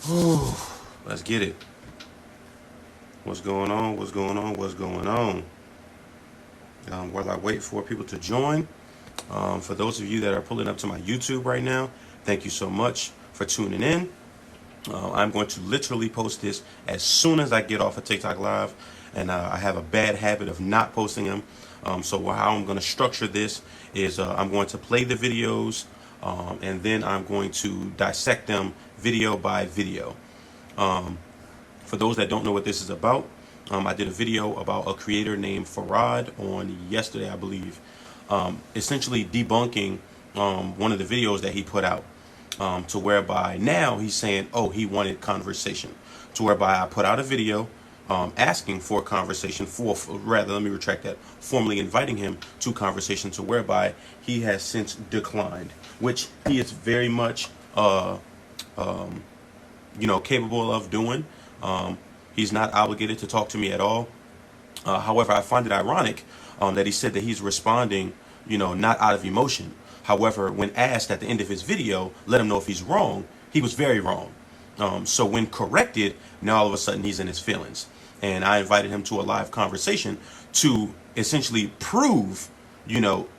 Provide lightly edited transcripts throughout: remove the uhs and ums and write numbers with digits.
Whew, let's get it. What's going on? What's going on? What's going on? While I wait for people to join, for those of you that are pulling up to my YouTube right now, thank you so much for tuning in. I'm going to literally post this as soon as I get off of TikTok Live, and I have a bad habit of not posting them. So how I'm going to structure this is I'm going to play the videos, and then I'm going to dissect them video by video. For those that don't know what this is about, I did a video about a creator named Farad on yesterday, I believe, essentially debunking one of the videos that he put out, to whereby now he's saying, oh, he wanted conversation, to whereby I put out a video asking for conversation, rather, let me retract that, formally inviting him to conversation, to whereby he has since declined, which he is very much capable of doing. He's not obligated to talk to me at all. However, I find it ironic that he said that he's responding, not out of emotion. However, when asked at the end of his video, let him know if he's wrong, he was very wrong. So when corrected, now all of a sudden he's in his feelings. And I invited him to a live conversation to essentially prove,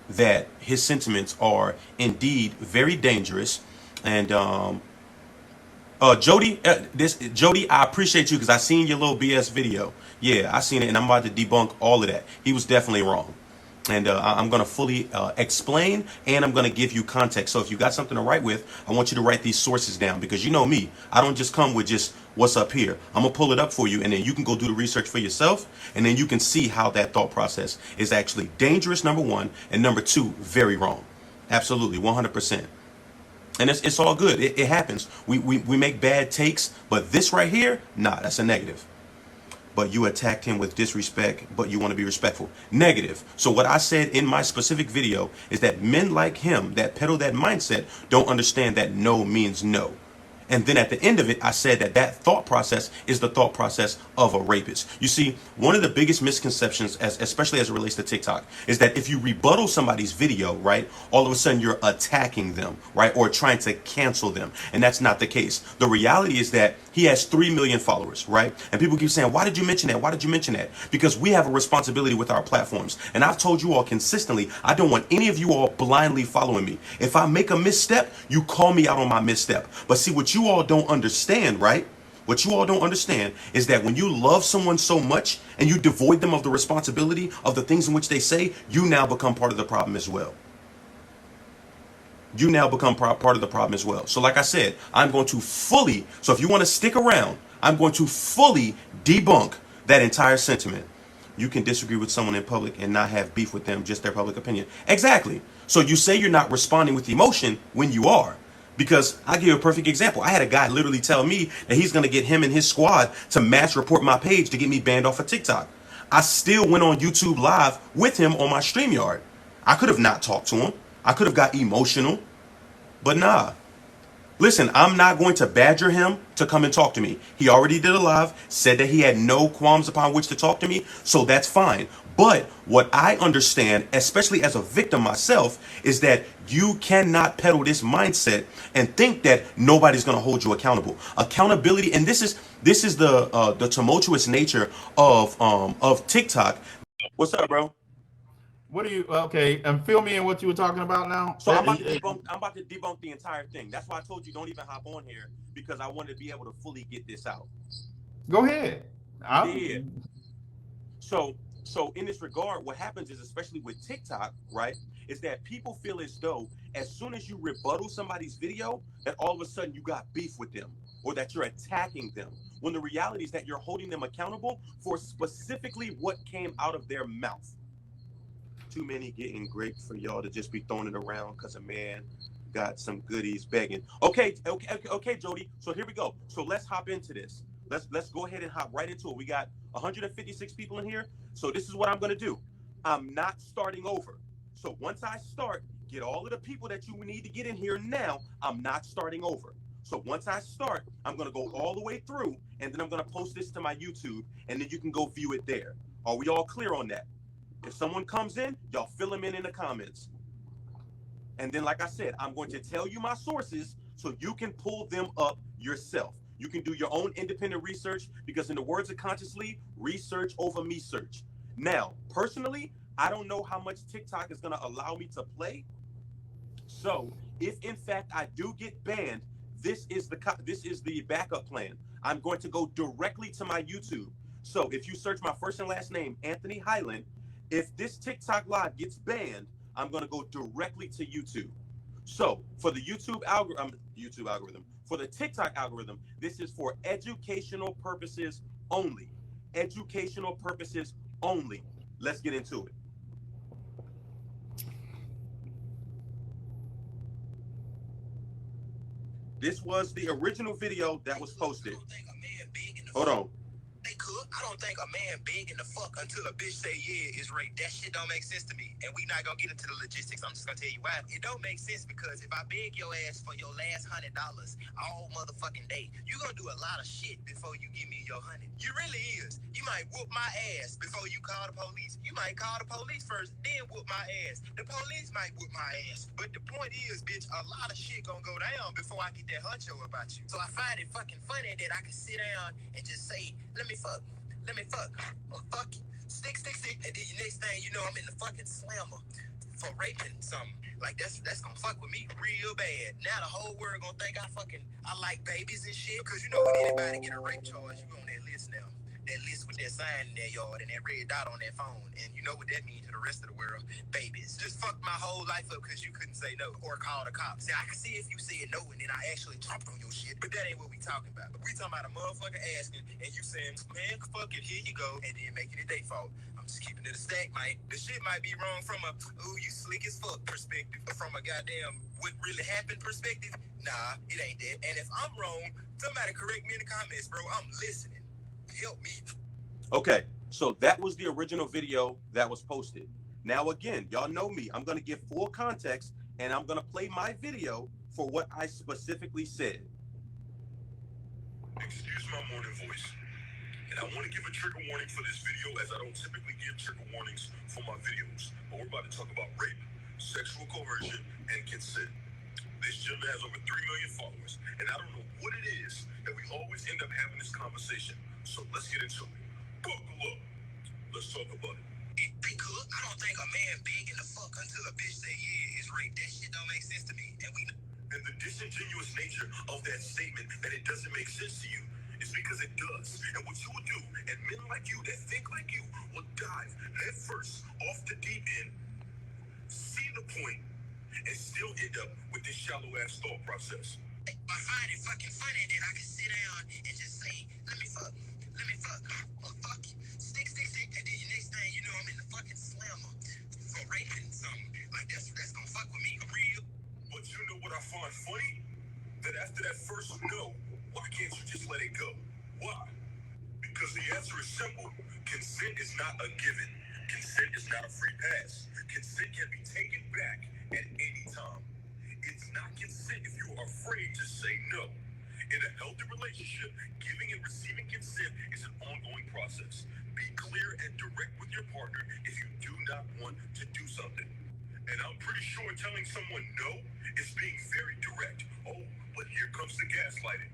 that his sentiments are indeed very dangerous. And Jody, Jody, I appreciate you because I seen your little BS video. Yeah, I seen it, and I'm about to debunk all of that. He was definitely wrong, and I'm gonna fully explain, and I'm gonna give you context. So if you got something to write with, I want you to write these sources down, because you know me, I don't just come with just what's up here. I'm gonna pull it up for you, and then you can go do the research for yourself, and then you can see how that thought process is actually dangerous, number one, and number two, very wrong. Absolutely, 100%. And it's all good. It happens. We make bad takes, but this right here, nah, that's a negative. But you attacked him with disrespect, but you want to be respectful. Negative. So what I said in my specific video is that men like him that peddle that mindset don't understand that no means no. And then at the end of it, I said that that thought process is the thought process of a rapist. You see, one of the biggest misconceptions, especially as it relates to TikTok, is that if you rebuttal somebody's video, right, all of a sudden you're attacking them, right, or trying to cancel them. And that's not the case. The reality is that he has 3 million followers, right? And people keep saying, why did you mention that? Why did you mention that? Because we have a responsibility with our platforms. And I've told you all consistently, I don't want any of you all blindly following me. If I make a misstep, you call me out on my misstep. But see, what you all don't understand, right? What you all don't understand is that when you love someone so much and you devoid them of the responsibility of the things in which they say, you now become part of the problem as well. You now become part of the problem as well. So like I said, I'm going to fully, so if you want to stick around, I'm going to fully debunk that entire sentiment. You can disagree with someone in public and not have beef with them, just their public opinion. Exactly. So you say you're not responding with emotion when you are. Because I'll give you a perfect example. I had a guy literally tell me that he's going to get him and his squad to mass report my page to get me banned off of TikTok. I still went on YouTube Live with him on my StreamYard. I could have not talked to him. I could have got emotional. But nah. Listen, I'm not going to badger him to come and talk to me. He already did a live, said that he had no qualms upon which to talk to me, so that's fine. But what I understand, especially as a victim myself, is that you cannot peddle this mindset and think that nobody's going to hold you accountable. Accountability, and this is the tumultuous nature of TikTok. What's up, bro? What do you okay? And fill me in what you were talking about now. So I'm about to debunk the entire thing. That's why I told you don't even hop on here, because I wanted to be able to fully get this out. Go ahead. Yeah. So in this regard, what happens is, especially with TikTok, right, is that people feel as though as soon as you rebuttal somebody's video, that all of a sudden you got beef with them or that you're attacking them. When the reality is that you're holding them accountable for specifically what came out of their mouth. Too many getting great for y'all to just be throwing it around because a man got some goodies begging. Okay, Jody. So here we go. So let's hop into this. Let's go ahead and hop right into it. We got 156 people in here. So this is what I'm gonna do. I'm not starting over. So once I start, get all of the people that you need to get in here now. I'm not starting over. So once I start, I'm gonna go all the way through, and then I'm gonna post this to my YouTube, and then you can go view it there. Are we all clear on that? If someone comes in, y'all fill them in the comments. And then, like I said, I'm going to tell you my sources so you can pull them up yourself. You can do your own independent research because, in the words of Consciously, research over me search. Now, personally, I don't know how much TikTok is going to allow me to play. So, if in fact I do get banned, this is the backup plan. I'm going to go directly to my YouTube. So, if you search my first and last name, Anthony Highland, if this TikTok live gets banned, I'm going to go directly to YouTube. So, for the YouTube algorithm, for the TikTok algorithm, this is for educational purposes only. Educational purposes only. Let's get into it. This was the original video that was posted. Hold on. They could. I don't think a man begging to fuck until a bitch say yeah is rape. That shit don't make sense to me. And we not gonna get into the logistics. I'm just gonna tell you why. It don't make sense because if I beg your ass for your last $100 all motherfucking day, you gonna do a lot of shit before you give me your 100. You really is. You might whoop my ass before you call the police. You might call the police first, then whoop my ass. The police might whoop my ass. But the point is, bitch, a lot of shit gonna go down before I get that huncho about you. So I find it fucking funny that I can sit down and just say, let me fuck. Well, fuck you. Stick. And then the next thing you know, I'm in the fucking slammer for raping something. Like, that's gonna fuck with me real bad. Now the whole world gonna think I like babies and shit. Because you know when anybody get a rape charge, you go on that list now. That list with that sign in their yard and that red dot on their phone. And you know what that means to the rest of the world. Babies. Just fucked my whole life up because you couldn't say no or call the cops. See, I can see if you said no and then I actually chopped on your shit. But that ain't what we talking about. We talking about a motherfucker asking and you saying, man, fuck it, here you go. And then making it their fault. I'm just keeping it a stack, mate. The shit might be wrong from a, ooh, you slick as fuck perspective. But from a goddamn what really happened perspective, nah, it ain't that. And if I'm wrong, somebody correct me in the comments, bro. I'm listening. Help me. Okay, so that was the original video that was posted. Now, again, y'all know me. I'm going to give full context, and I'm going to play my video for what I specifically said. Excuse my morning voice. And I want to give a trigger warning for this video, as I don't typically give trigger warnings for my videos. But we're about to talk about rape, sexual coercion, and consent. This gentleman has over 3 million followers, and I don't know what it is that we always end up having this conversation. So let's get into it. Buckle up. Let's talk about it. They could. I don't think a man begging to fuck until a bitch say yeah is rape. That shit don't make sense to me. And the disingenuous nature of that statement, that it doesn't make sense to you, is because it does. And what you will do, and men like you that think like you will dive head first off the deep end, see the point, and still end up with this shallow ass thought process. I find it fucking funny that I can sit down and just say, let me fuck. Well, fuck you. Stick. And then the next thing you know, I'm in the fucking slammer for raping something. Like, that's gonna fuck with me real. But you know what I find funny? That after that first no, why can't you just let it go? Why? Because the answer is simple. Consent is not a given. Consent is not a free pass. Consent can be taken back at any time. It's not consent if you are afraid to say no. In a healthy relationship, giving and receiving consent is an ongoing process. Be clear and direct with your partner if you do not want to do something. And I'm pretty sure telling someone no is being very direct. Oh, but here comes the gaslighting.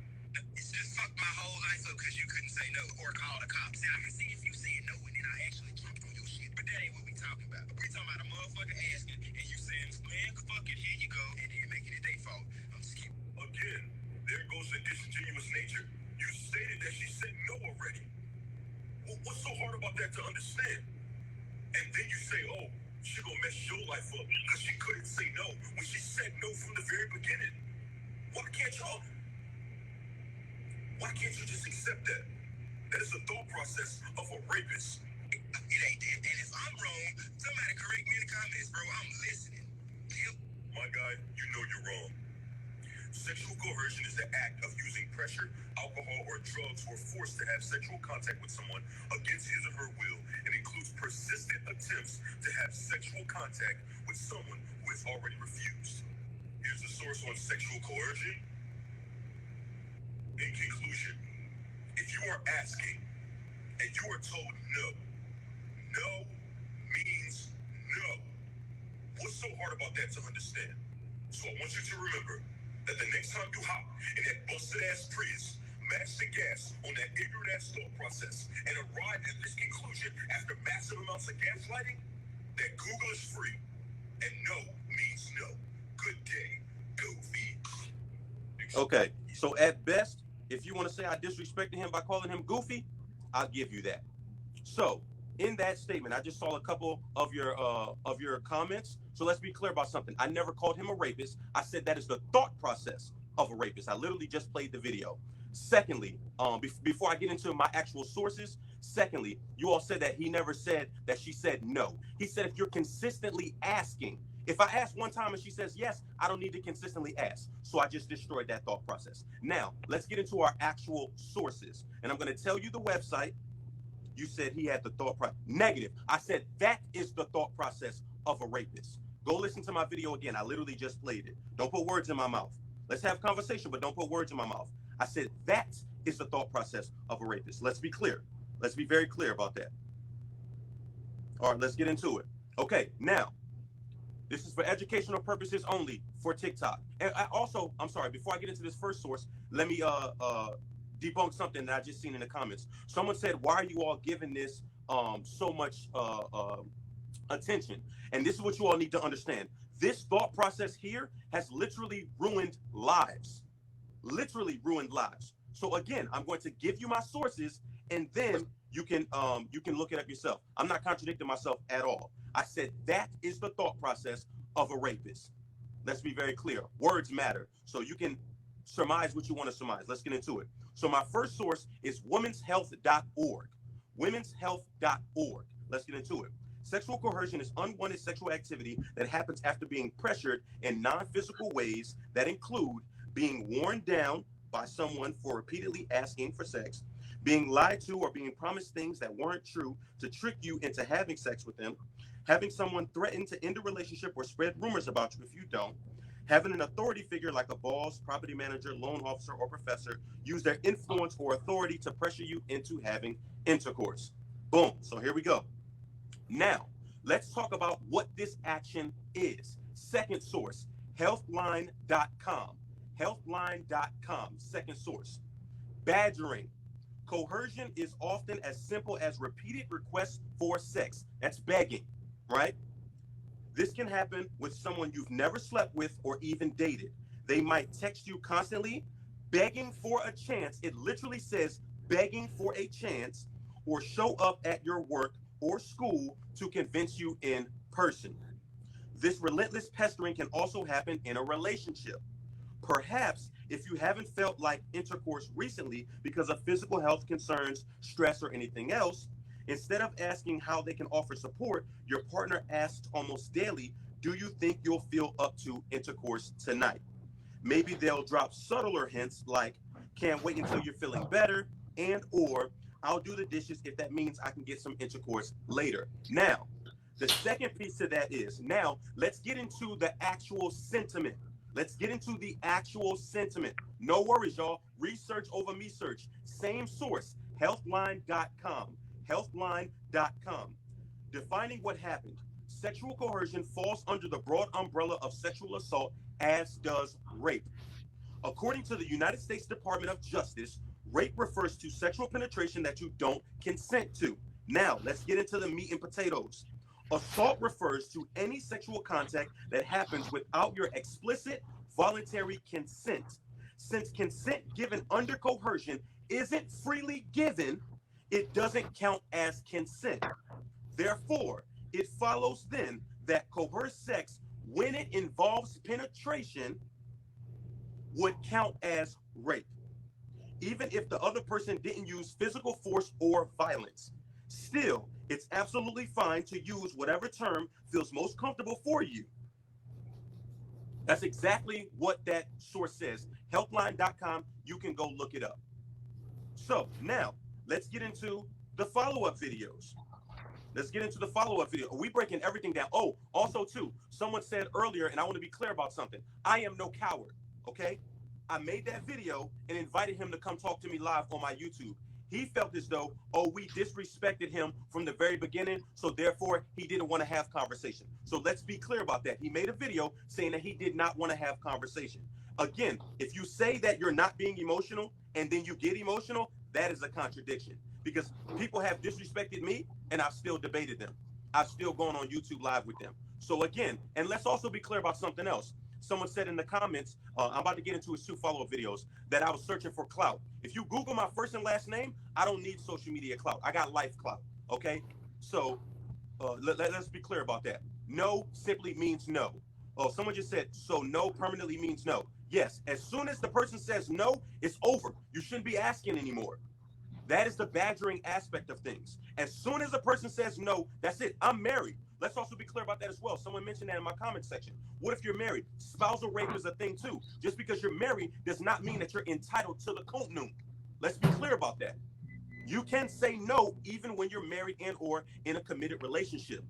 It's just fucked my whole life up because you couldn't say no or call the cops. See, I can see if you said no and then I actually jumped on your shit. But that ain't what we talking about. We talking about a motherfucker asking and you saying, man, fuck it, here you go. And then making it their fault. I'm just keeping. Again, there goes the disingenuous nature. You stated that she said no already. Well, what's so hard about that to understand? And then you say, oh, she gonna mess your life up because she couldn't say no when she said no from the very beginning. Why can't you just accept that? That is the thought process of a rapist. It ain't that. And if I'm wrong, somebody correct me in the comments, bro. I'm listening. Yep. My guy, you know you're wrong. Sexual coercion is the act of using pressure, alcohol, or drugs or force to have sexual contact with someone against his or her will, and includes persistent attempts to have sexual contact with someone who has already refused. Here's the source on sexual coercion. In conclusion, if you are asking and you are told no means no. What's so hard about that to understand? So I want you to remember that the next time you hop in that busted ass Prius, mad Smash the gas on that ignorant ass thought process and arrive at this conclusion after massive amounts of gaslighting that Google is free and no means no. Good day, Goofy. Okay, so at best, if you want to say I disrespected him by calling him Goofy, I'll give you that. So in that statement, I just saw a couple of your comments. So let's be clear about something. I never called him a rapist. I said that is the thought process of a rapist. I literally just played the video. Secondly, before I get into my actual sources, secondly, you all said that he never said that she said no. He said if you're consistently asking, if I ask one time and she says yes, I don't need to consistently ask. So I just destroyed that thought process. Now, let's get into our actual sources. And I'm going to tell you the website. You said he had the thought process. Negative. I said that is the thought process of a rapist. Go listen to my video again. I literally just played it. Don't put words in my mouth. Let's have conversation, but don't put words in my mouth. I said that is the thought process of a rapist. Let's be clear. Let's be very clear about that. All right, let's get into it. Okay, now, this is for educational purposes only for TikTok. And I'm sorry, before I get into this first source, let me debunk something that I just seen in the comments. Someone said, why are you all giving this so much attention? And this is what you all need to understand. This thought process here has literally ruined lives. Literally ruined lives. So again, I'm going to give you my sources and then you can look it up yourself. I'm not contradicting myself at all. I said that is the thought process of a rapist. Let's be very clear. Words matter. So you can surmise what you want to surmise. Let's get into it. So my first source is womenshealth.org. Womenshealth.org. Let's get into it. Sexual coercion is unwanted sexual activity that happens after being pressured in non-physical ways that include being worn down by someone for repeatedly asking for sex, being lied to or being promised things that weren't true to trick you into having sex with them, having someone threaten to end a relationship or spread rumors about you if you don't, having an authority figure like a boss, property manager, loan officer, or professor use their influence or authority to pressure you into having intercourse. Boom. So here we go. Now, let's talk about what this action is. Second source, healthline.com. Healthline.com. Second source. Badgering. Coercion is often as simple as repeated requests for sex. That's begging, right? This can happen with someone you've never slept with or even dated. They might text you constantly, begging for a chance. It literally says begging for a chance, or show up at your work or school to convince you in person. This relentless pestering can also happen in a relationship. Perhaps if you haven't felt like intercourse recently because of physical health concerns, stress, or anything else, instead of asking how they can offer support, your partner asks almost daily, do you think you'll feel up to intercourse tonight? Maybe they'll drop subtler hints like, can't wait until you're feeling better, and or I'll do the dishes if that means I can get some intercourse later. Now, the second piece to that is, now let's get into the actual sentiment. Let's get into the actual sentiment. No worries, y'all. Research over me search. Same source, healthline.com. Healthline.com. Defining what happened. Sexual coercion falls under the broad umbrella of sexual assault, as does rape. According to the United States Department of Justice, rape refers to sexual penetration that you don't consent to. Now, let's get into the meat and potatoes. Assault refers to any sexual contact that happens without your explicit, voluntary consent. Since consent given under coercion isn't freely given, it doesn't count as consent. Therefore, it follows then that coerced sex, when it involves penetration, would count as rape, even if the other person didn't use physical force or violence. Still, it's absolutely fine to use whatever term feels most comfortable for you. That's exactly what that source says. Helpline.com, you can go look it up. So now, let's get into the follow-up videos. Let's get into the follow-up video. Are we breaking everything down? Oh, also too, someone said earlier, and I want to be clear about something. I am no coward, okay? I made that video and invited him to come talk to me live on my YouTube. He felt as though, oh, we disrespected him from the very beginning, so therefore he didn't want to have conversation. So let's be clear about that. He made a video saying that he did not want to have conversation. Again, if you say that you're not being emotional and then you get emotional, that is a contradiction, because people have disrespected me and I've still debated them. I've still gone on YouTube live with them. So again, and let's also be clear about something else. Someone said in the comments, I'm about to get into his 2 follow-up videos, that I was searching for clout. If you Google my first and last name, I don't need social media clout. I got life clout. Okay, so let's be clear about that. No simply means no. Oh, someone just said, so no permanently means no. Yes, as soon as the person says no, it's over. You shouldn't be asking anymore. That is the badgering aspect of things. As soon as a person says no, that's it. I'm married. Let's also be clear about that as well. Someone mentioned that in my comment section. What if you're married? Spousal rape is a thing too. Just because you're married does not mean that you're entitled to the contnum. Let's be clear about that. You can say no even when you're married and or in a committed relationship.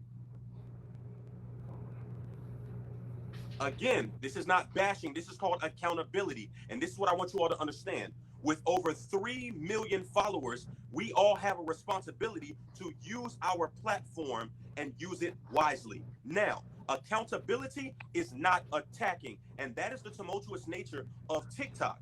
Again, this is not bashing. This is called accountability. And this is what I want you all to understand. With over 3 million followers, we all have a responsibility to use our platform and use it wisely. Now, accountability is not attacking. And that is the tumultuous nature of TikTok.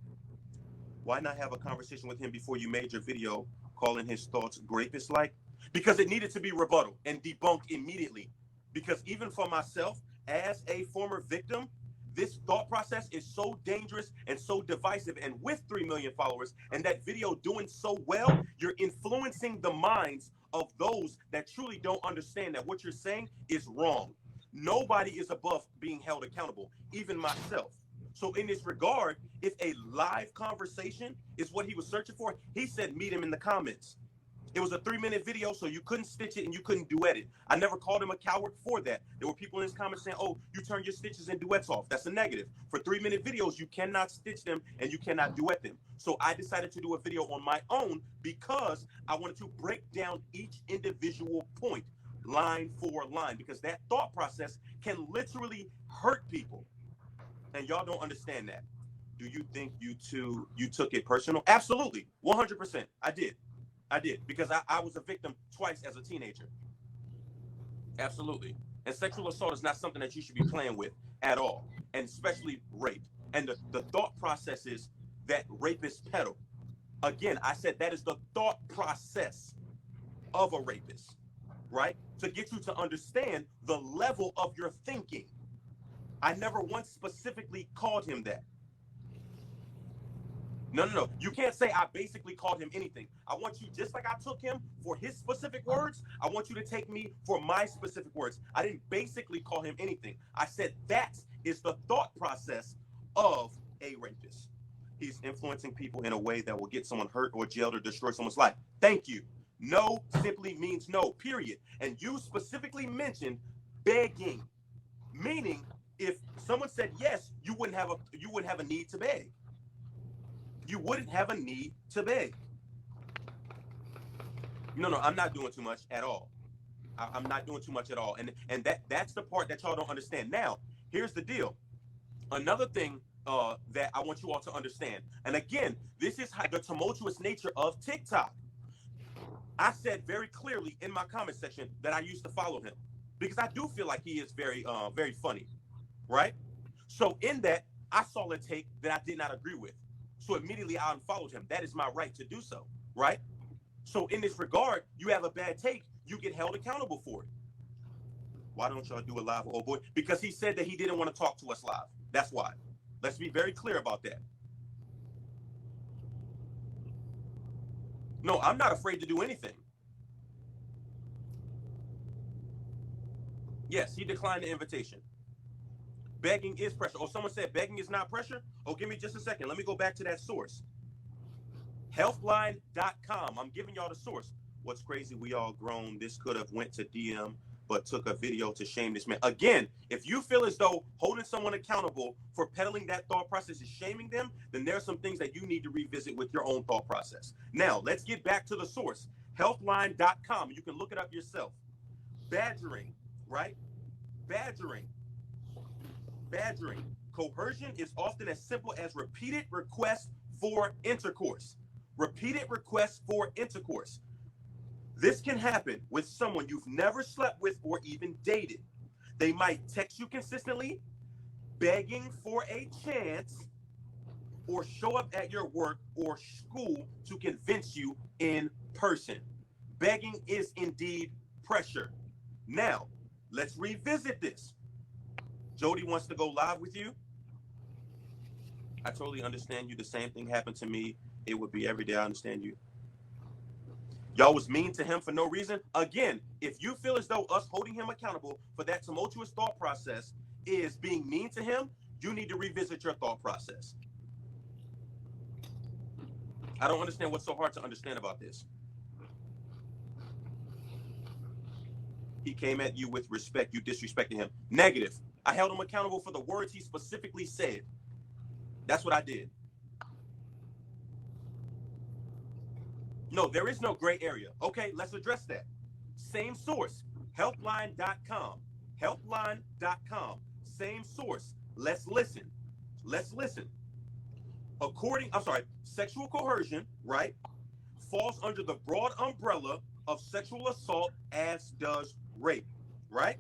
Why not have a conversation with him before you made your video calling his thoughts rapist-like? Because it needed to be rebutted and debunked immediately. Because even for myself, as a former victim, this thought process is so dangerous and so divisive. And with 3 million followers and that video doing so well, you're influencing the minds of those that truly don't understand that what you're saying is wrong. Nobody is above being held accountable, even myself. So in this regard, if a live conversation is what he was searching for, he said meet him in the comments. It was a 3-minute video, so you couldn't stitch it and you couldn't duet it. I never called him a coward for that. There were people in his comments saying, oh, you turn your stitches and duets off. That's a negative. For 3-minute videos, you cannot stitch them and you cannot duet them. So I decided to do a video on my own because I wanted to break down each individual point, line for line, because that thought process can literally hurt people. And y'all don't understand that. Do you think you took it personal? Absolutely. 100%. I did, because I was a victim twice as a teenager. Absolutely. And sexual assault is not something that you should be playing with at all, and especially rape. And the thought processes that rapists peddle. Again, I said that is the thought process of a rapist, right? To get you to understand the level of your thinking. I never once specifically called him that. No. You can't say I basically called him anything. I want you, just like I took him for his specific words, I want you to take me for my specific words. I didn't basically call him anything. I said that is the thought process of a rapist. He's influencing people in a way that will get someone hurt or jailed or destroy someone's life. Thank you. No simply means no, period. And you specifically mentioned begging, meaning if someone said yes, you wouldn't have a need to beg. You wouldn't have a need to beg. No, I'm not doing too much at all. I'm not doing too much at all. And that's the part that y'all don't understand. Now, here's the deal. Another thing that I want you all to understand. And again, this is the tumultuous nature of TikTok. I said very clearly in my comment section that I used to follow him because I do feel like he is very, very funny, right? So in that, I saw a take that I did not agree with. So immediately I unfollowed him. That is my right to do so, right? So in this regard, you have a bad take, you get held accountable for it. Why don't y'all do a live, oh boy? Because he said that he didn't want to talk to us live. That's why. Let's be very clear about that. No, I'm not afraid to do anything. Yes, he declined the invitation. Begging is pressure. Oh, someone said begging is not pressure? Oh, give me just a second. Let me go back to that source. Healthline.com. I'm giving y'all the source. What's crazy, we all grown. This could have went to DM, but took a video to shame this man. Again, if you feel as though holding someone accountable for peddling that thought process is shaming them, then there are some things that you need to revisit with your own thought process. Now, let's get back to the source. Healthline.com. You can look it up yourself. Badgering, right? Badgering. Coercion is often as simple as repeated requests for intercourse. Repeated requests for intercourse. This can happen with someone you've never slept with or even dated. They might text you consistently, begging for a chance, or show up at your work or school to convince you in person. Begging is indeed pressure. Now, let's revisit this. Jody wants to go live with you. I totally understand you. The same thing happened to me. It would be every day. I understand you. Y'all was mean to him for no reason. Again, if you feel as though us holding him accountable for that tumultuous thought process is being mean to him, you need to revisit your thought process. I don't understand what's so hard to understand about this. He came at you with respect. You disrespected him. Negative. I held him accountable for the words he specifically said. That's what I did. No, there is no gray area. Okay, let's address that. Same source, helpline.com. Helpline.com. Same source. Let's listen. Let's listen. Sexual coercion, right, falls under the broad umbrella of sexual assault, as does rape, right?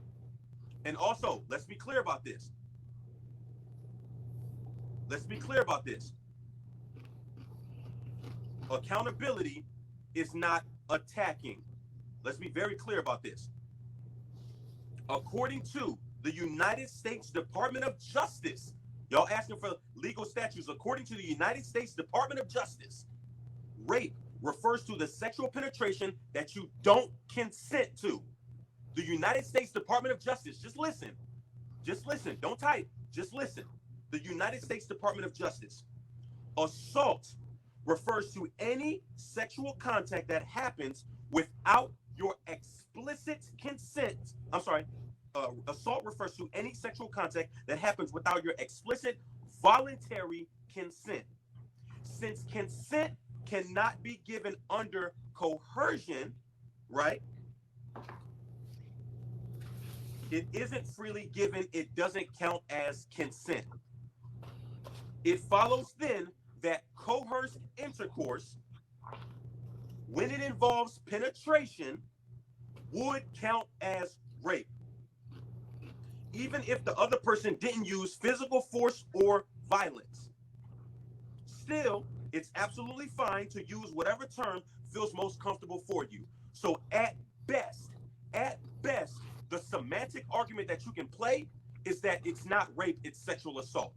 And also, let's be clear about this. Let's be clear about this. Accountability is not attacking. Let's be very clear about this. According to the United States Department of Justice, y'all asking for legal statutes. According to the United States Department of Justice, rape refers to the sexual penetration that you don't consent to. The United States Department of Justice, just listen. Just listen. Don't type. Just listen. The United States Department of Justice. Assault refers to any sexual contact that happens without your explicit consent. Assault refers to any sexual contact that happens without your explicit voluntary consent. Since consent cannot be given under coercion, right? It isn't freely given. It doesn't count as consent. It follows then that coerced intercourse, when it involves penetration, would count as rape, even if the other person didn't use physical force or violence. Still, it's absolutely fine to use whatever term feels most comfortable for you. So at best, the semantic argument that you can play is that it's not rape, it's sexual assault.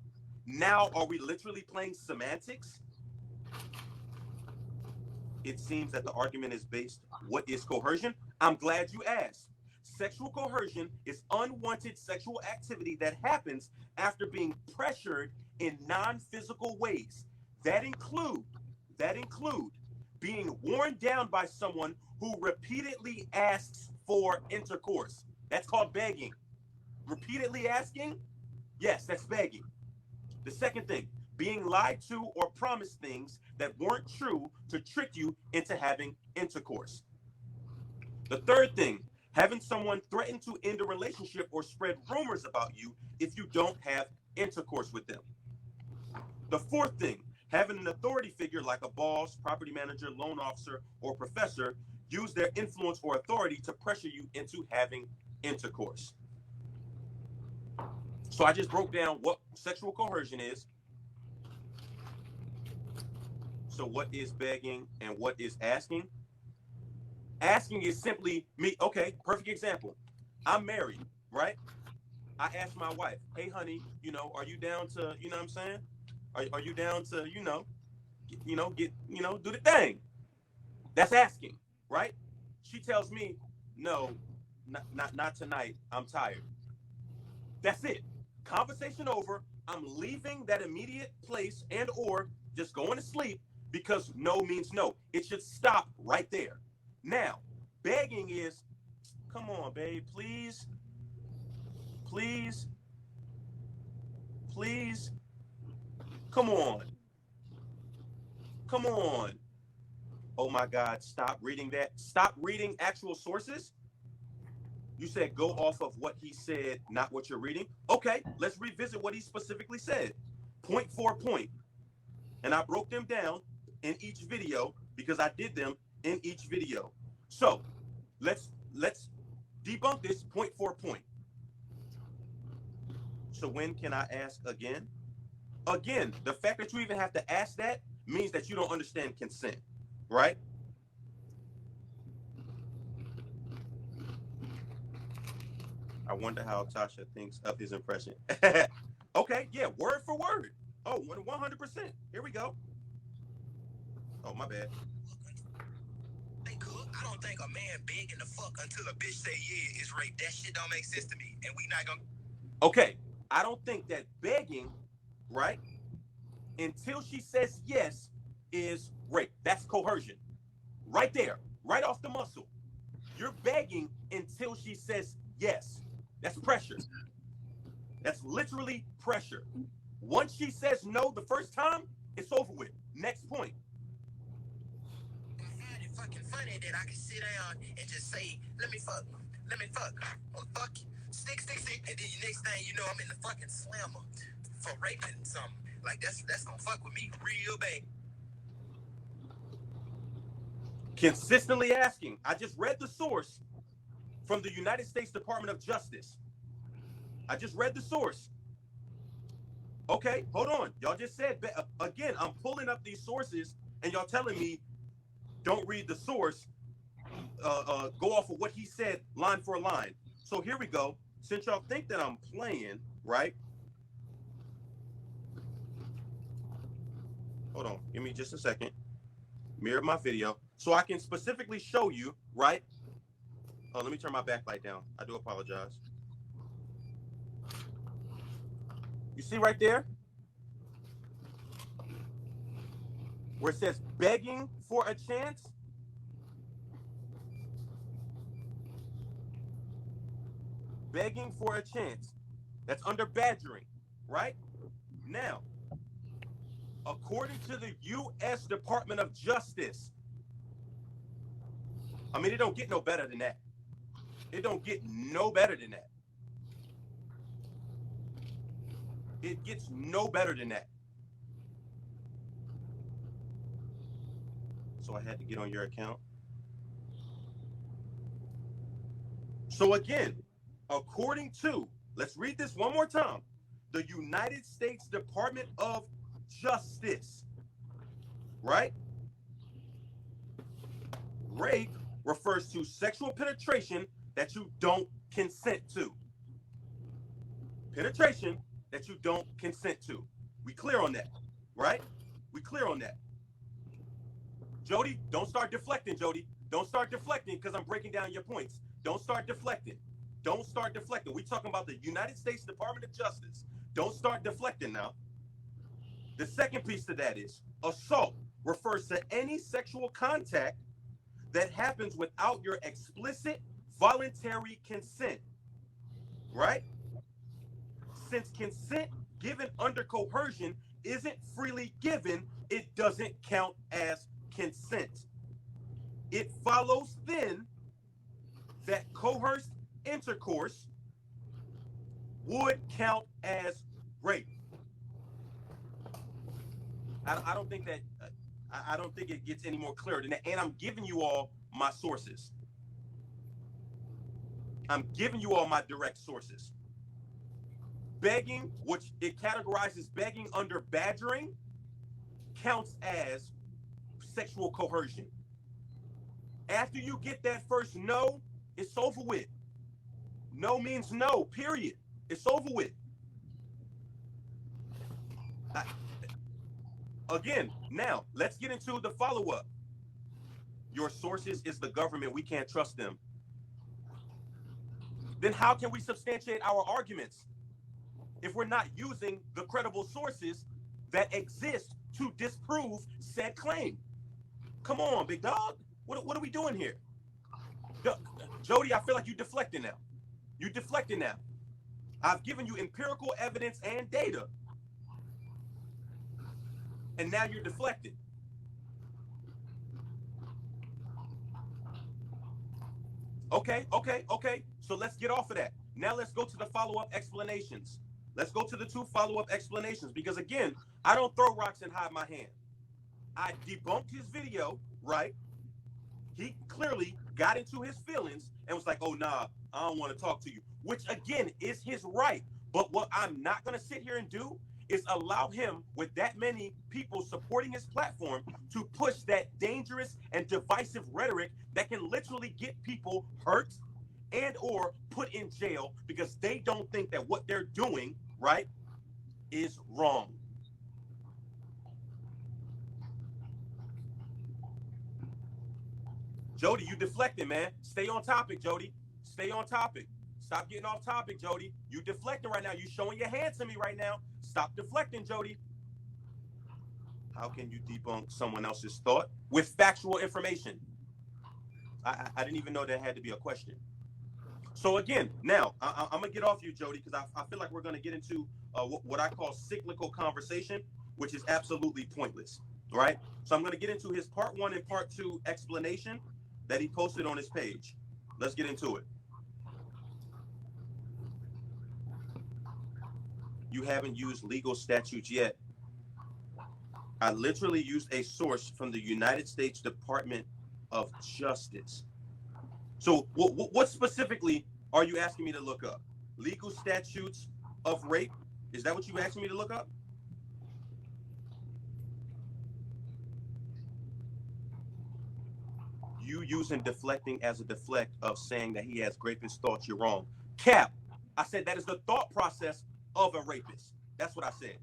Now, are we literally playing semantics? It seems that the argument is based, what is coercion? I'm glad you asked. Sexual coercion is unwanted sexual activity that happens after being pressured in non-physical ways. That include being worn down by someone who repeatedly asks for intercourse. That's called begging. Repeatedly asking? Yes, that's begging. The second thing, being lied to or promised things that weren't true to trick you into having intercourse. The third thing, having someone threaten to end a relationship or spread rumors about you if you don't have intercourse with them. The fourth thing, having an authority figure like a boss, property manager, loan officer, or professor use their influence or authority to pressure you into having intercourse. So I just broke down what sexual coercion is. So what is begging and what is asking? Asking is simply me. Okay, perfect example. I'm married, right? I asked my wife, hey, honey, are you down to, you know what I'm saying? Are you down to, do the thing? That's asking, right? She tells me, no, not tonight. I'm tired. That's it. Conversation over. I'm leaving that immediate place and or just going to sleep because no means no. It should stop right there. Now, begging is, come on, babe, please, please, please, come on. Come on. Oh my God, stop reading that. Stop reading actual sources. You said go off of what he said, not what you're reading. Okay, let's revisit what he specifically said. Point for point. And I broke them down in each video because I did them in each video. So let's debunk this point for point. So when can I ask again? Again, the fact that you even have to ask that means that you don't understand consent, right? I wonder how Tasha thinks of his impression. Okay, yeah, word for word. Oh, 100%. Here we go. Oh, my bad. I don't think a man begging the fuck until a bitch say yeah is rape. That shit don't make sense to me, and we not gonna. Okay, I don't think that begging, right, until she says yes, is rape. That's coercion. Right there, right off the muscle. You're begging until she says yes. That's pressure. That's literally pressure. Once she says no the first time, it's over with. Next point. I find it fucking funny that I can sit down and just say, let me fuck, well, fuck, stick, and then the next thing you know, I'm in the fucking slammer for raping something. Like that's gonna fuck with me real bad. Consistently asking. I just read the source from the United States Department of Justice. I just read the source. Okay, hold on. Y'all just said, again, I'm pulling up these sources and y'all telling me don't read the source. Go off of what he said line for line. So here we go. Since y'all think that I'm playing, right? Hold on. Give me just a second. Mirror my video so I can specifically show you, right? Oh, let me turn my backlight down. I do apologize. You see right there where it says begging for a chance? Begging for a chance. That's under badgering, right? Now, according to the U.S. Department of Justice, I mean, it don't get no better than that. It don't get no better than that. It gets no better than that. So I had to get on your account. So again, according to, let's read this one more time, the United States Department of Justice, right? Rape refers to sexual penetration that you don't consent to. Penetration that you don't consent to. We clear on that, right? We clear on that. Jody, don't start deflecting, Jody. Don't start deflecting because I'm breaking down your points. Don't start deflecting. Don't start deflecting. We're talking about the United States Department of Justice. Don't start deflecting now. The second piece to that is assault refers to any sexual contact that happens without your explicit voluntary consent, right? Since consent given under coercion isn't freely given, it doesn't count as consent. It follows then that coerced intercourse would count as rape. I don't think that I don't think it gets any more clear than that. And I'm giving you all my sources. I'm giving you all my direct sources. Begging, which it categorizes begging under badgering, counts as sexual coercion. After you get that first no, it's over with. No means no, period. It's over with. Again, now let's get into the follow-up. Your sources is the government. We can't trust them. Then how can we substantiate our arguments if we're not using the credible sources that exist to disprove said claim? Come on, big dog. What are we doing here? Jody, I feel like you're deflecting now. You're deflecting now. I've given you empirical evidence and data. And now you're deflecting. Okay. So let's get off of that. Now let's go to the follow-up explanations. Let's go to the two follow-up explanations because, again, I don't throw rocks and hide my hand. I debunked his video, right? He clearly got into his feelings and was like, oh, nah, I don't want to talk to you, which, again, is his right. But what I'm not going to sit here and do is allow him, with that many people supporting his platform, to push that dangerous and divisive rhetoric that can literally get people hurt and or put in jail because they don't think that what they're doing, right, is wrong. Jody, you deflecting, man. Stay on topic, Jody. Stay on topic. Stop getting off topic, Jody. You deflecting right now. You showing your hand to me right now. Stop deflecting, Jody. How can you debunk someone else's thought with factual information? I didn't even know there had to be a question. So again, now I'm gonna get off you, Jody, because I feel like we're gonna get into what I call cyclical conversation, which is absolutely pointless, right? So I'm gonna get into his part 1 and part 2 explanation that he posted on his page. Let's get into it. You haven't used legal statutes yet. I literally used a source from the United States Department of Justice. So what specifically are you asking me to look up? Legal statutes of rape? Is that what you asking me to look up? You using deflecting as a deflect of saying that he has rapist thoughts, you're wrong. Cap, I said that is the thought process of a rapist. That's what I said.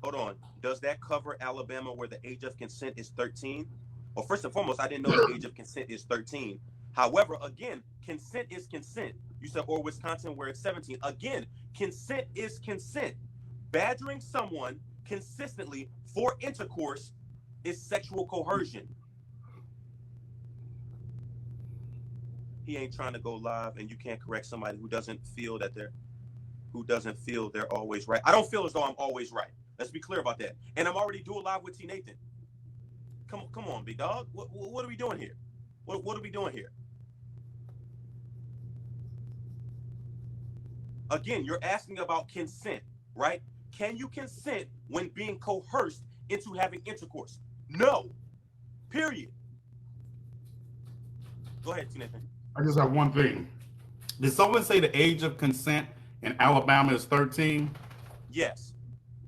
Hold on. Does that cover Alabama where the age of consent is 13? Well, first and foremost, I didn't know the age of consent is 13. However, again, consent is consent. You said, or Wisconsin where it's 17. Again, consent is consent. Badgering someone consistently for intercourse is sexual coercion. He ain't trying to go live, and you can't correct somebody who doesn't feel they're always right. I don't feel as though I'm always right. Let's be clear about that. And I'm already doing live with T Nathan. Come on, big dog. What are we doing here? What are we doing here? Again, you're asking about consent, right? Can you consent when being coerced into having intercourse? No. Period. Go ahead, T Nathan. I just have one thing. Did someone say the age of consent in Alabama is 13? Yes.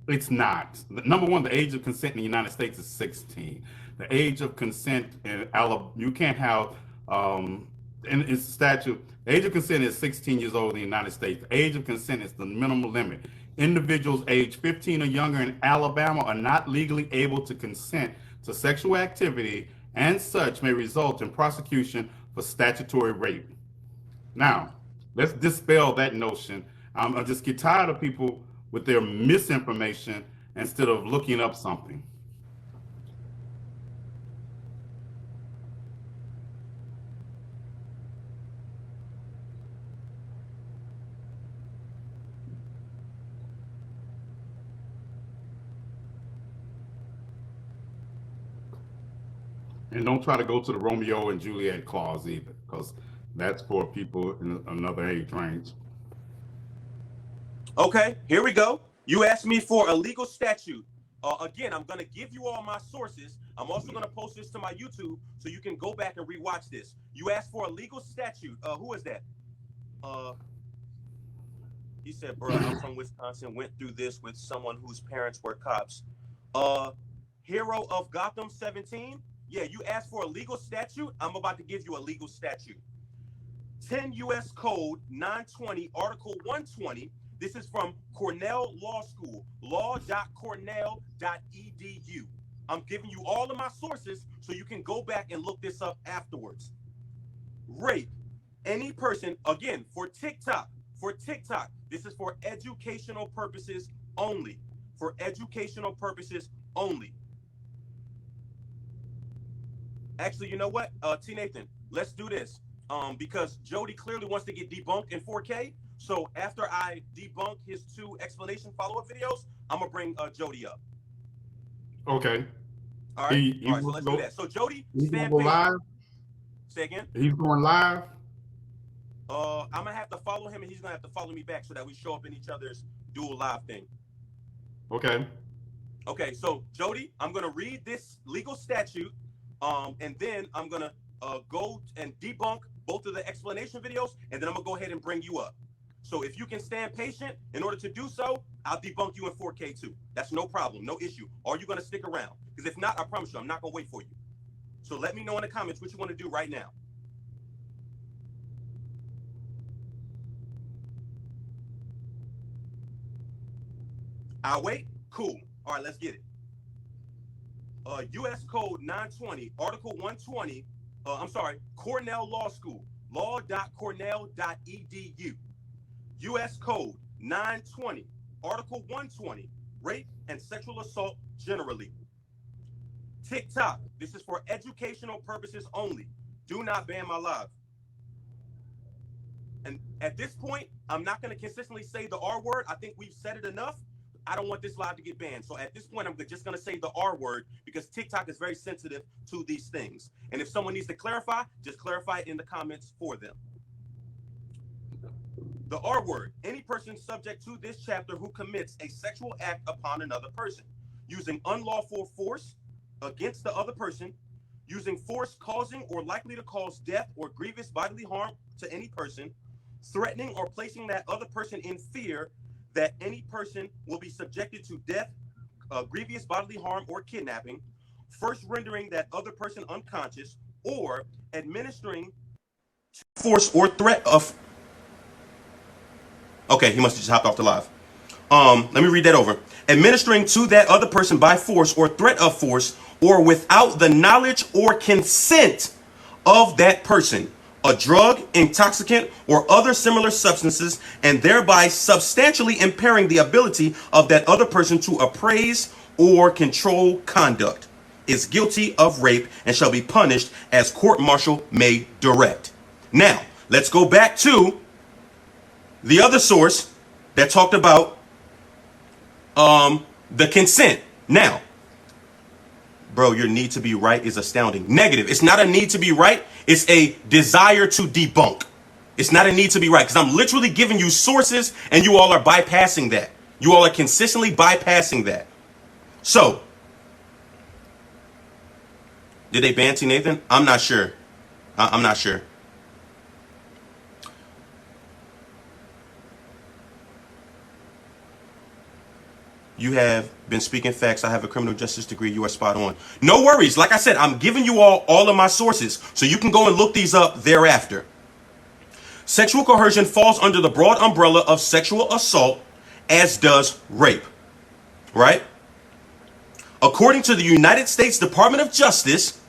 It's not. Number one, the age of consent in the United States is 16. The age of consent in Alabama, you can't have, in its statute, the age of consent is 16 years old in the United States. The age of consent is the minimum limit. Individuals age 15 or younger in Alabama are not legally able to consent to sexual activity and such may result in prosecution for statutory rape. Now, let's dispel that notion. I just get tired of people with their misinformation instead of looking up something. And don't try to go to the Romeo and Juliet clause either, because that's for people in another age range. Okay, here we go. You asked me for a legal statute. Again, I'm going to give you all my sources. I'm also going to post this to my YouTube so you can go back and rewatch this. You asked for a legal statute. Who is that? He said, bro, I'm from Wisconsin, went through this with someone whose parents were cops. Hero of Gotham 17? Yeah, you asked for a legal statute. I'm about to give you a legal statute. 10 U.S. Code 920, Article 120. This is from Cornell Law School, law.cornell.edu. I'm giving you all of my sources so you can go back and look this up afterwards. Rape. Any person, again, for TikTok, this is for educational purposes only. For educational purposes only. Actually, you know what, T. Nathan, let's do this. Because Jody clearly wants to get debunked in 4K. So after I debunk his 2 explanation follow-up videos, I'm gonna bring Jody up. Okay. All right. All right. So let's do that. So Jody, stand patient. Live? Say again. He's going live. I'm gonna have to follow him, and he's gonna have to follow me back so that we show up in each other's dual live thing. Okay. Okay, so Jody, I'm gonna read this legal statute, and then I'm gonna go and debunk both of the explanation videos, and then I'm gonna go ahead and bring you up. So if you can stand patient in order to do so, I'll debunk you in 4K too. That's no problem, no issue. Are you gonna stick around? Because if not, I promise you, I'm not gonna wait for you. So let me know in the comments what you want to do right now. I'll wait. Cool. All right, let's get it. U.S. Code 920, Article 120. I'm sorry, Cornell Law School, law.cornell.edu. U.S. Code 920, Article 120, rape and sexual assault generally. TikTok, this is for educational purposes only. Do not ban my live. And at this point, I'm not going to consistently say the R word. I think we've said it enough. I don't want this live to get banned. So at this point, I'm just going to say the R word because TikTok is very sensitive to these things. And if someone needs to clarify, just clarify it in the comments for them. The R word, any person subject to this chapter who commits a sexual act upon another person, using unlawful force against the other person, using force causing or likely to cause death or grievous bodily harm to any person, threatening or placing that other person in fear that any person will be subjected to death, grievous bodily harm, or kidnapping, first rendering that other person unconscious, or administering force or threat of. Okay, he must have just hopped off the live. Let me read that over. Administering to that other person by force or threat of force or without the knowledge or consent of that person a drug, intoxicant, or other similar substances, and thereby substantially impairing the ability of that other person to appraise or control conduct, is guilty of rape and shall be punished as court-martial may direct. Now, let's go back to the other source that talked about the consent. Now, bro, your need to be right is astounding. Negative. It's not a need to be right. It's a desire to debunk. It's not a need to be right because I'm literally giving you sources and you all are bypassing that. You all are consistently bypassing that. So, did they ban T. Nathan? I'm not sure. I'm not sure. You have been speaking facts. I have a criminal justice degree. You are spot on. No worries. Like I said, I'm giving you all of my sources so you can go and look these up thereafter. Sexual coercion falls under the broad umbrella of sexual assault, as does rape. Right? According to the United States Department of Justice,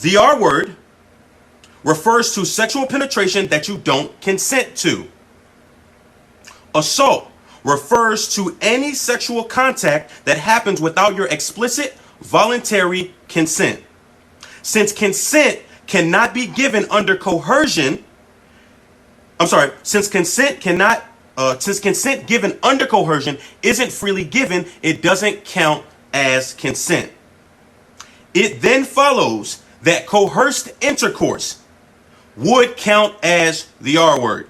the R word refers to sexual penetration that you don't consent to. Assault refers to any sexual contact that happens without your explicit voluntary consent. Since consent cannot be given under coercion, since consent given under coercion isn't freely given, it doesn't count as consent. It then follows that coerced intercourse would count as the R word,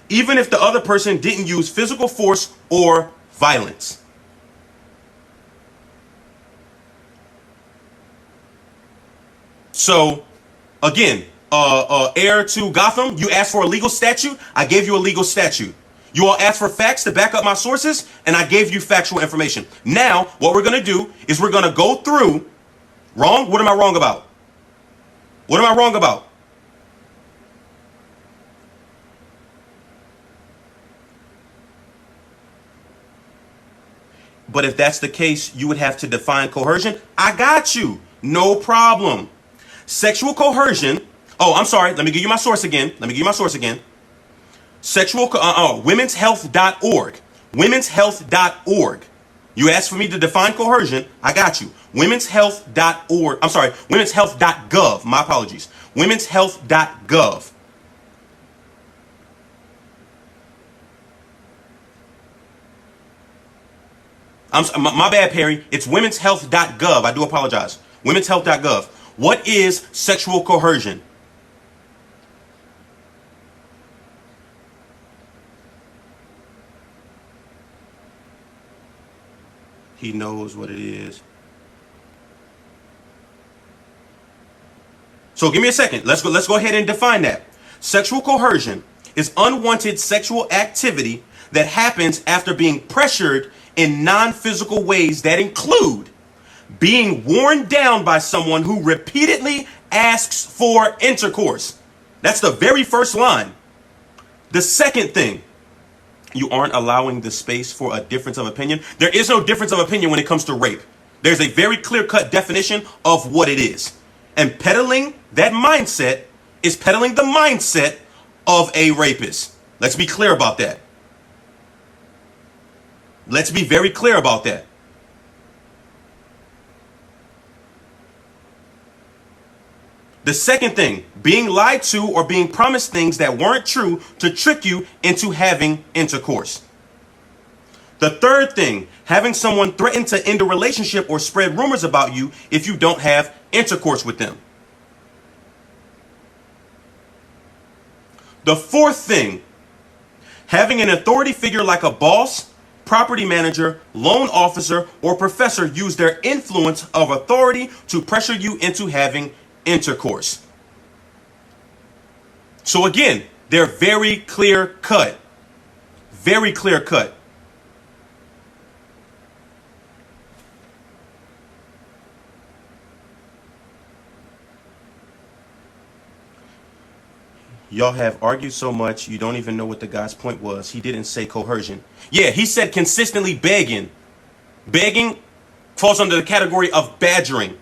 even if the other person didn't use physical force or violence. So, again, heir to Gotham, you asked for a legal statute, I gave you a legal statute. You all asked for facts to back up my sources, and I gave you factual information. Now, what we're going to do is we're going to go through. Wrong? What am I wrong about? What am I wrong about? But if that's the case, you would have to define coercion. I got you. No problem. Sexual coercion. Oh, I'm sorry. Let me give you my source again. Womenshealth.org. Womenshealth.org. You asked for me to define coercion. I got you. Womenshealth.org. I'm sorry. Womenshealth.gov. My apologies. Womenshealth.gov. My bad, Perry. It's womenshealth.gov. I do apologize. Womenshealth.gov. What is sexual coercion? He knows what it is. So give me a second. Let's go ahead and define that. Sexual coercion is unwanted sexual activity that happens after being pressured in non-physical ways that include being worn down by someone who repeatedly asks for intercourse. That's the very first line. The second thing, you aren't allowing the space for a difference of opinion. There is no difference of opinion when it comes to rape. There's a very clear-cut definition of what it is. And peddling that mindset is peddling the mindset of a rapist. Let's be clear about that. Let's be very clear about that. The second thing, being lied to or being promised things that weren't true to trick you into having intercourse. The third thing, having someone threaten to end a relationship or spread rumors about you if you don't have intercourse with them. The fourth thing, having an authority figure like a boss, property manager, loan officer, or professor use their influence of authority to pressure you into having intercourse. So again, they're very clear cut. Very clear cut. Y'all have argued so much, you don't even know what the guy's point was. He didn't say coercion. Yeah, he said consistently begging. Begging falls under the category of badgering.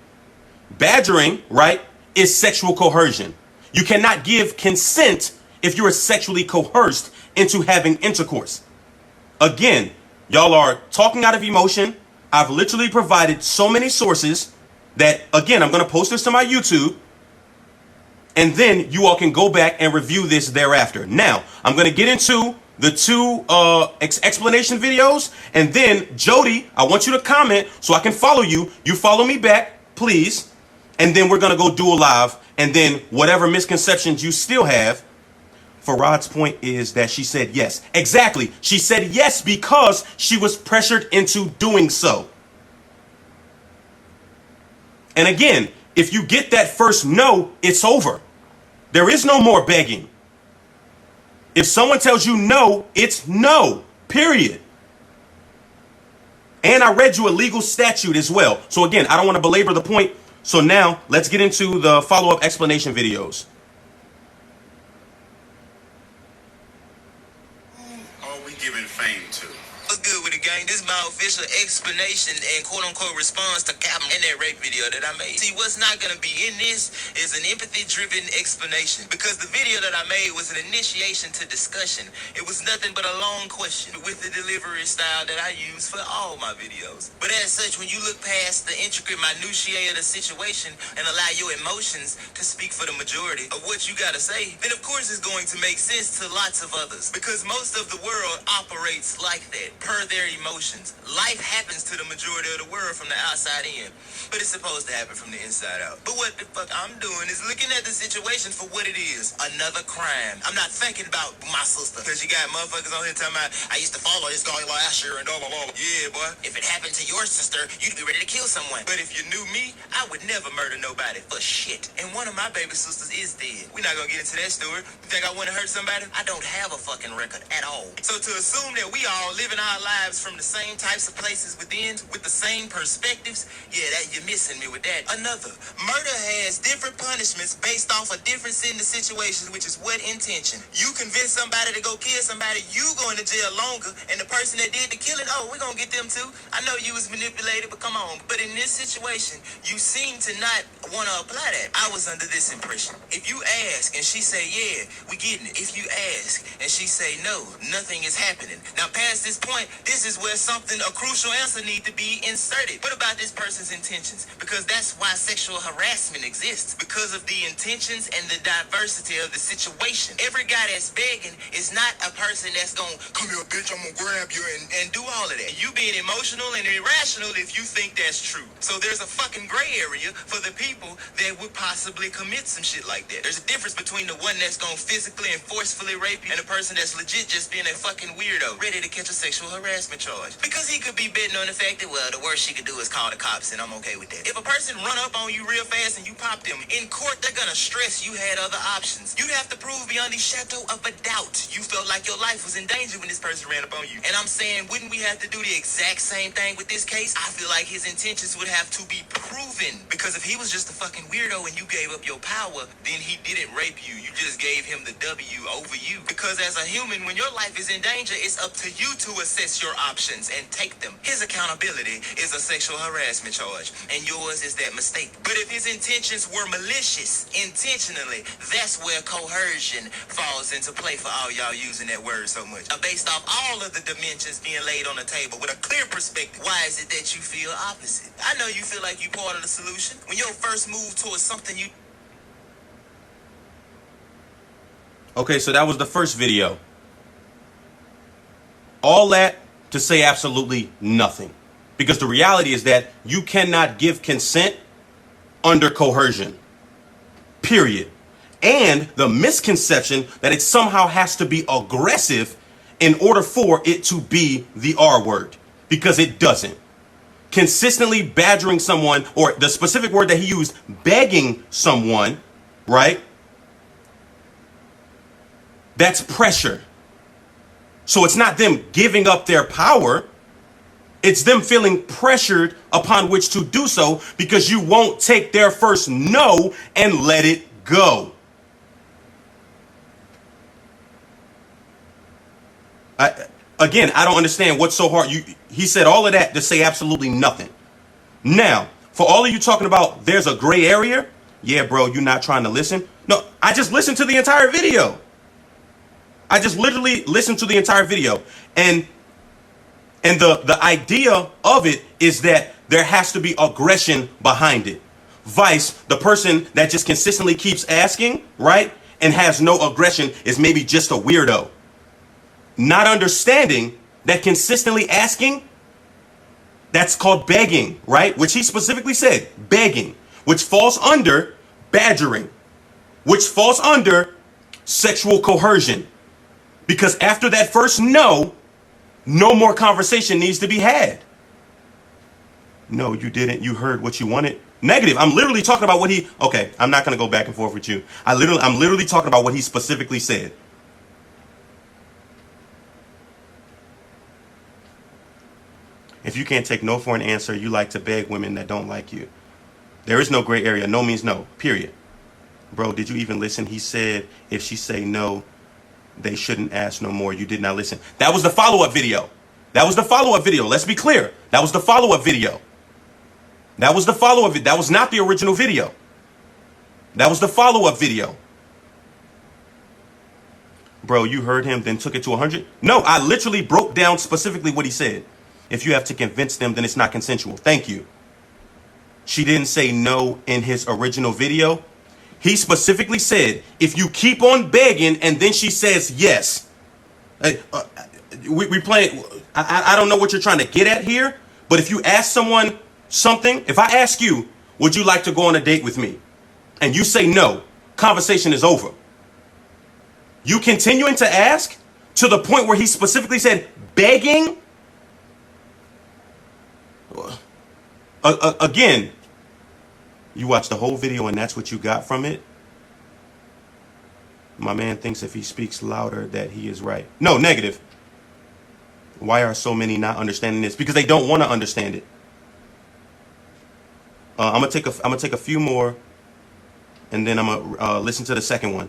Badgering, right, is sexual coercion. You cannot give consent if you are sexually coerced into having intercourse. Again, y'all are talking out of emotion. I've literally provided so many sources that, again, I'm going to post this to my YouTube. And then you all can go back and review this thereafter. Now, I'm going to get into the two explanation videos. And then, Jody, I want you to comment so I can follow you. You follow me back, please. And then we're going to go do a live. And then whatever misconceptions you still have, Farad's point is that she said yes. Exactly. She said yes because she was pressured into doing so. And again, if you get that first no, it's over. There is no more begging. If someone tells you no, it's no, period. And I read you a legal statute as well. So again, I don't want to belabor the point. So now let's get into the follow-up explanation videos. Are we giving fame to? What's good with the gang? This is my official explanation and quote-unquote response to Captain in that rape video that I made. See, what's not going to be in this is an empathy-driven explanation because the video that I made was an initiation to discussion. It was nothing but a long question with the delivery style that I use for all my videos. But as such, when you look past the intricate minutiae of the situation and allow your emotions to speak for the majority of what you got to say, then of course it's going to make sense to lots of others because most of the world operates like that. Per their emotions. Life happens to the majority of the world from the outside in, but it's supposed to happen from the inside out. But what the fuck I'm doing is looking at the situation for what it is. Another crime. I'm not thinking about my sister, because you got motherfuckers on here talking about, I used to follow this guy last year and blah, blah, blah. Yeah, boy. If it happened to your sister, you'd be ready to kill someone. But if you knew me, I would never murder nobody for shit. And one of my baby sisters is dead. We're not gonna get into that story. You think I want to hurt somebody? I don't have a fucking record at all. So to assume that we all living our lives from the same types of places within, with the same perspectives, yeah, that you're missing me with that. Another, murder has different punishments based off a difference in the situation, which is what intention. You convince somebody to go kill somebody, you going to jail longer, and the person that did the killing, oh, we're gonna get them too. I know you was manipulated, but come on. But in this situation, you seem to not want to apply that. I was under this impression. If you ask and she say, yeah, we getting it. If you ask and she say, no, nothing is happening. Now past this point, this is where a crucial answer need to be inserted. What about this person's intentions? Because that's why sexual harassment exists. Because of the intentions and the diversity of the situation. Every guy that's begging is not a person that's gonna, come here, bitch, I'm gonna grab you and do all of that. You being emotional and irrational if you think that's true. So there's a fucking gray area for the people that would possibly commit some shit like that. There's a difference between the one that's gonna physically and forcefully rape you and the person that's legit just being a fucking weirdo, ready to catch a sexual harassment charge. Because he could be betting on the fact that, well, the worst she could do is call the cops, and I'm okay with that. If a person run up on you real fast and you pop them, in court, they're gonna stress you had other options. You'd have to prove beyond the shadow of a doubt you felt like your life was in danger when this person ran up on you. And I'm saying, wouldn't we have to do the exact same thing with this case? I feel like his intentions would have to be proven, because if he was just a fucking weirdo and you gave up your power, then he didn't rape you. You just gave him the W over you. Because as a human, when your life is in danger, it's up to you to assess your options and take them. His accountability is a sexual harassment charge, and yours is that mistake. But if his intentions were malicious, intentionally, that's where coercion falls into play for all y'all using that word so much. Based off all of the dimensions being laid on the table with a clear perspective, why is it that you feel opposite? I know you feel like you part of the solution. When your first move towards something you... Okay, so that was the first video. All that to say absolutely nothing. Because the reality is that you cannot give consent under coercion. Period. And the misconception that it somehow has to be aggressive in order for it to be the R word. Because it doesn't. Consistently badgering someone, or the specific word that he used, begging someone, right? That's pressure. So it's not them giving up their power. It's them feeling pressured upon which to do so, because you won't take their first no and let it go. Again, I don't understand what's so hard. He said all of that to say absolutely nothing. Now, for all of you talking about there's a gray area, yeah, bro, you're not trying to listen. No, I just listened to the entire video. I just literally listened to the entire video. And the idea of it is that there has to be aggression behind it. Vice, the person that just consistently keeps asking, right, and has no aggression is maybe just a weirdo. Not understanding that consistently asking, that's called begging, right? Which he specifically said, begging, which falls under badgering, which falls under sexual coercion. Because after that first no more conversation needs to be had. No, you didn't. You heard what you wanted. Negative. I'm literally talking about what he... Okay, I'm not going to go back and forth with you. I'm literally talking about what he specifically said. If you can't take no for an answer, you like to beg women that don't like you. There is no gray area. No means no. Period. Bro, did you even listen? He said if she say no, they shouldn't ask no more. You did not listen. That was the follow-up video. That was the follow-up video. Let's be clear. That was the follow-up video. That was the follow-up video. That was not the original video. That was the follow-up video. Bro, you heard him, then took it to 100? No, I literally broke down specifically what he said. If you have to convince them, then it's not consensual. Thank you. She didn't say no in his original video. He specifically said, if you keep on begging and then she says yes. We play. I don't know what you're trying to get at here, but if you ask someone something, if I ask you, would you like to go on a date with me? And you say no, conversation is over. You continuing to ask to the point where he specifically said begging. Again, you watch the whole video and that's what you got from it. My man thinks if he speaks louder that he is right. No, negative. Why are so many not understanding this? Because they don't want to understand it. I'm gonna take a few more, and then I'm gonna listen to the second one.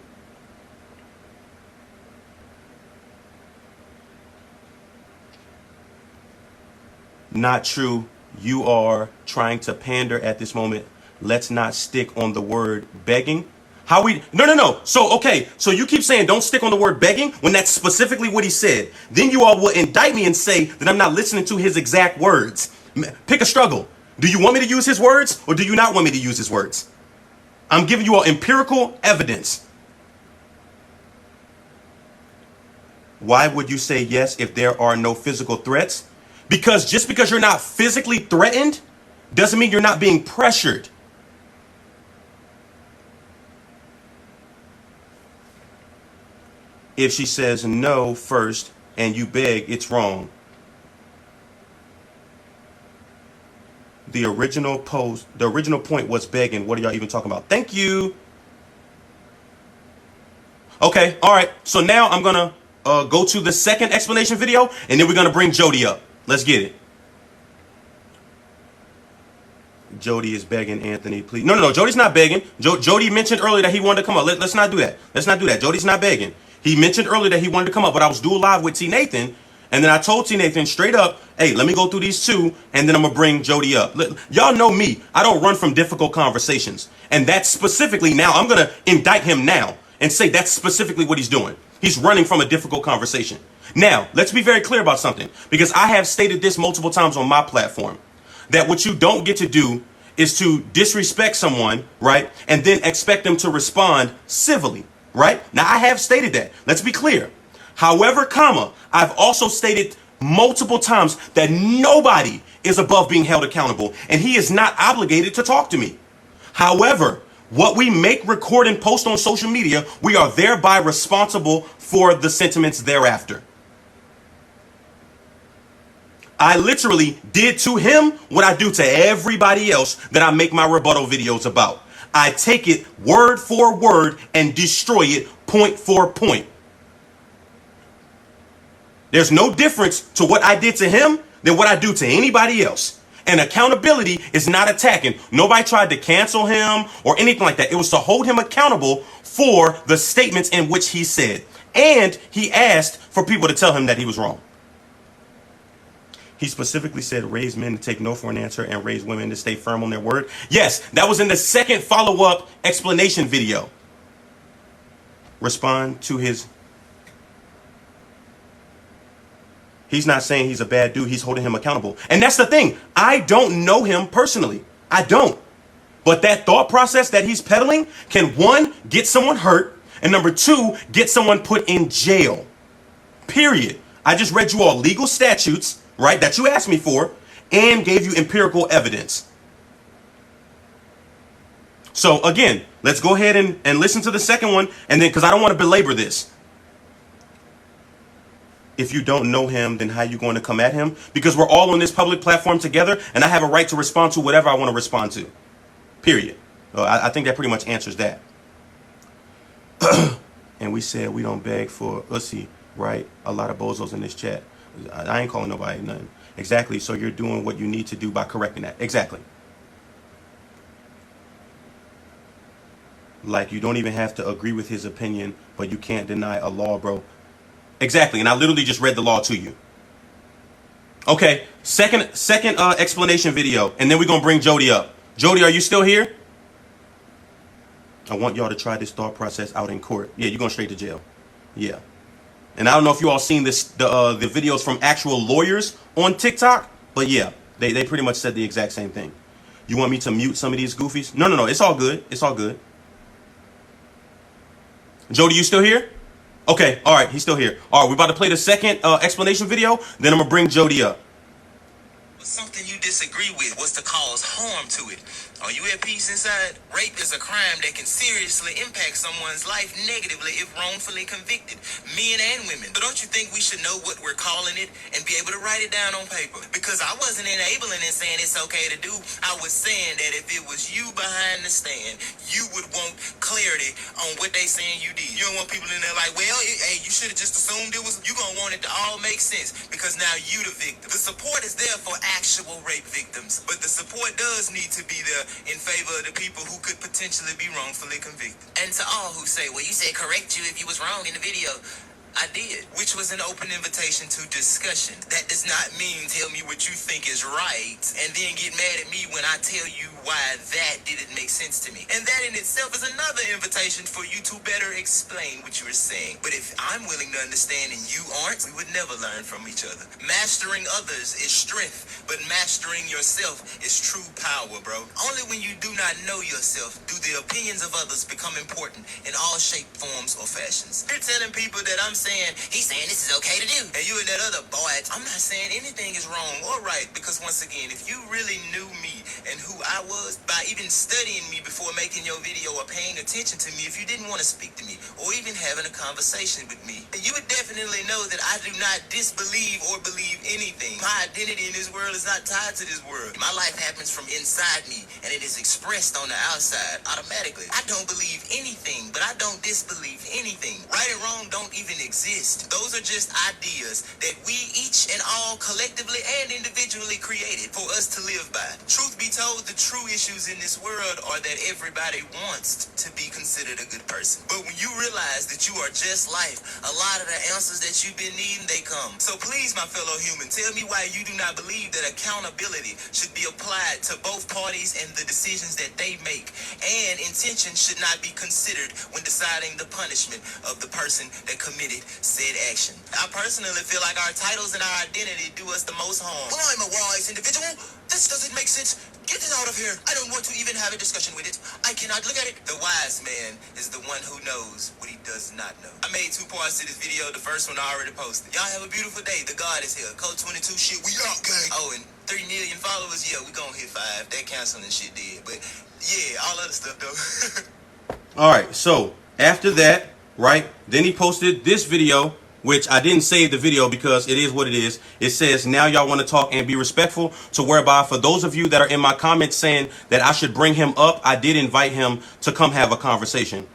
Not true. You are trying to pander at this moment. Let's not stick on the word begging. No. So, okay. So you keep saying don't stick on the word begging when that's specifically what he said. Then you all will indict me and say that I'm not listening to his exact words. Pick a struggle. Do you want me to use his words or do you not want me to use his words? I'm giving you all empirical evidence. Why would you say yes if there are no physical threats? Because just because you're not physically threatened doesn't mean you're not being pressured. If she says no first and you beg, it's wrong. The original point was begging. What are y'all even talking about? Thank you. Okay, all right. So now I'm going to go to the second explanation video, and then we're going to bring Jody up. Let's get it. Jody is begging Anthony, please. No. Jody's not begging. Jody mentioned earlier that he wanted to come up. Let's not do that. Let's not do that. Jody's not begging. He mentioned earlier that he wanted to come up, but I was doing live with T. Nathan, and then I told T. Nathan straight up, hey, let me go through these two, and then I'm going to bring Jody up. Y'all know me. I don't run from difficult conversations. And that's specifically now, I'm going to indict him now and say that's specifically what he's doing. He's running from a difficult conversation. Now, let's be very clear about something, because I have stated this multiple times on my platform, that what you don't get to do is to disrespect someone, right? And then expect them to respond civilly, right? Now, I have stated that. Let's be clear. However, I've also stated multiple times that nobody is above being held accountable, and he is not obligated to talk to me. However, what we make, record, and post on social media, we are thereby responsible for the sentiments thereafter. I literally did to him what I do to everybody else that I make my rebuttal videos about. I take it word for word and destroy it point for point. There's no difference to what I did to him than what I do to anybody else. And accountability is not attacking. Nobody tried to cancel him or anything like that. It was to hold him accountable for the statements in which he said. And he asked for people to tell him that he was wrong. He specifically said raise men to take no for an answer and raise women to stay firm on their word. Yes, that was in the second follow-up explanation video. Respond to his... He's not saying he's a bad dude. He's holding him accountable. And that's the thing. I don't know him personally. I don't. But that thought process that he's peddling can, one, get someone hurt, and number two, get someone put in jail. Period. I just read you all legal statutes, right, that you asked me for, and gave you empirical evidence. So again, let's go ahead and listen to the second one, and then, because I don't want to belabor this. If you don't know him, then how are you going to come at him? Because we're all on this public platform together, and I have a right to respond to whatever I want to respond to. Period. I think that pretty much answers that. And we said we don't beg for, let's see, right? A lot of bozos in this chat. I ain't calling nobody nothing. Exactly. So you're doing what you need to do by correcting that. Exactly. Like, you don't even have to agree with his opinion, but you can't deny a law, bro. Exactly. And I literally just read the law to you. Okay. Second explanation video. And then we're going to bring Jody up. Jody, are you still here? I want y'all to try this thought process out in court. Yeah, you're going straight to jail. Yeah. And I don't know if you all seen this, the videos from actual lawyers on TikTok, but yeah, they pretty much said the exact same thing. You want me to mute some of these goofies? No. It's all good. It's all good. Jody, you still here? Okay. All right. He's still here. All right. We're about to play the second explanation video. Then I'm going to bring Jody up. Something you disagree with was to cause harm to it. Are you at peace inside? Rape is a crime that can seriously impact someone's life negatively if wrongfully convicted, men and women. So don't you think we should know what we're calling it and be able to write it down on paper? Because I wasn't enabling and saying it's okay to do. I was saying that if it was you behind the stand, you would want clarity on what they saying you did. You don't want people in there like, well, hey, you should have just assumed it was. You gonna want it to all make sense because now you the victim. The support is there for actual rape victims, but the support does need to be there in favor of the people who could potentially be wrongfully convicted. And to all who say, well, you said correct you if you was wrong in the video. I did, which was an open invitation to discussion. That does not mean tell me what you think is right and then get mad at me when I tell you why that didn't make sense to me. And that in itself is another invitation for you to better explain what you were saying. But if I'm willing to understand and you aren't, we would never learn from each other. Mastering others is strength, but mastering yourself is true power, bro. Only when you do not know yourself do the opinions of others become important in all shapes, forms, or fashions. You're telling people that I'm saying, he's saying this is okay to do. And you and that other boy, I'm not saying anything is wrong or right, because once again, if you really knew me and who I was by even studying me before making your video or paying attention to me, if you didn't want to speak to me or even having a conversation with me, you would definitely know that I do not disbelieve or believe anything. My identity in this world is not tied to this world. My life happens from inside me, and it is expressed on the outside automatically. I don't believe anything, but I don't disbelieve anything. Right and wrong don't even exist. Those are just ideas that we each and all collectively and individually created for us to live by. Truth be told, the true issues in this world are that everybody wants to be considered a good person. But when you realize that you are just life, a lot of the answers that you've been needing, they come. So please, my fellow human, tell me why you do not believe that accountability should be applied to both parties and the decisions that they make, and intention should not be considered when deciding the punishment of the person that committed said action. I personally feel like our titles and our identity do us the most harm. Well, I'm a wise individual. This doesn't make sense. Get it out of here. I don't want to even have a discussion with it. I cannot look at it. The wise man is the one who knows what he does not know. I made 2 parts to this video. The first one I already posted. Y'all have a beautiful day. The God is here. Code 22 shit. We out, gang. Oh, and 3 million followers. Yeah, we gonna hit 5. That canceling shit did. But yeah, all other stuff though. All right, so after that, right, then he posted this video, which I didn't save the video because it is what it is. It says, now y'all want to talk and be respectful, to whereby for those of you that are in my comments saying that I should bring him up, I did invite him to come have a conversation.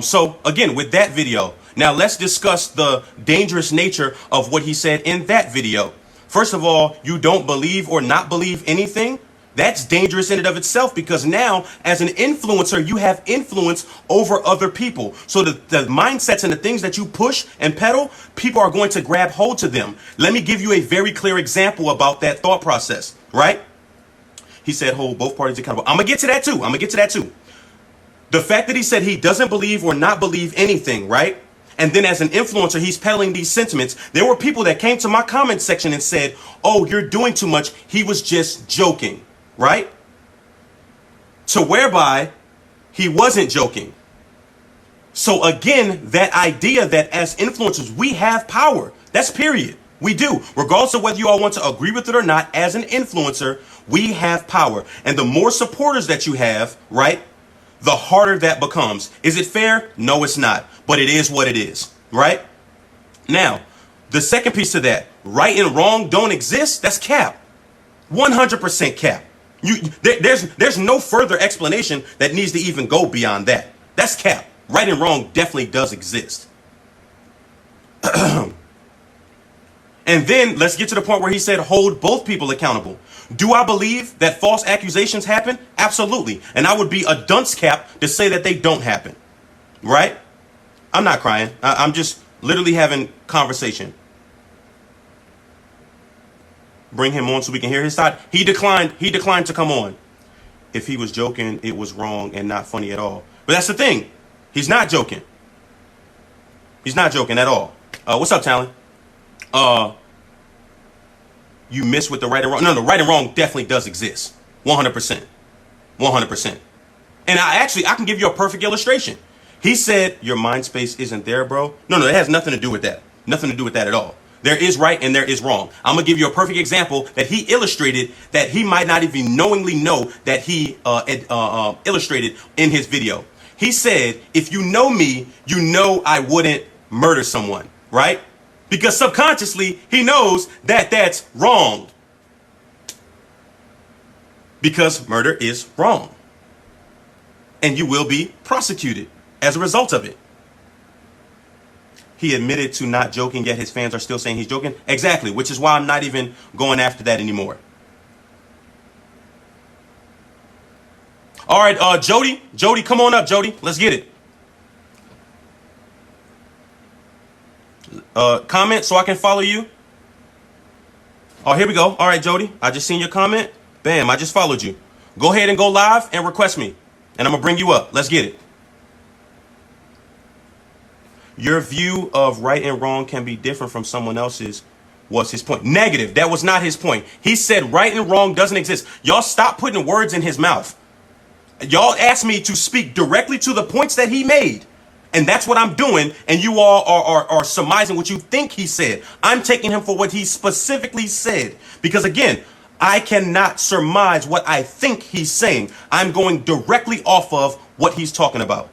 So again, with that video, now let's discuss the dangerous nature of what he said in that video. First of all, you don't believe or not believe anything. That's dangerous in and of itself, because now as an influencer, you have influence over other people. So the mindsets and the things that you push and peddle, people are going to grab hold to them. Let me give you a very clear example about that thought process, right? He said, hold both parties accountable. I'm going to get to that too. The fact that he said he doesn't believe or not believe anything, right? And then as an influencer, he's peddling these sentiments. There were people that came to my comment section and said, oh, you're doing too much. He was just joking. Right? To whereby he wasn't joking. So again, that idea that as influencers, we have power. That's period. We do. Regardless of whether you all want to agree with it or not, as an influencer, we have power. And the more supporters that you have, right, the harder that becomes. Is it fair? No, it's not. But it is what it is. Right? Now, the second piece of that, right and wrong don't exist. That's cap. 100% cap. There's no further explanation that needs to even go beyond that. That's cap. Right and wrong definitely does exist. And then let's get to the point where he said hold both people accountable. Do I believe that false accusations happen? Absolutely. And I would be a dunce cap to say that they don't happen. Right? I'm not crying. I'm just literally having conversation. Bring him on so we can hear his side. He declined to come on. If he was joking, it was wrong and not funny at all. But that's the thing. He's not joking. He's not joking at all. What's up, Talon? You miss with the right and wrong. No, the right and wrong definitely does exist. 100%. 100%. And I can give you a perfect illustration. He said, your mind space isn't there, bro. No, it has nothing to do with that. Nothing to do with that at all. There is right and there is wrong. I'm going to give you a perfect example that he illustrated that he might not even knowingly know that he illustrated in his video. He said, if you know me, you know I wouldn't murder someone, right? Because subconsciously, he knows that that's wrong. Because murder is wrong. And you will be prosecuted as a result of it. He admitted to not joking, yet his fans are still saying he's joking. Exactly, which is why I'm not even going after that anymore. All right, Jody, come on up, Jody. Let's get it. Comment so I can follow you. Oh, here we go. All right, Jody, I just seen your comment. Bam, I just followed you. Go ahead and go live and request me, and I'm going to bring you up. Let's get it. Your view of right and wrong can be different from someone else's, was his point. Negative. That was not his point. He said right and wrong doesn't exist. Y'all stop putting words in his mouth. Y'all asked me to speak directly to the points that he made. And that's what I'm doing, and you all are surmising what you think he said. I'm taking him for what he specifically said. Because again, I cannot surmise what I think he's saying. I'm going directly off of what he's talking about.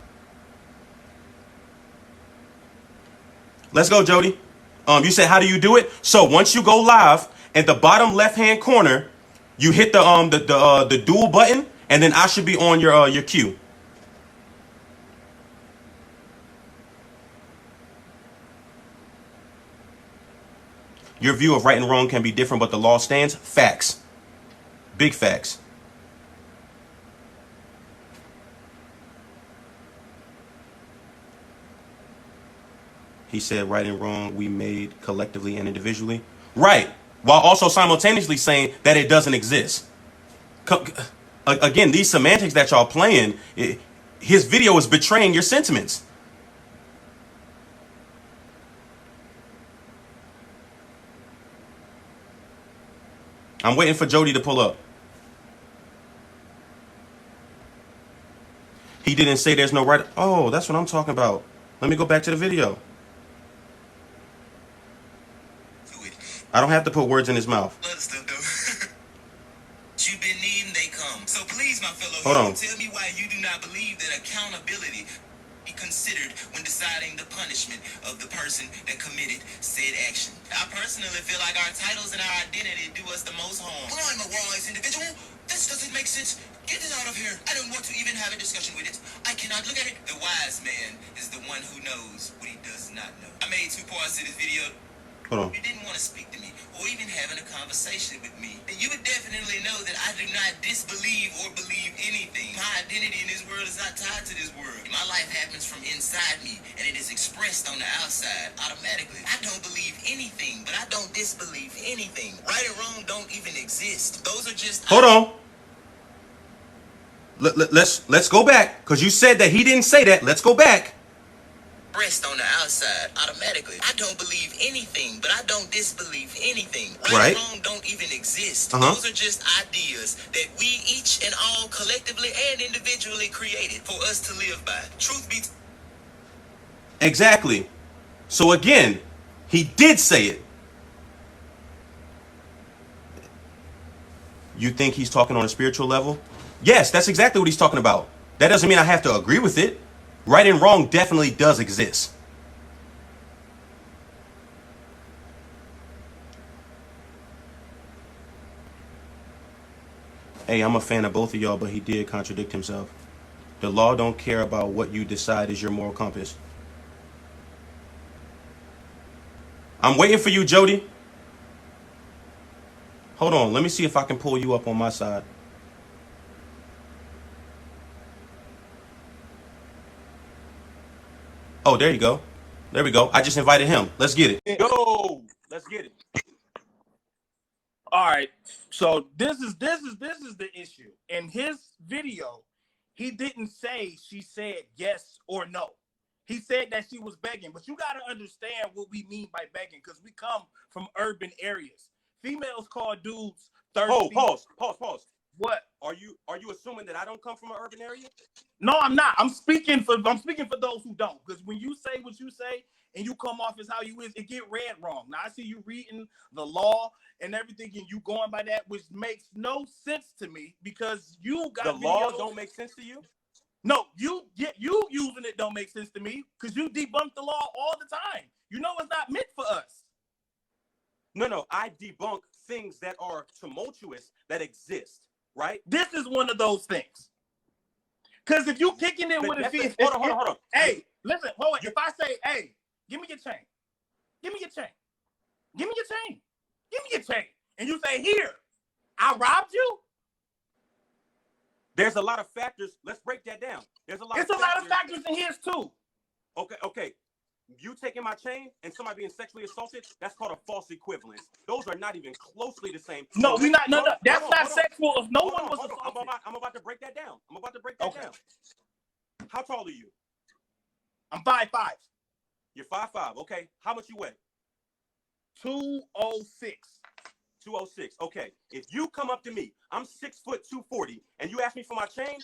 Let's go, Jody. You said, how do you do it? So once you go live, at the bottom left-hand corner, you hit the dual button, and then I should be on your queue. Your view of right and wrong can be different, but the law stands. Facts. Big facts. He said right and wrong we made collectively and individually. Right. While also simultaneously saying that it doesn't exist. Again, these semantics that y'all playing, his video is betraying your sentiments. I'm waiting for Jody to pull up. He didn't say there's no right. Oh, that's what I'm talking about. Let me go back to the video. I don't have to put words in his mouth. You've been needing, they come. So please, my fellow, Hold on. tell me why you do not believe that accountability be considered when deciding the punishment of the person that committed said action. I personally feel like our titles and our identity do us the most harm. Well, I'm a wise individual. This doesn't make sense. Get it out of here. I don't want to even have a discussion with it. I cannot look at it. The wise man is the one who knows what he does not know. I made 2 parts to this video. Hold on. You didn't want to speak to me or even having a conversation with me, then you would definitely know that I do not disbelieve or believe anything. My identity in this world is not tied to this world. My life happens from inside me, and it is expressed on the outside automatically. I don't believe anything, but I don't disbelieve anything. Right and wrong don't even exist. Those are just... Hold on. Let's go back, because you said that he didn't say that. Let's go back. Expressed on the outside automatically. I don't believe anything, but I don't disbelieve anything. Right. And wrong don't even exist. Uh-huh. Those are just ideas that we each and all collectively and individually created for us to live by. Truth be Exactly. So again, he did say it. You think he's talking on a spiritual level? Yes, that's exactly what he's talking about. That doesn't mean I have to agree with it. Right and wrong definitely does exist. Hey, I'm a fan of both of y'all, but he did contradict himself. The law don't care about what you decide is your moral compass. I'm waiting for you, Jody. Hold on, let me see if I can pull you up on my side. Oh, there you go. There we go. I just invited him. Let's get it. Go. Let's get it. All right. So this is the issue. In his video, he didn't say she said yes or no. He said that she was begging, but you got to understand what we mean by begging, because we come from urban areas. Females call dudes thirsty. Oh, pause. What? Are you assuming that I don't come from an urban area? No, I'm not. I'm speaking for those who don't. Because when you say what you say and you come off as how you is, it get read wrong. Now I see you reading the law and everything, and you going by that, which makes no sense to me, because you got the law videos. don't make sense to you. No, you using it don't make sense to me, because you debunk the law all the time. You know it's not meant for us. No, I debunk things that are tumultuous that exist. Right? This is one of those things. Because if you kicking it with a fist, hold on. Hey, listen, hold on. If I say, hey, give me your chain. Give me your chain. Give me your chain. Give me your chain. And you say, here, I robbed you. There's a lot of factors. Let's break that down. There's a lot. It's a lot of factors in his too. Okay. You taking my chain and somebody being sexually assaulted, that's called a false equivalence. Those are not even closely the same. No, we're not. No. That's not sexual. If no one was assaulted. I'm about to break that down. Down. How tall are you? I'm 5'5". You're 5'5". Okay. How much you weigh? 206. 206. Okay. If you come up to me, I'm 6 foot 240, and you ask me for my chain,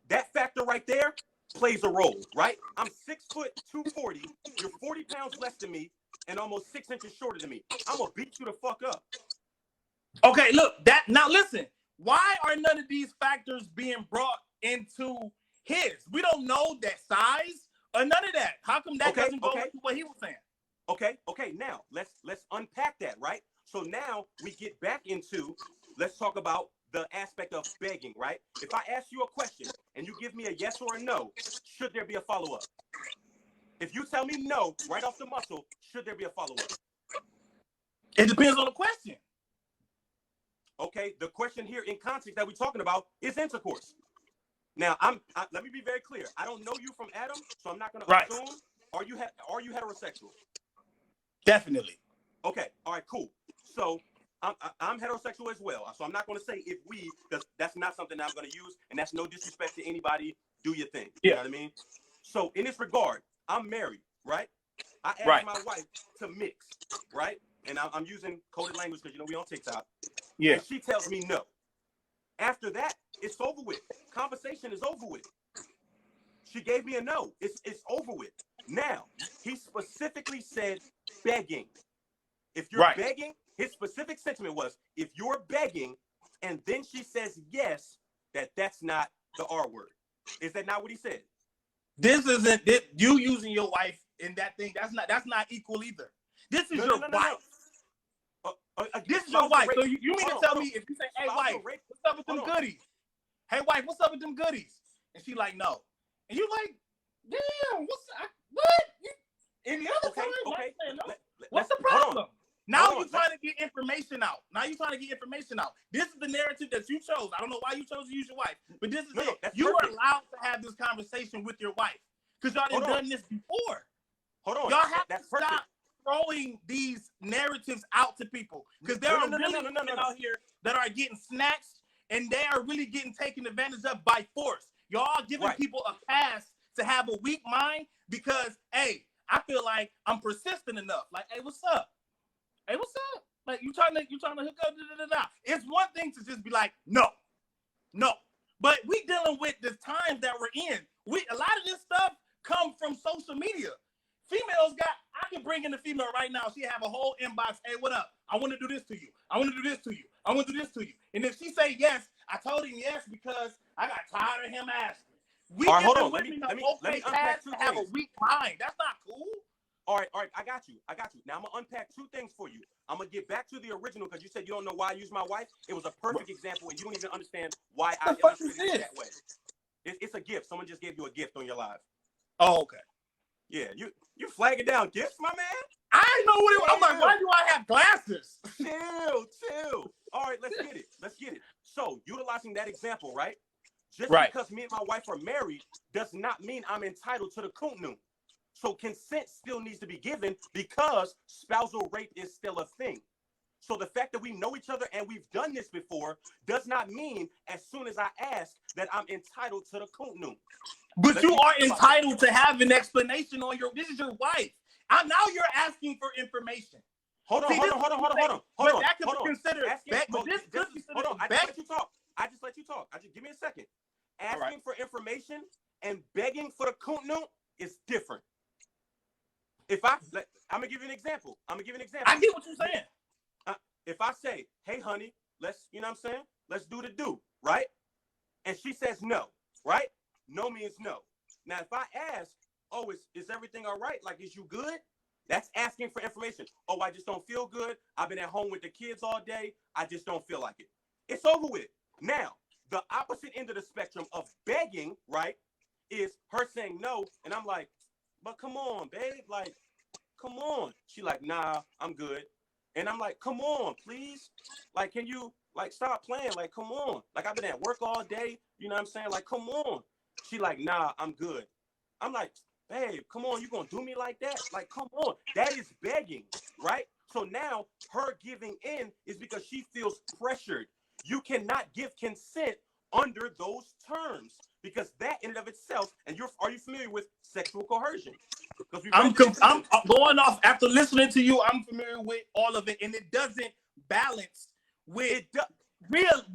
that factor right there plays a role, right? I'm 6 foot 240. You're 40 pounds less than me and almost 6 inches shorter than me. I'm gonna beat you the fuck up. Okay, look, that now listen, why are none of these factors being brought into his? We don't know that size or none of that. How come that doesn't go into what he was saying? Okay. Now let's unpack that, right? So now we get back into, let's talk about the aspect of begging, right? If I ask you a question and you give me a yes or a no, should there be a follow-up? If you tell me no right off the muscle, should there be a follow-up? It depends on the question. Okay, the question here in context that we're talking about is intercourse. Now, let me be very clear. I don't know you from Adam, so I'm not going to assume. Are you heterosexual? Definitely. Okay, all right, cool. So I'm heterosexual as well. So I'm not going to say if we, because that's not something that I'm going to use, and that's no disrespect to anybody. Do your thing. You know what I mean? So in this regard, I'm married, right? I asked my wife to mix, right? And I'm using coded language because, we on TikTok. Yeah. And she tells me no. After that, it's over with. Conversation is over with. She gave me a no. It's over with. Now, he specifically said begging. If you're begging, his specific sentiment was, if you're begging and then she says yes, that's not the R word. Is that not what he said? This isn't you using your wife in that thing. That's not equal either. This is your wife. This is your wife. So you mean to tell me if you say, hey, wife, what's up with them goodies? Hey, wife, what's up with them goodies? And she like, no. And you like, damn, what? In the other time, no. What's the problem? Now you're trying to get information out. This is the narrative that you chose. I don't know why you chose to use your wife, but this is it. You are allowed to have this conversation with your wife because y'all done this before. Hold on. Y'all have to stop throwing these narratives out to people because there are really people out here that are getting snatched and they are really getting taken advantage of by force. Y'all giving people a pass to have a weak mind because, hey, I feel like I'm persistent enough. Like, hey, what's up? Hey, what's up? Like, you trying to hook up? It's one thing to just be like, no. But we dealing with the times that we're in. A lot of this stuff come from social media. Females I can bring in the female right now. She have a whole inbox. Hey, what up? I want to do this to you. I want to do this to you. I want to do this to you. And if she say yes, I told him yes because I got tired of him asking. We giving women an okay pass to have a weak mind. That's not cool. All right. I got you. Now I'm gonna unpack two things for you. I'm gonna get back to the original because you said you don't know why I use my wife. It was a perfect example, and you don't even understand why I illustrated it that way. It's a gift. Someone just gave you a gift on your live. Oh, okay. Yeah, you flagging down gifts, my man. I know what it was. I'm like, why do I have glasses? Chill. All right, let's get it. So, utilizing that example, right? Just because me and my wife are married does not mean I'm entitled to the kuntnu. So, consent still needs to be given because spousal rape is still a thing. So, the fact that we know each other and we've done this before does not mean as soon as I ask that I'm entitled to the kuntnu. But you are entitled to have an explanation on this is your wife. Now you're asking for information. Hold on. That could be considered. Hold on. I just let you talk. Give me a second. Asking for information and begging for the kuntnu is different. I'm gonna give you an example. I get what you're saying. If I say, hey, honey, let's do the do, right? And she says no, right? No means no. Now, if I ask, oh, is everything all right? Like, is you good? That's asking for information. Oh, I just don't feel good. I've been at home with the kids all day. I just don't feel like it. It's over with. Now, the opposite end of the spectrum of begging, right, is her saying no. And I'm like, but come on, babe. Like, come on. She like, nah, I'm good. And I'm like, come on, please. Like, can you, stop playing? Like, come on. Like, I've been at work all day. You know what I'm saying? Like, come on. She like, nah, I'm good. I'm like, babe, come on, you gonna do me like that? Like, come on. That is begging, right? So now her giving in is because she feels pressured. You cannot give consent under those terms because that in and of itself, and are you familiar with sexual coercion? I'm going off after listening to you. I'm familiar with all of it, and it doesn't balance with reality,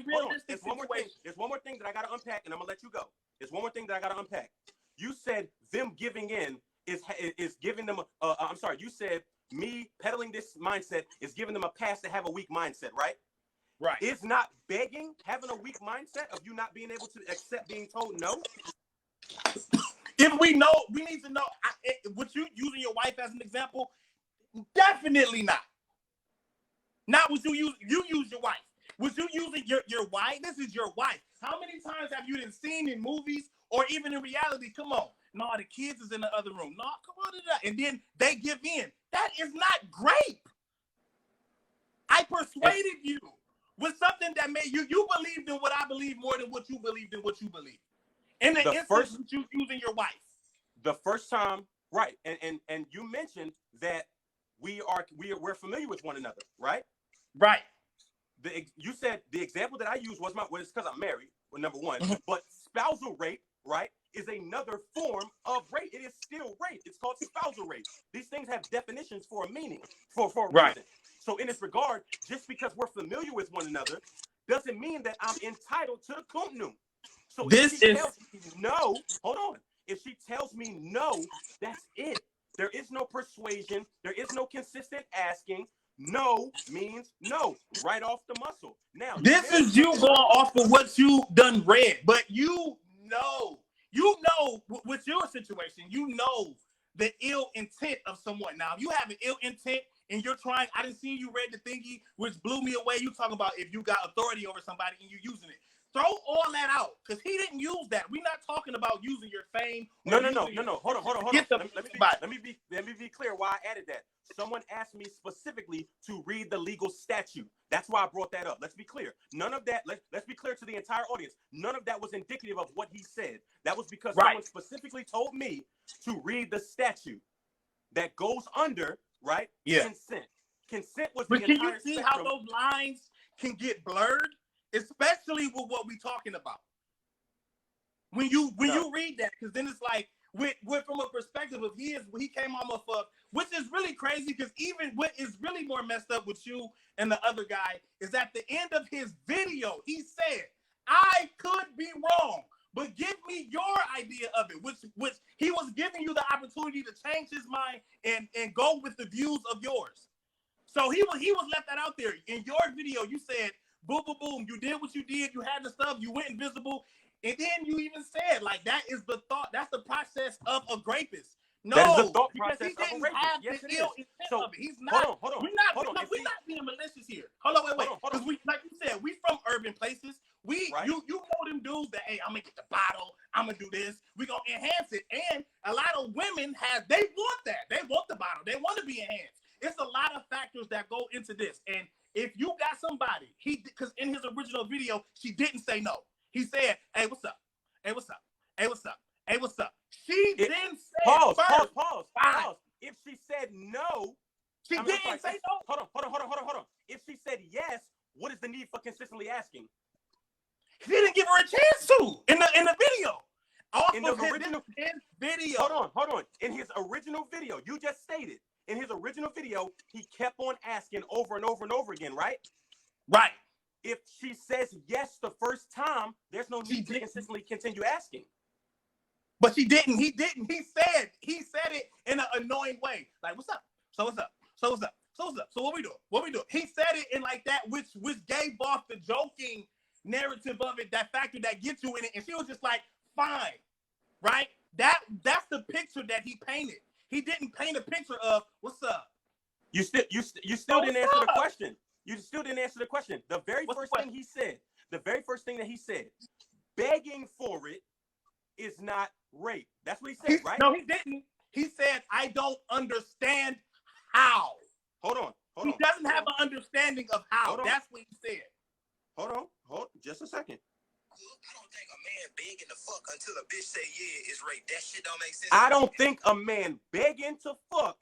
realistic situation. There's one more thing that I got to unpack, and I'm gonna let you go. There's one more thing that I got to unpack. You said them giving in is giving them. I'm sorry. You said me peddling this mindset is giving them a pass to have a weak mindset, right? Right. Is not begging having a weak mindset of you not being able to accept being told no? If we know, we need to know. Would you using your wife as an example? Definitely not. Not what you use. You use your wife. Was you using your wife? This is your wife. How many times have you seen in movies or even in reality? Come on. No, the kids is in the other room. No, come on to that. And then they give in. That is not great. I persuaded you with something that made you believed in what I believe more than what you believed in what you believe. In the instance of you using your wife. The first time, right. And you mentioned that we're familiar with one another, right? Right. You said the example that I used was because I'm married, well, number one, but spousal rape, right, is another form of rape. It is still rape. It's called spousal rape. These things have definitions for a meaning, for a reason. So in this regard, just because we're familiar with one another doesn't mean that I'm entitled to the kumnum. So if she tells me no, hold on. If she tells me no, that's it. There is no persuasion. There is no consistent asking. No means no, right off the muscle. Now, this is you going off of what you done read, but you know with your situation, you know the ill intent of someone. Now, if you have an ill intent and you're trying, I didn't see you read the thingy, which blew me away. You talking about if you got authority over somebody and you're using it. Throw all that out, because he didn't use that. We're not talking about using your fame. No. Hold on. Let me be clear why I added that. Someone asked me specifically to read the legal statute. That's why I brought that up. Let's be clear. None of that. Let's be clear to the entire audience. None of that was indicative of what he said. That was because someone specifically told me to read the statute that goes under consent. Consent was. But can you see how those lines can get blurred? Especially with what we're talking about. When you read that, because then it's like, with from a perspective of he came off of, which is really crazy, because even what is really more messed up with you and the other guy is at the end of his video, he said, I could be wrong, but give me your idea of it, which he was giving you the opportunity to change his mind and go with the views of yours. So he was left that out there. In your video, you said, boom, boom, boom. You did what you did. You had the stuff. You went invisible. And then you even said, like, that is the thought. That's the process of a rapist. No, that is the thought because process he didn't of a rapist. have yes, the it ill is. intent So, of it. He's not. Hold on. We're not being malicious here. Hold on, wait. Because like you said, we from urban places. You know them dudes that, hey, I'm gonna get the bottle. I'm gonna do this. We're gonna enhance it. And a lot of women they want that. They want the bottle. They want to be enhanced. It's a lot of factors that go into this. And if you got somebody, because in his original video, she didn't say no. He said, hey, what's up? Hey, what's up? Hey, what's up? Hey, what's up? She didn't say pause. If she said no, she didn't say no. Hold on. If she said yes, what is the need for consistently asking? He didn't give her a chance to in the video. In the original video. Hold on. In his original video, you just stated. In his original video, he kept on asking over and over and over again, right? Right. If she says yes the first time, there's no need to consistently continue asking. But she didn't. He didn't. He said it in an annoying way. Like, what's up? So what's up? So what's up? So what's up? So what we doing? What we doing? He said it in like that, which gave off the joking narrative of it, that factor that gets you in it. And she was just like, fine. Right? That's the picture that he painted. He didn't paint a picture of what's up. You still didn't answer the question. You still didn't answer the question. The very first thing that he said, begging for it is not rape. That's what he said, right? No, he didn't. He said, I don't understand how. Hold on. He doesn't have an understanding of how. That's what he said. Hold on. Just a second. I don't think a man begging to fuck until a bitch say yeah is rape. That shit don't make sense. I don't think a man begging to fuck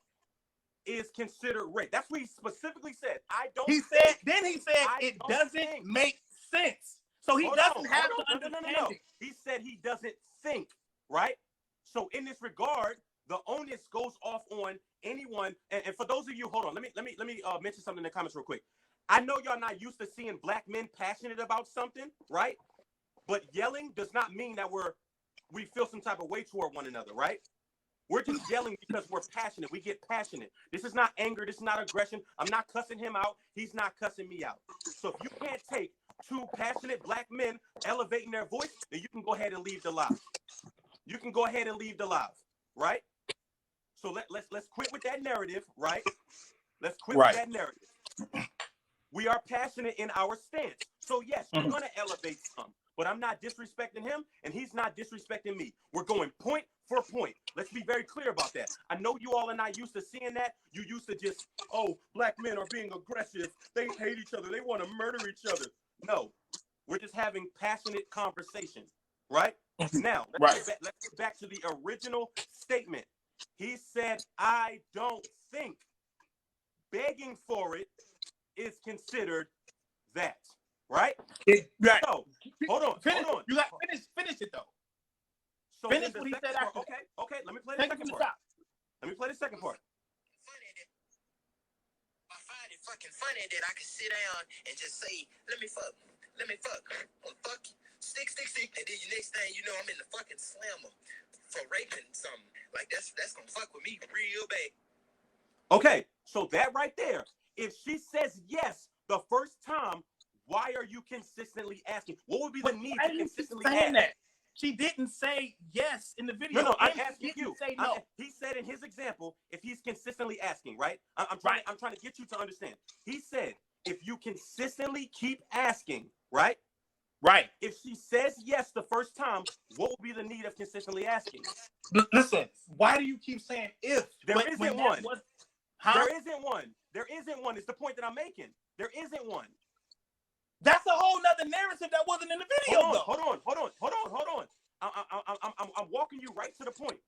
is considered rape. That's what he specifically said. He said it doesn't make sense. So he doesn't have the understanding. No. He said he doesn't think, right? So in this regard, the onus goes off on anyone. And for those of you, hold on, let me mention something in the comments real quick. I know y'all not used to seeing black men passionate about something, right? But yelling does not mean that we feel some type of way toward one another, right? We're just yelling because we're passionate. We get passionate. This is not anger. This is not aggression. I'm not cussing him out. He's not cussing me out. So if you can't take two passionate black men elevating their voice, then you can go ahead and leave the live. You can go ahead and leave the live, right? So let's quit with that narrative, right? Let's quit with that narrative. We are passionate in our stance. So yes, we're going to elevate some, but I'm not disrespecting him and he's not disrespecting me. We're going point for point. Let's be very clear about that. I know you all are not used to seeing that. You used to just, oh, black men are being aggressive. They hate each other. They want to murder each other. No, we're just having passionate conversation, right? Now, let's get back to the original statement. He said, I don't think begging for it is considered that, right? Right. So, hold on. You got finish it though. So finish what he said after. Okay. Let me play the second part. Let me play the second part. I find it fucking funny that I can sit down and just say, let me fuck, well, fuck you, stick, and then the next thing you know, I'm in the fucking slammer for raping something. Like that's gonna fuck with me real bad. Okay, so that right there, if she says yes the first time, why are you consistently asking? What would be the need to consistently ask? That? She didn't say yes in the video. No, I'm asking you. Say no. He said in his example, if he's consistently asking, right? I'm trying to get you to understand. He said, if you consistently keep asking, right? Right. If she says yes the first time, what would be the need of consistently asking? Listen, why do you keep saying if? There isn't one. There isn't one. There isn't one. It's the point that I'm making. There isn't one. That's a whole nother narrative that wasn't in the video. Hold on. I'm walking you right to the point.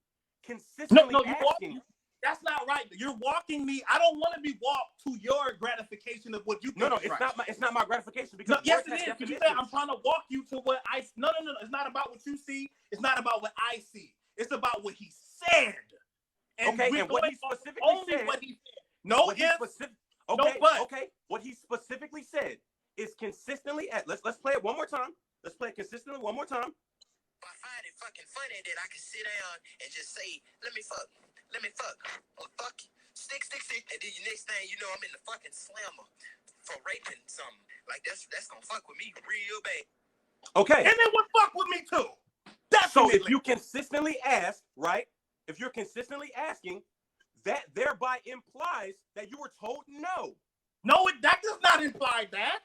Consistently asking. That's not right. You're walking me. I don't want to be walked to your gratification of what you think. No, it's not my gratification because yes, it is. Because you said I'm trying to walk you to what I. No. It's not about what you see. It's not about what I see. It's about what he said. And what he specifically said. What he said. No, Okay. What he specifically said is consistently at. Let's play it one more time. Let's play it consistently one more time. I find it fucking funny that I can sit down and just say, let me fuck, well, fuck you, stick, and then the next thing you know, I'm in the fucking slammer for raping something. Like that's gonna fuck with me real bad. Okay. And it would fuck with me too. Definitely. So if you consistently ask, right? If you're consistently asking, that thereby implies that you were told no. No, that does not imply that.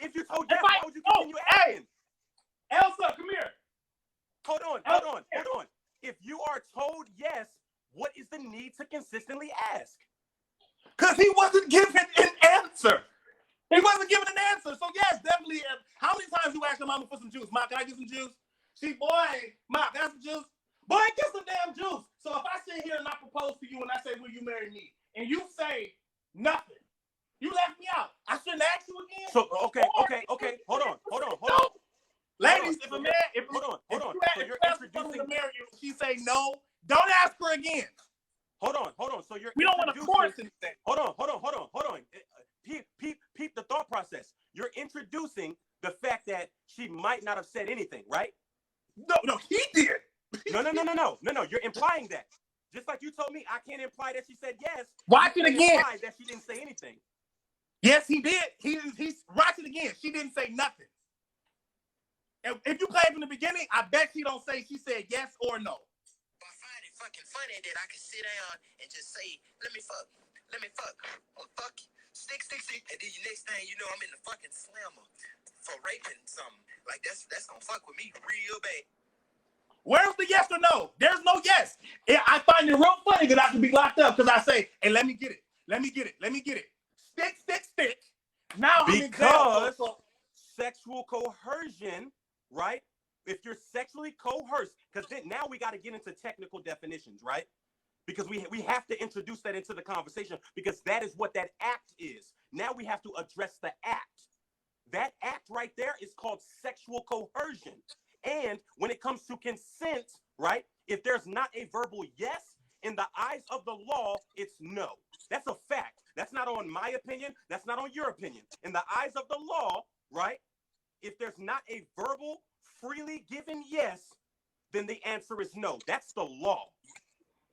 If you told yes, why would you continue asking? Elsa, come here. Hold on. If you are told yes, what is the need to consistently ask? Because he wasn't given an answer. He wasn't given an answer. So yes, definitely. How many times you asked your mama for some juice? Ma, can I get some juice? Ma, can I have some juice? Boy, get some damn juice. So if I sit here and I propose to you and I say, will you marry me? And you say nothing. You left me out. I shouldn't ask you again. So okay. Hold on. Ladies, if a man, hold on. So you're introducing to marry you, she say no, don't ask her again. Hold on. So you're we don't want to force anything. Hold on. Peep the thought process. You're introducing the fact that she might not have said anything, right? No, he did. No. You're implying that. Just like you told me, I can't imply that she said yes. Watch it again. Imply that she didn't say anything. Yes, he did. He's watch it again. She didn't say nothing. And if you play from the beginning, I bet she don't say she said yes or no. I find it fucking funny that I can sit down and just say, let me fuck, well, fuck you, stick, and then the next thing you know, I'm in the fucking slammer for raping something. Like that's gonna fuck with me real bad. Where's the yes or no? There's no yes. I find it real funny that I can be locked up because I say, hey, let me get it. Stick. Now because sexual coercion, right? If you're sexually coerced, because then now we got to get into technical definitions, right? Because we have to introduce that into the conversation because that is what that act is. Now we have to address the act. That act right there is called sexual coercion. And when it comes to consent, right? If there's not a verbal yes, in the eyes of the law, it's no. That's a fact. That's not on my opinion. That's not on your opinion. In the eyes of the law, right? if there's not a verbal, freely given yes, then the answer is no. That's the law.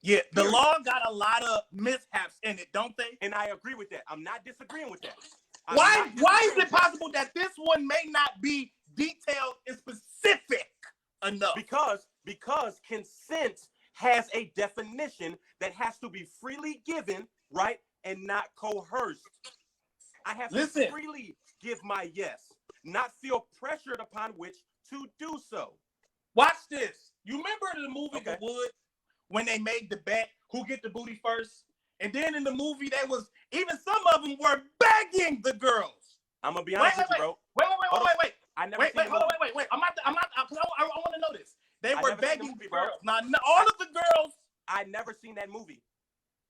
Yeah, the Period. law got a lot of mishaps in it, don't they? And I agree with that. I'm not disagreeing with that. Why is it possible that this one may not be detailed and specific enough? Because consent has a definition that has to be freely given, right, and not coerced. I have to freely give my yes, not feel pressured upon which to do so. Watch this. You remember the movie The Wood when they made the bet who get the booty first? And then in the movie, they was even some of them were begging the girls. I'm gonna be honest with you, bro. Wait. I never seen the movie. Wait. I'm not. I want to know this. They were begging the girls. Now, all of the girls. I never seen that movie.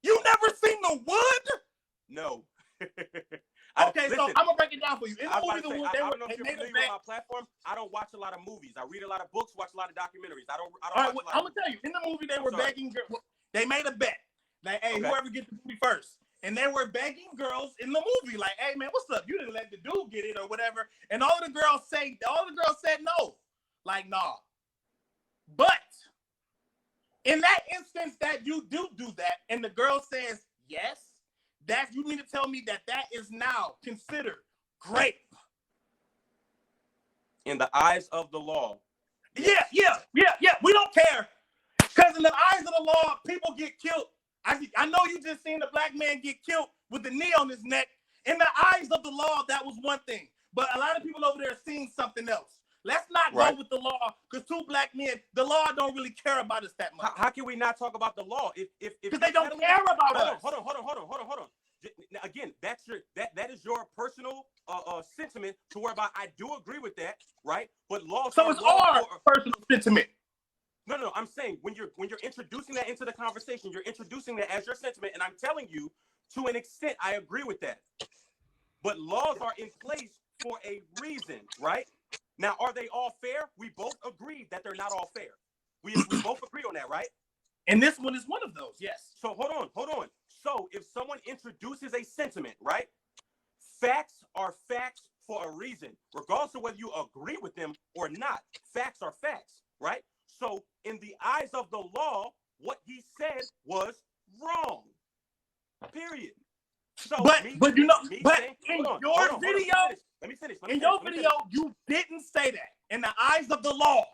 You never seen The Wood? No. Okay, so I'm gonna break it down for you. In the movie, The Wood, I don't know if you're familiar with my platform. I don't watch a lot of movies. I read a lot of books, watch a lot of documentaries. I don't. All right, I'm gonna tell you. In the movie, they were begging girls. They made a bet. Like, hey, whoever gets the booty first. And they were begging girls in the movie, like, hey man, what's up? You didn't let the dude get it or whatever. And all the girls said no. Like, nah. But in that instance that you do that, and the girl says yes, that you mean to tell me that is now considered rape. In the eyes of the law. Yeah. We don't care. Because in the eyes of the law, people get killed. I know you just seen the black man get killed with the knee on his neck. In the eyes of the law, that was one thing. But a lot of people over there are seeing something else. Let's not go with the law, because two black men, the law don't really care about us that much. How can we not talk about the law? Because they don't care about us. Hold on. Again, that is your personal sentiment, to whereby I do agree with that, right? But law. So it's our personal sentiment. No. I'm saying when you're introducing that into the conversation, you're introducing that as your sentiment, and I'm telling you, to an extent, I agree with that. But laws are in place for a reason, right? Now, are they all fair? We both agree that they're not all fair. We both agree on that, right? And this one is one of those, yes. So hold on. So if someone introduces a sentiment, right? Facts are facts for a reason, regardless of whether you agree with them or not. Facts are facts, right? So in the eyes of the law, what he said was wrong. Period. So but in your video, let me finish. You didn't say that. In the eyes of the law,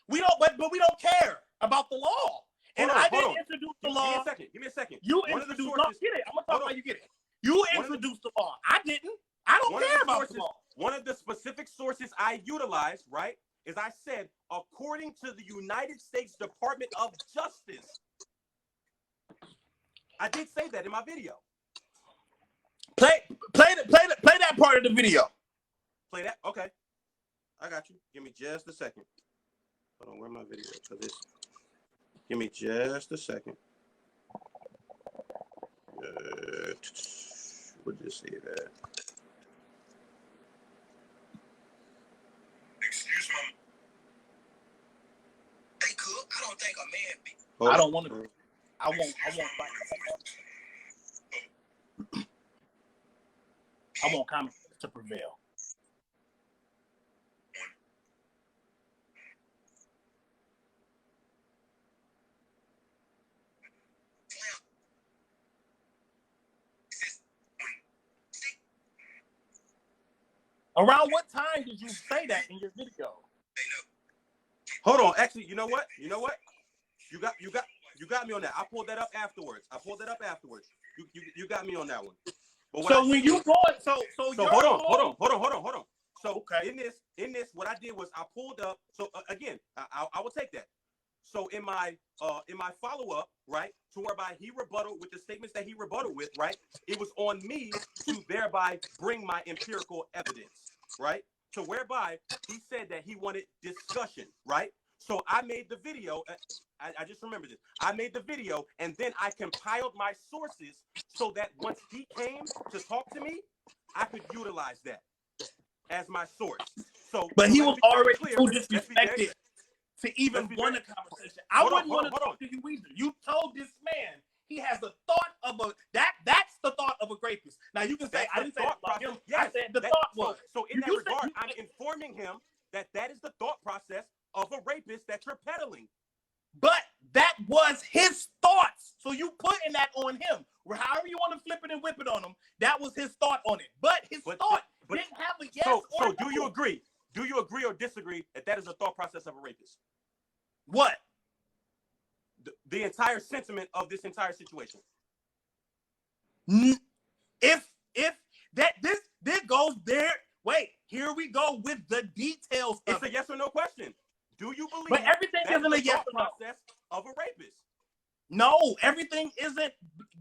we don't. But we don't care about the law. And I didn't introduce the law. Give me a second. You introduced the law. Get it. I'm gonna talk about you get it. You introduced the law. I didn't. I don't care about the law. One of the specific sources I utilized, right, is I said, according to the United States Department of Justice. I did say that in my video. Play that part of the video. Play that? Okay. I got you. Give me just a second. Hold on, where's my video? Give me just a second. We'll just see that. Excuse me. Hey, Cook, I don't think a man be. I don't want to. I won't fight. I want common sense to prevail. Around what time did you say that in your video? Hold on. Actually, you know what? You got me on that. I pulled that up afterwards. You got me on that one. But so when you bought, so hold on. So in this, what I did was I pulled up. So again, I will take that. So in my follow up, right, to whereby he rebutted with the statements that he rebutted with, right, it was on me to thereby bring my empirical evidence, right, to whereby he said that he wanted discussion, right. So I made the video. I just remember this. I made the video, and then I compiled my sources so that once he came to talk to me, I could utilize that as my source. So, but he was already clear, too disrespected to even want a conversation. I wouldn't want to talk to you either. You told this man he has the thought of a that's the thought of a rapist. Now you can say That's I the didn't say thought it about process. him. Yes, I said the that- thought so- was. So in that You said- regard, I'm informing him that is the thought process of a rapist that you're peddling. But that was his thoughts. So you putting that on him. Or however you want to flip it and whip it on him, that was his thought on it. But his thought didn't have a yes so or no. do you agree? Do you agree or disagree that is the thought process of a rapist? What? The entire sentiment of this entire situation. If that this goes there. Wait, here we go with the details. It's a yes or no question. Do you believe? But everything that's isn't the a yes thought or no. process of a rapist? No, everything isn't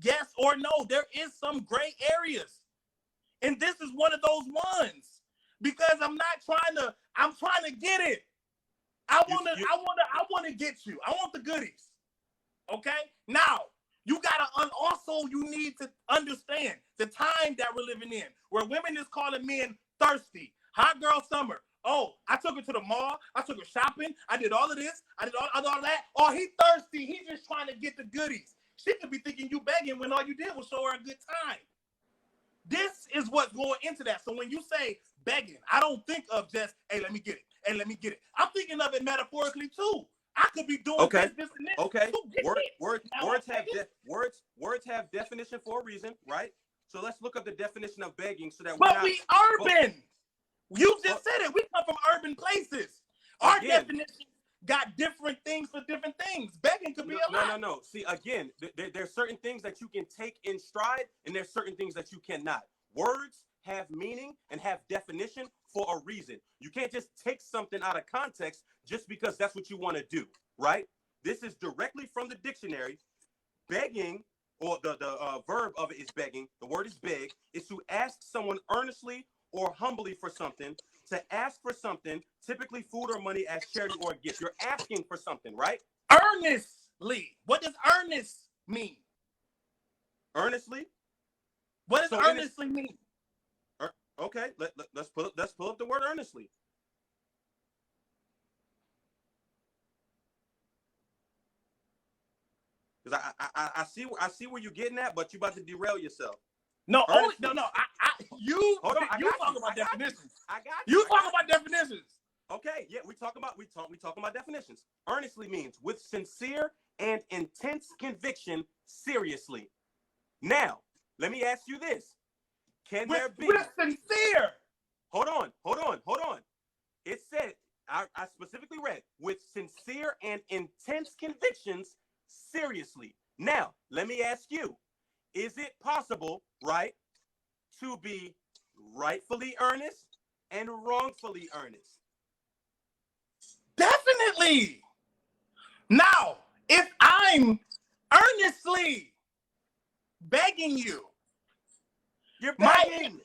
yes or no. There is some gray areas. And this is one of those ones. Because I'm trying to get it. I want to get you. I want the goodies. Okay? Now, you need to understand the time that we're living in, where women is calling men thirsty. Hot girl summer. Oh, I took her to the mall. I took her shopping. I did all of this. I did all that. Oh, he thirsty. He just trying to get the goodies. She could be thinking you begging when all you did was show her a good time. This is what's going into that. So when you say begging, I don't think of just, hey, let me get it. Hey, let me get it. I'm thinking of it metaphorically too. I could be doing this and this. Okay. Words have definition for a reason, right? So let's look up the definition of begging so that we urban. You just said it. We come from urban places. Our definition got different things for different things. Begging could be a lot. No. See, again, there's certain things that you can take in stride, and there's certain things that you cannot. Words have meaning and have definition for a reason. You can't just take something out of context just because that's what you want to do, right? This is directly from the dictionary. Begging, or the verb of it is begging. The word is beg, is to ask someone earnestly or humbly for something. To ask for something, typically food or money as charity or a gift. You're asking for something, right? Earnestly. What does earnest mean? Earnestly? What does earnestly mean? Okay, let's pull up the word earnestly. Because I see where you're getting at, but you're about to derail yourself. No, earnestly. You hold on. You talk about definitions. I got you. You talk about definitions. Okay, yeah, we talking about definitions. Earnestly means with sincere and intense conviction, seriously. Now, let me ask you this: Can there be with sincere? Hold on. It said, I specifically read, with sincere and intense convictions, seriously. Now, let me ask you, is it possible, right, to be rightfully earnest and wrongfully earnest? Definitely. Now, if I'm earnestly begging you, you're begging.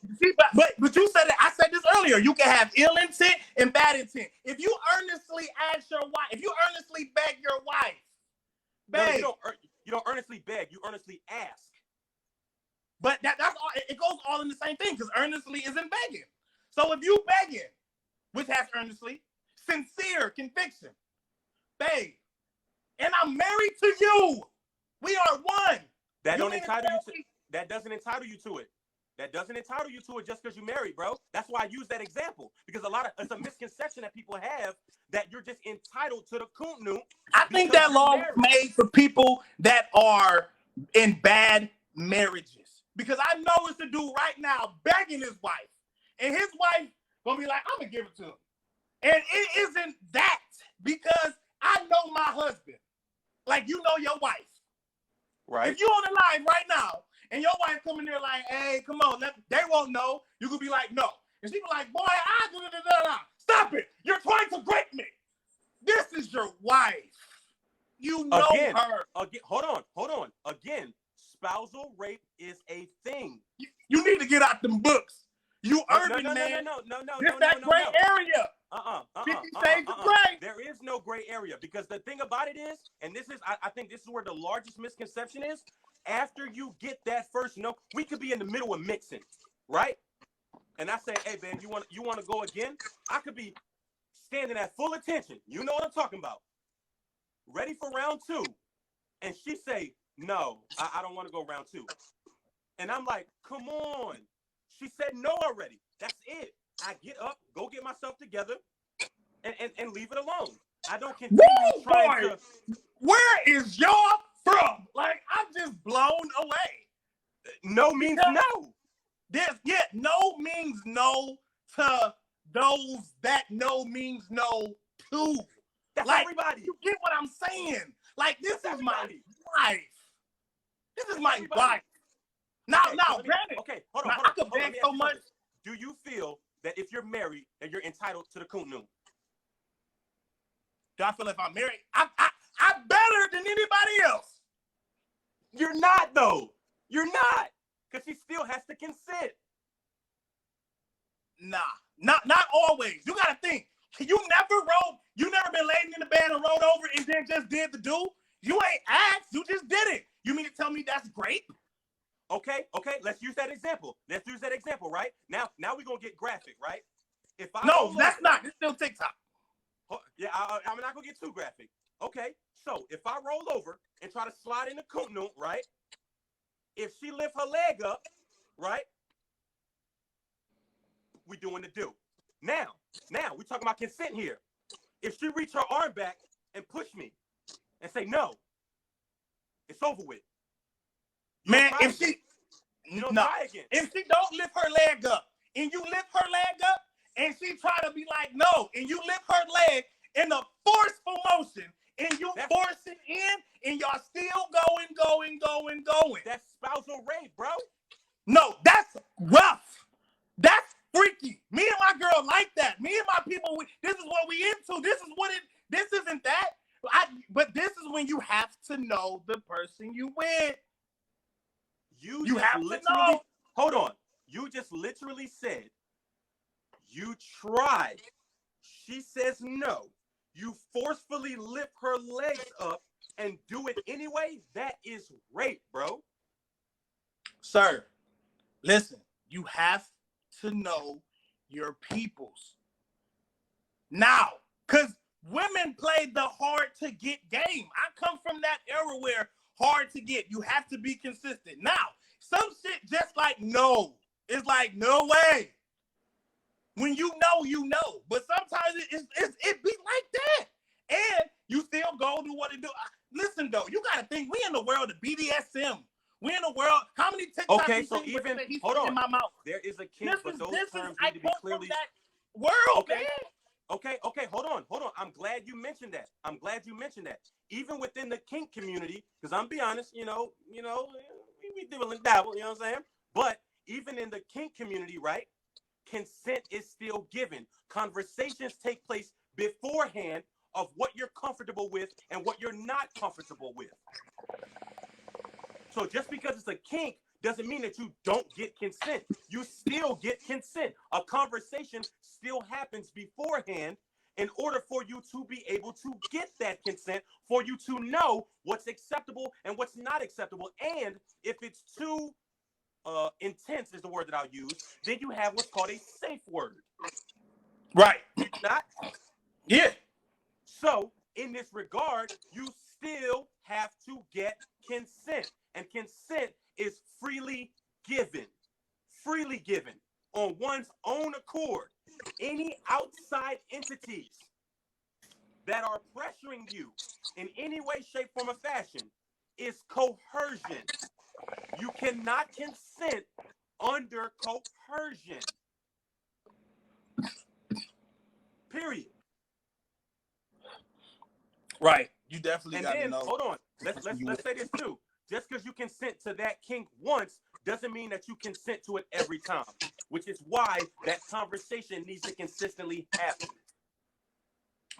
But you said it. I said this earlier. You can have ill intent and bad intent. If you earnestly ask your wife, if you earnestly beg your wife, beg. No, you don't earnestly beg. You earnestly ask. But that's all. It goes all in the same thing because earnestly isn't begging. So if you begging, which has earnestly, sincere conviction, babe, and I'm married to you. We are one. That doesn't entitle you to it. That doesn't entitle you to it just because you're married, bro. That's why I use that example, because it's a misconception that people have that you're just entitled to the kuntnu. I think that law was made for people that are in bad marriages, because I know it's a dude right now begging his wife, and his wife gonna be like, I'm gonna give it to him. And it isn't that, because I know my husband. Like you know your wife. Right. If you on the line right now and your wife come in there like, hey, come on, they won't know. You could be like, no. And she be like, boy, stop it. You're trying to break me. This is your wife. You know her. Again, hold on. Again, spousal rape is a thing. You need to get out them books. You urban man. No. This that gray area. 50 Shades of Gray. There is no gray area, because the thing about it is, and this is, I think this is where the largest misconception is. After you get that first no, we could be in the middle of mixing, right? And I say, hey, man, you want to go again? I could be standing at full attention. You know what I'm talking about. Ready for round two. And she say, no, I don't want to go round 2. And I'm like, come on. She said no already. That's it. I get up, go get myself together, and leave it alone. I don't continue Woo, trying boy. to. Where is y'all from? Like, I'm just blown away. No means Because no. no means no to those that no means no to. That's Like, everybody. you get what I'm saying? Like, this That's is my everybody. life. This is That's my everybody. life. Now, Okay, so granted, okay, hold on, now, hold I on. could Hold on, let beg me so ask you much. something. Do you feel that if you're married, that you're entitled to the kuntnu? Do I feel if I'm married, I'm better than anybody else? You're not, though. You're not. Because she still has to consent. Nah, not always. You gotta think. You never been laying in the bed and rolled over and then just did the do? You ain't asked, you just did it. You mean to tell me that's great? Okay, let's use that example. Right? Now we're going to get graphic, right? If I No, that's not. It's still TikTok. Yeah, I'm not going to get too graphic. Okay, so if I roll over and try to slide in the kuntnu, right? If she lift her leg up, right? We doing the do. Now, we talking about consent here. If she reach her arm back and push me and say no, it's over with. Man, if again. she if she don't lift her leg up and you lift her leg up and she try to be like no and you lift her leg in a forceful motion and you force it in and y'all still going. That's spousal rape, bro. No, that's rough. That's freaky. Me and my girl like that. Me and my people, this is what we into. This isn't that. But this is when you have to know the person you with. You have to know. Hold on. You just literally said you tried. She says no. You forcefully lift her legs up and do it anyway. That is rape, bro. Sir, listen. You have to know your peoples. Now, because women play the hard to get game. I come from that era where hard to get. You have to be consistent. Now, some shit just like no. It's like no way. When you know, you know. But sometimes it be like that. And you still go do what it do. Listen, though, you got to think, we in the world of BDSM. We in the world, how many TikToks okay, so even, hold on. in my mouth? There is a kink, but those terms need to be clearly. That world, okay. Man. Okay, hold on. I'm glad you mentioned that. Even within the kink community, because I'm be honest, we dibble and dabble, you know what I'm saying? But even in the kink community, right? Consent is still given. Conversations take place beforehand of what you're comfortable with and what you're not comfortable with. So just because it's a kink doesn't mean that you don't get consent. You still get consent. A conversation still happens beforehand in order for you to be able to get that consent, for you to know what's acceptable and what's not acceptable. And if it's too intense is the word that I'll use, then you have what's called a safe word. Right. Not? Yeah. So in this regard, you still have to get consent. And consent is freely given on one's own accord. Any outside entities that are pressuring you in any way, shape, form, or fashion is coercion. You cannot consent under coercion. Period. Right. You definitely and got to then, know. Hold on. Let's say this too. Just because you consent to that kink once doesn't mean that you consent to it every time, which is why that conversation needs to consistently happen.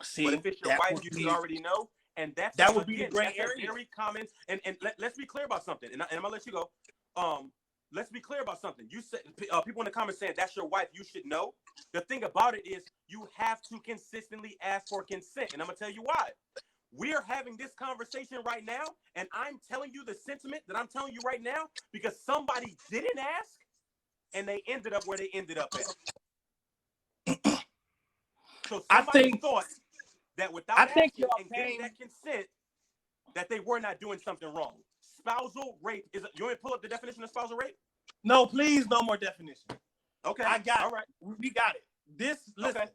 See, but if it's your wife, you should already know. And that would be the gray area. Very common. And let's be clear about something. And I'm gonna let you go. Let's be clear about something. You said people in the comments saying that's your wife, you should know. The thing about it is you have to consistently ask for consent, and I'm gonna tell you why. We're having this conversation right now, and I'm telling you the sentiment that I'm telling you right now because somebody didn't ask, and they ended up where they ended up at. So somebody thought that without asking and getting that consent, that they were not doing something wrong. spousal rape is. You want me to pull up the definition of spousal rape? No, please, no more definition. Okay. I got All it. right. We got it. Listen. Okay.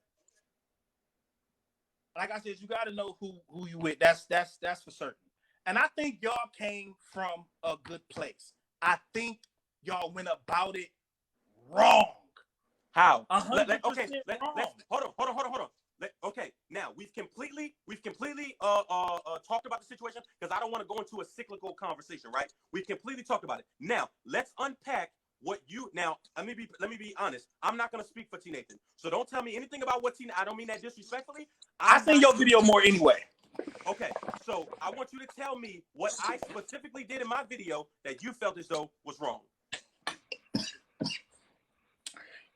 Like I said, you got to know who you with. That's for certain. And I think y'all came from a good place. I think y'all went about it wrong. How? 100% Let's wrong. hold on. Okay, now we've completely talked about the situation because I don't want to go into a cyclical conversation, right? We've completely talked about it. Now let's unpack what you. Now let me be honest. I'm not gonna speak for T Nathan, so don't tell me anything about what T. I don't mean that disrespectfully. I seen your video more anyway. Okay, so I want you to tell me what I specifically did in my video that you felt as though was wrong.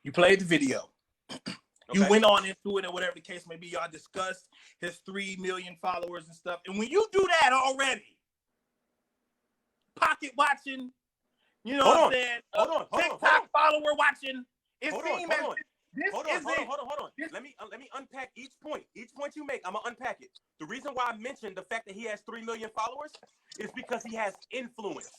You played the video. You Okay. went on into it or whatever the case may be. Y'all discussed his 3 million followers and stuff. And when you do that already, pocket watching, you know what I'm saying? TikTok follower watching. It seems as this isn't. Hold on. Let me unpack each point. Each point you make, I'm gonna unpack it. The reason why I mentioned the fact that he has 3 million followers is because he has influence.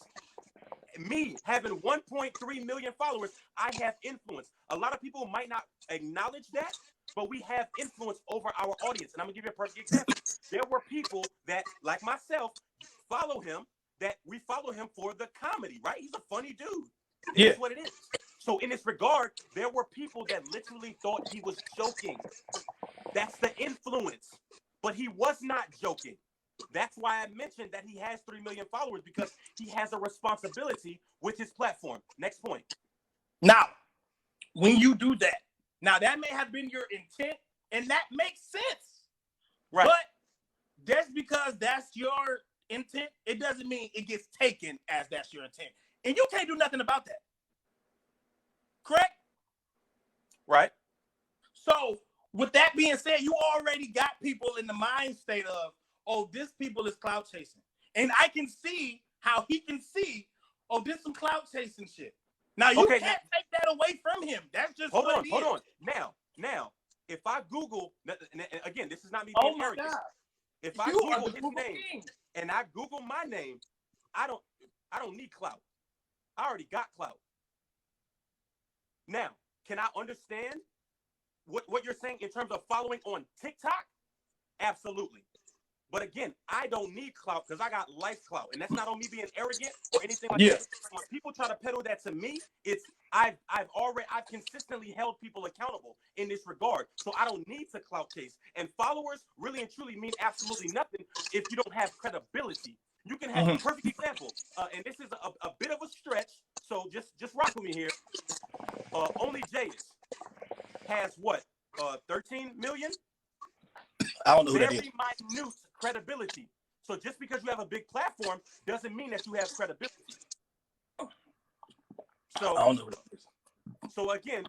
Me having 1.3 million followers, I have influence. A lot of people might not acknowledge that, but we have influence over our audience. And I'm gonna give you a perfect example. There were people that, like myself, follow him. That we follow him for the comedy, right? He's a funny dude. That's what it is. So in this regard, there were people that literally thought he was joking. That's the influence. But he was not joking. That's why I mentioned that he has 3 million followers because he has a responsibility with his platform. Next point. Now, when you do that, now that may have been your intent, and that makes sense. Right. But just because that's your intent, it doesn't mean it gets taken as that's your intent. And you can't do nothing about that. Correct? Right. So, with that being said, you already got people in the mind state of, oh, this people is clout chasing. And I can see how he can see, oh, this some clout chasing shit. Now, you can't take that away from him. That's just hold on. Now, if I Google, and again, this is not me being arrogant. God. If I Google his name and I Google my name, I don't need clout. I already got clout. Now, can I understand what you're saying in terms of following on TikTok? Absolutely. But again, I don't need clout because I got life clout, and that's not on me being arrogant or anything like that. When people try to peddle that to me, it's I've consistently held people accountable in this regard, so I don't need to clout chase. And followers really and truly mean absolutely nothing if you don't have credibility. You can have a perfect example, and this is a bit of a stretch, so just rock with me here. Only Jadis has what? 13 million? I don't know who that is. Very minute credibility. So just because you have a big platform doesn't mean that you have credibility. So I don't know who that is. So again,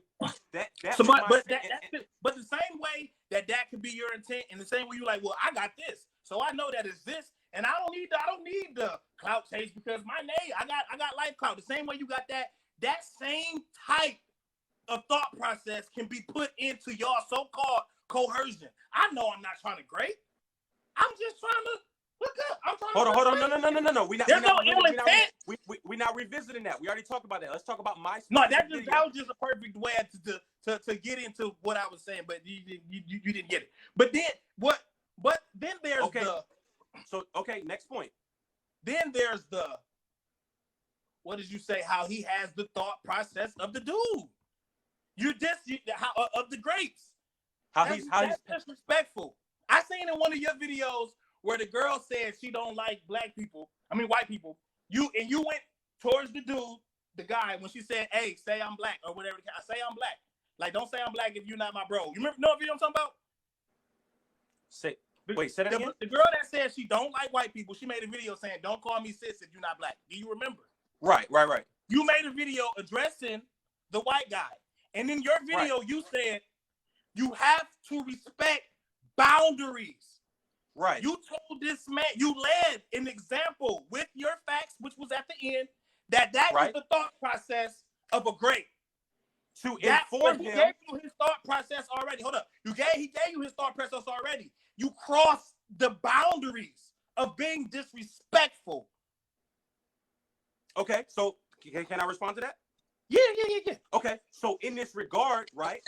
that so but the same way that could be your intent, and the same way you're like, well, I got this, so I know that it's this, and I don't need the clout chase because my name, I got life clout. The same way you got that same type of thought process can be put into your so-called coercion. I know I'm not trying to grade. I'm just trying to look up. I'm trying hold on. No. We're not revisiting that. We already talked about that. Let's talk about my. No, that was just a perfect way to get into what I was saying, but you didn't get it. But then what? But then there's next point. Then there's what did you say? How he has the thought process of the dude. Of the grapes. That's disrespectful. I seen in one of your videos where the girl said she don't like white people. You went towards the dude, the guy, when she said, "Hey, say I'm black," or whatever. I say I'm black. Like, don't say I'm black if you're not my bro. You know what video I'm talking about? Say that again. The girl that said she don't like white people, she made a video saying, "Don't call me sis if you're not black." Do you remember? Right. You made a video addressing the white guy, and in your video you said you have to respect boundaries. Right. You told this man, you led an example with your facts, which was at the end, that is the thought process of a grape. To inform him. He gave you his thought process already. Hold up. He gave you his thought process already. You crossed the boundaries of being disrespectful. Okay, so can I respond to that? Yeah. Okay, so in this regard, right,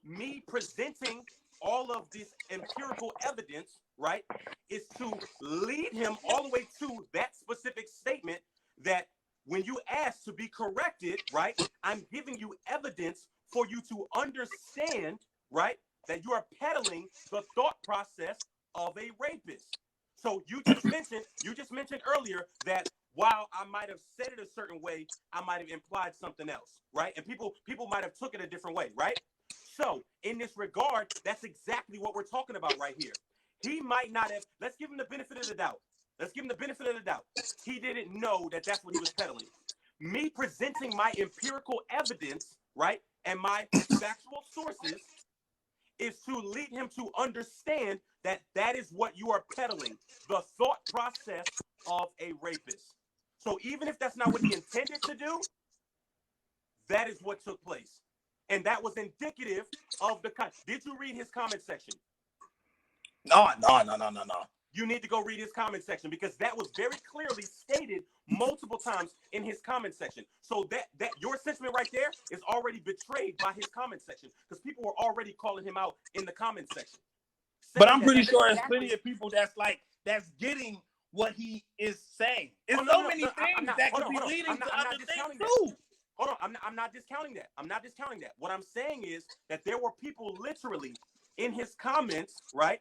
me presenting all of this empirical evidence, right, is to lead him all the way to that specific statement that when you ask to be corrected, right, I'm giving you evidence for you to understand, right, that you are peddling the thought process of a rapist. So you just mentioned earlier that while I might have said it a certain way, I might have implied something else, right? And people might have took it a different way, right? So in this regard, that's exactly what we're talking about right here. He might not have. Let's give him the benefit of the doubt. Let's give him the benefit of the doubt. He didn't know that that's what he was peddling. Me presenting my empirical evidence, right, and my factual sources is to lead him to understand that that is what you are peddling, the thought process of a rapist. So even if that's not what he intended to do, that is what took place. And that was indicative of the con. Did you read his comment section? No. You need to go read his comment section because that was very clearly stated multiple times in his comment section. So that your sentiment right there is already betrayed by his comment section because people were already calling him out in the comment section. But I'm pretty sure there's plenty of people that's getting what he is saying. It's many things that could be leading to other things too. Hold on, I'm not discounting that. I'm not discounting that. What I'm saying is that there were people literally in his comments, right,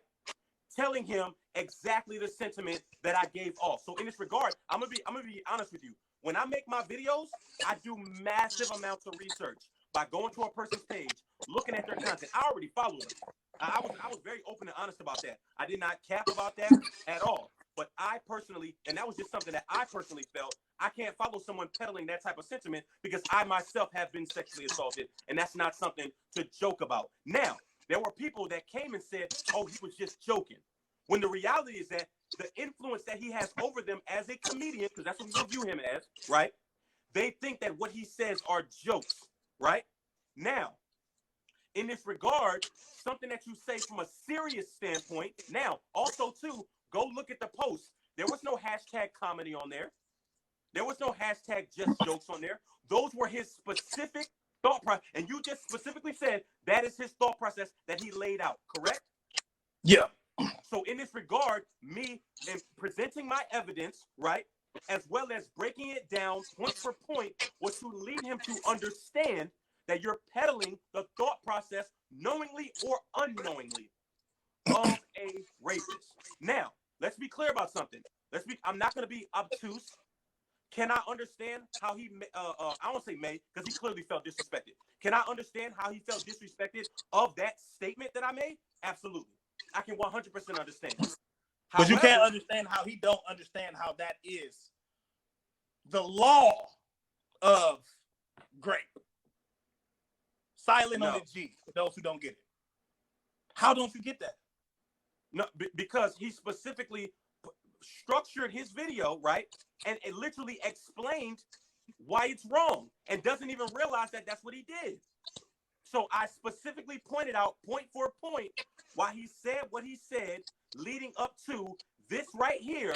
telling him exactly the sentiment that I gave off. So in this regard, I'm gonna be honest with you. When I make my videos, I do massive amounts of research by going to a person's page, looking at their content. I already follow them. I was very open and honest about that. I did not cap about that at all. But I personally, and that was just something that I personally felt, I can't follow someone peddling that type of sentiment because I myself have been sexually assaulted, and that's not something to joke about. Now, there were people that came and said, oh, he was just joking. When the reality is that the influence that he has over them as a comedian, because that's what we view him as, right? They think that what he says are jokes, right? Now, in this regard, something that you say from a serious standpoint, now, also, too, go look at the post. There was no hashtag comedy on there. There was no hashtag just jokes on there. Those were his specific thought process. And you just specifically said that is his thought process that he laid out, correct? Yeah. So in this regard, me and presenting my evidence, right, as well as breaking it down point for point, was to lead him to understand that you're peddling the thought process knowingly or unknowingly of a rapist. Now, let's be clear about something. I'm not going to be obtuse. Can I understand how he, I won't say may, because he clearly felt disrespected. Can I understand how he felt disrespected of that statement that I made? Absolutely. I can 100% understand. But you can't understand how he don't understand how that is the law of grape. Silent on the G, for those who don't get it. How don't you get that? No, because he specifically structured his video, right? And it literally explained why it's wrong and doesn't even realize that that's what he did. So I specifically pointed out point for point why he said what he said leading up to this right here,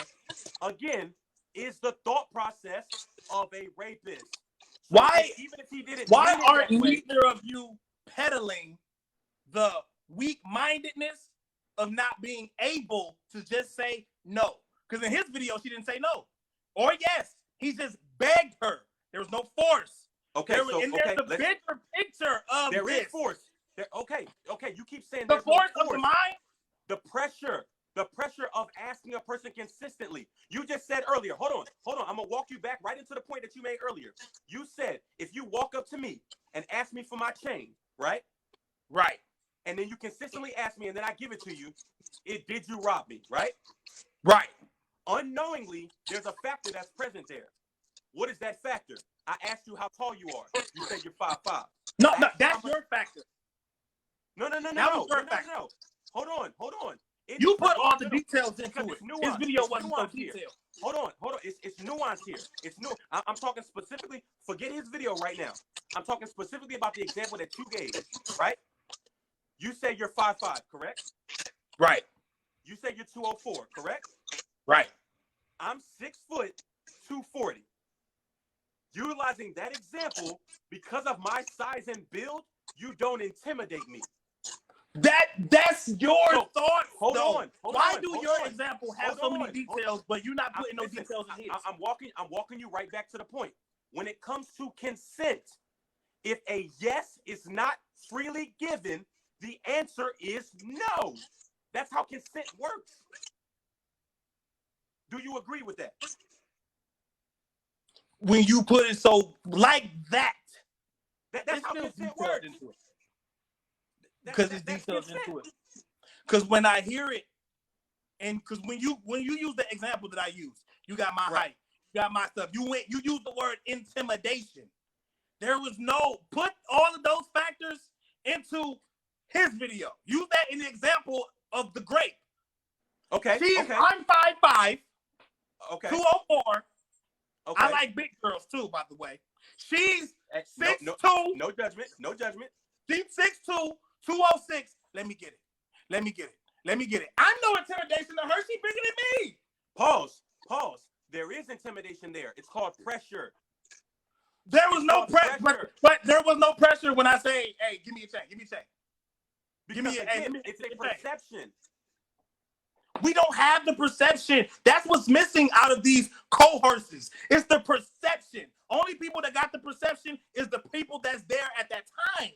again, is the thought process of a rapist. So even if he didn't, why aren't neither of you peddling the weak-mindedness of not being able to just say no? Because in his video, she didn't say no. Or yes, he just begged her. There was no force. Okay, there's a bigger picture of there this. Is force. Okay, you keep saying the force of the mind? The pressure of asking a person consistently. You just said earlier, hold on. I'm going to walk you back right into the point that you made earlier. You said, if you walk up to me and ask me for my chain, right? Right. And then you consistently ask me and then I give it to you, did you rob me, right? Right. Unknowingly, there's a factor that's present there. What is that factor? I asked you how tall you are. You said you're 5'5". No, that's your factor. No. Hold on. You put all the details into it. His video wasn't so detailed. Hold on. It's nuance here. It's new. I'm talking specifically, forget his video right now. I'm talking specifically about the example that you gave, right? You say you're 5'5", correct? Right. You say you're 204, correct? Right. I'm 6 foot, 240. Utilizing that example, because of my size and build, you don't intimidate me. That's your thoughts. Hold though. on. Why do your example have so many details, but you're not putting no Listen, details in his? I'm walking you right back to the point. When it comes to consent, if a yes is not freely given, the answer is no. That's how consent works. Do you agree with that? When you put it so like that, That's how consent works. Because it's details into it. Because when I hear it, and because when you use the example that I use, you got my height, you got my stuff. You used the word intimidation. There was no put all of those factors into his video. Use that in the example of the grape. Okay. I'm 5'5". Okay. 204. Okay. I like big girls too, by the way. She's 6'2". No judgment. No judgment. She's 6'2", 206. Let me get it. I'm no intimidation to her. She's bigger than me. Pause. There is intimidation there. It's called pressure. There was no pressure. But there was no pressure when I say, hey, give me a check. It's a perception. We don't have the perception. That's what's missing out of these cohorts. It's the perception. Only people that got the perception is the people that's there at that time.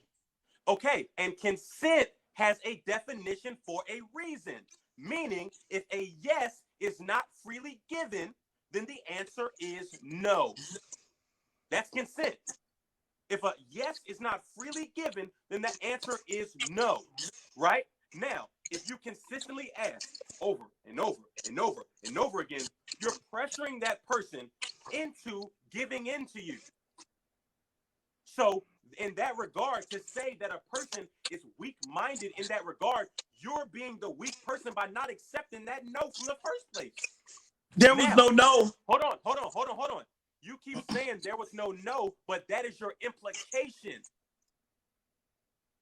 Okay, and consent has a definition for a reason. Meaning, if a yes is not freely given, then the answer is no. That's consent. If a yes is not freely given, then the answer is no, right? Now, if you consistently ask over and over and over and over again, you're pressuring that person into giving in to you. So, in that regard, to say that a person is weak-minded in that regard, you're being the weak person by not accepting that no from the first place. There was no no. Hold on. You keep saying there was no, but that is your implication.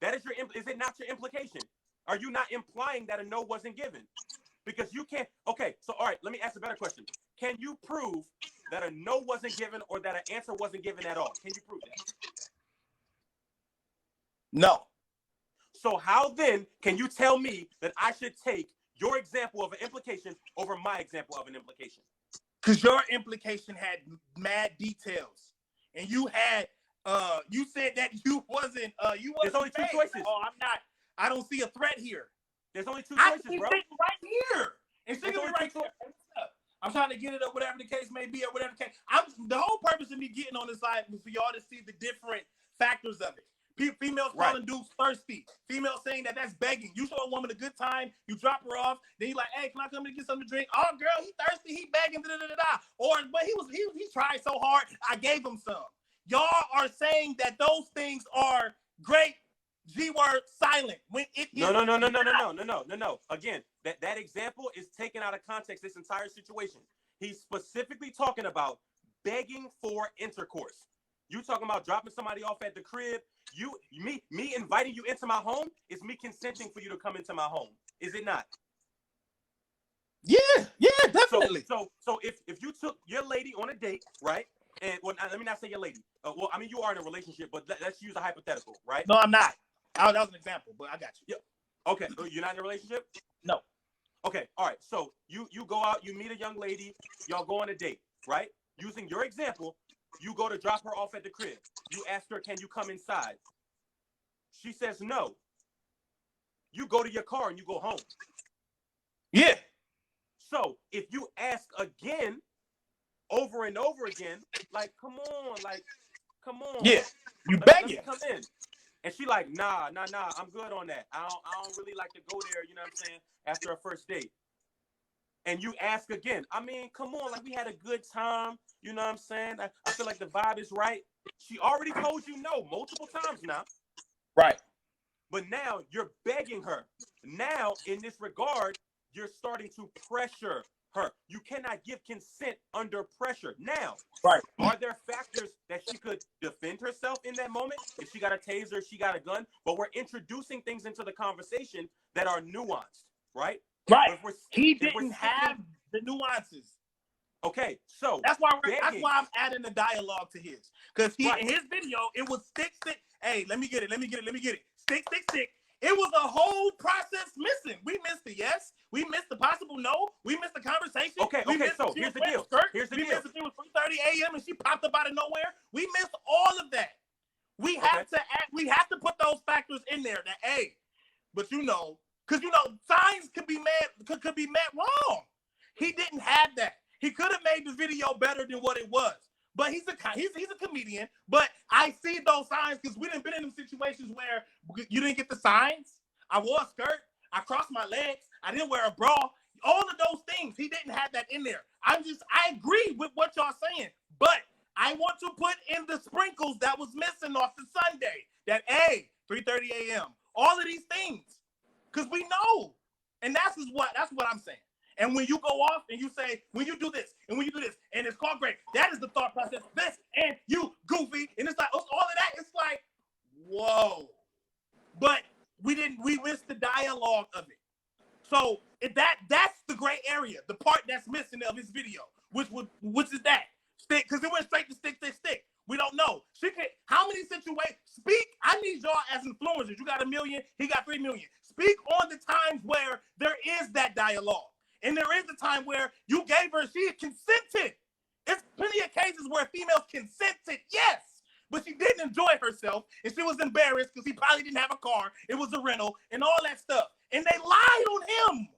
Is it not your implication? Are you not implying that a no wasn't given? Because you can't. Okay, so all right, let me ask a better question. Can you prove that a no wasn't given or that an answer wasn't given at all? Can you prove that? No. So how then can you tell me that I should take your example of an implication over my example of an implication? Because your implication had mad details, and you had you said that you wasn't There's only two choices. Oh, I'm not. I don't see a threat here. There's only two choices, bro. Right here. And she's right there. I'm trying to get it up, whatever the case may be, or whatever the case. The whole purpose of me getting on this side was for y'all to see the different factors of it. Females calling dudes thirsty. Females saying that that's begging. You show a woman a good time, you drop her off, then you like, hey, can I come and get something to drink? Oh, girl, he thirsty, he begging, da-da-da-da. But he tried so hard, I gave him some. Y'all are saying that those things are great. G-word silent. When it is No. Again, that example is taken out of context. This entire situation. He's specifically talking about begging for intercourse. You talking about dropping somebody off at the crib? Me inviting you into my home is me consenting for you to come into my home. Is it not? Yeah, definitely. So if you took your lady on a date, right? And let me not say your lady. You are in a relationship, but let's use a hypothetical, right? No, I'm not. That was an example, but I got you. Yeah. Okay, you're not in a relationship? No. Okay, all right. So you go out, you meet a young lady, y'all go on a date, right? Using your example, you go to drop her off at the crib. You ask her, can you come inside? She says no. You go to your car and you go home. Yeah. So if you ask again, over and over again, like, come on. Yeah, you begging. Come in. And she like, nah, I'm good on that. I don't really like to go there, you know what I'm saying, after a first date. And you ask again. I mean, come on, like we had a good time, you know what I'm saying? I feel like the vibe is right. She already told you no multiple times now. Right. But now you're begging her. Now, in this regard, you're starting to pressure her. You cannot give consent under pressure. Now, right. Are there factors that she could defend herself in that moment? If she got a taser, she got a gun. But we're introducing things into the conversation that are nuanced, right? Right. He didn't have the nuances. Okay, so That's why begging. I'm adding the dialogue to his. Because Right. in his video, it was stick. Hey, let me get it. Stick. It was a whole process missing. We missed the yes. We missed the possible no. We missed the conversation. Okay, we okay, missed so here's the deal. Here's the we deal. missed if it was 3:30 a.m. and she popped up out of nowhere. We missed all of that. We have to put those factors in there. That but because signs could be met wrong. He didn't have that. He could have made the video better than what it was. But he's a comedian. But I see those signs because we didn't been in them situations where you didn't get the signs. I wore a skirt. I crossed my legs. I didn't wear a bra. All of those things, he didn't have that in there. I agree with what y'all saying. But I want to put in the sprinkles that was missing off the Sunday. That 3:30 a.m. All of these things. Because we know. And that's what I'm saying. And when you go off and you say, when you do this, and when you do this, and it's called great, that is the thought process of this, and you goofy, and it's like, all of that, it's like, whoa. But we missed the dialogue of it. So that's the gray area, the part that's missing of his video, which is that. Stick, because it went straight to stick. We don't know. How many situations? Speak. I need y'all as influencers. You got 1 million, he got 3 million. Speak on the times where there is that dialogue. And there is a time where you gave her, she consented. There's plenty of cases where females consented, yes, but she didn't enjoy herself, and she was embarrassed because he probably didn't have a car. It was a rental, and all that stuff. And they lied on him.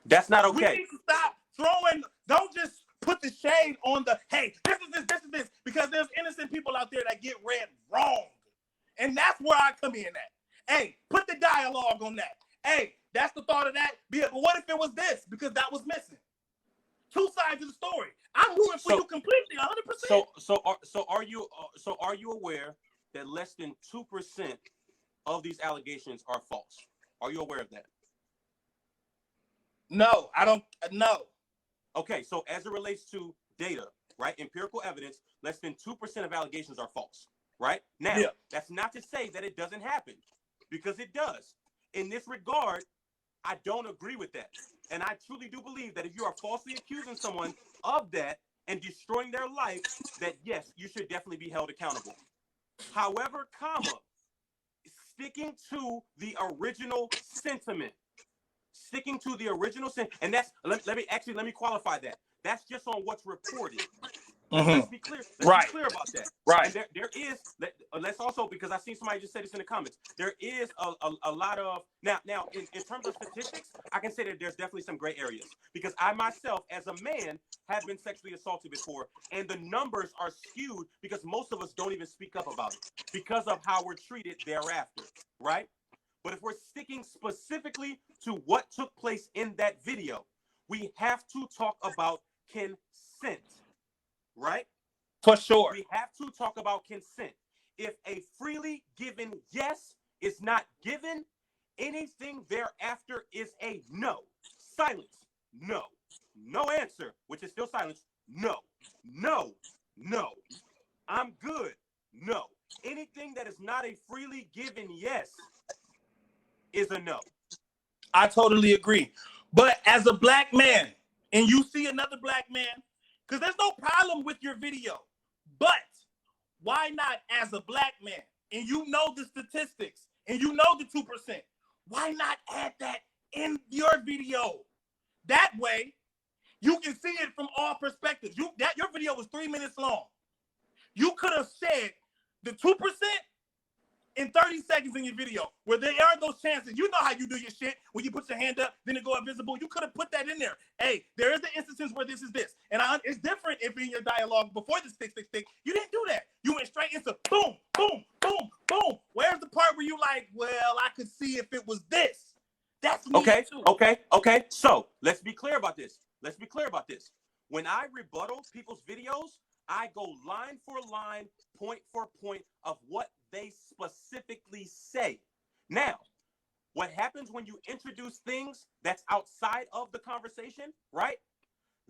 That's not okay. We need to stop don't just put the shade on hey, this is this, because there's innocent people out there that get read wrong. And that's where I come in at. Hey, put the dialogue on that. Hey, that's the thought of that. But what if it was this? Because that was missing. Two sides of the story. I'm rooting for you completely, 100%. So are you aware that less than 2% of these allegations are false? Are you aware of that? No, I don't know. Okay, so as it relates to data, right? Empirical evidence, less than 2% of allegations are false, right? Now, That's not to say that it doesn't happen, because it does. In this regard, I don't agree with that. And I truly do believe that if you are falsely accusing someone of that and destroying their life, that yes, you should definitely be held accountable. However, sticking to the original sentiment. And that's let me qualify that. That's just on what's reported. Let's be clear. Let's be clear about that. Right. And there is. Let's also, because I seen somebody just say this in the comments. There is a lot of now in terms of statistics, I can say that there's definitely some gray areas, because I myself, as a man, have been sexually assaulted before, and the numbers are skewed because most of us don't even speak up about it because of how we're treated thereafter, right? But if we're sticking specifically to what took place in that video, we have to talk about consent, right? For sure. We have to talk about consent. If a freely given yes is not given, anything thereafter is a no. Silence, no. No answer, which is still silence, no. No, no. I'm good, no. Anything that is not a freely given yes is a no. I totally agree. But as a black man, and you see another black man, because there's no problem with your video, but why not, as a black man, and you know the statistics, and you know the 2%, why not add that in your video? That way, you can see it from all perspectives. Your video was 3 minutes long. You could have said the 2% in 30 seconds in your video, where there are those chances. You know how you do your shit when you put your hand up, then it go invisible. You could have put that in there. Hey, there is an instance where this is this. And it's different if in your dialogue before the stick. You didn't do that. You went straight into boom, boom, boom, boom. Where's the part where you like, well, I could see if it was this. That's me too. Okay. So let's be clear about this. When I rebuttal people's videos, I go line for line, point for point of what they specifically say. Now, what happens when you introduce things that's outside of the conversation, right?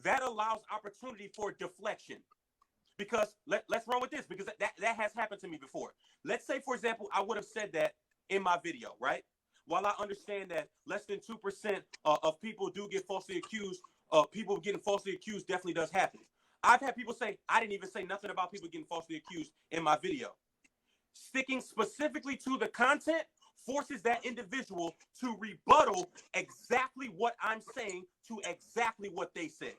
That allows opportunity for deflection. Because let's run with this, because that has happened to me before. Let's say, for example, I would have said that in my video, right? While I understand that less than 2% of people do get falsely accused people getting falsely accused definitely does happen. I've had people say, I didn't even say nothing about people getting falsely accused in my video. Sticking specifically to the content forces that individual to rebuttal exactly what I'm saying to exactly what they said.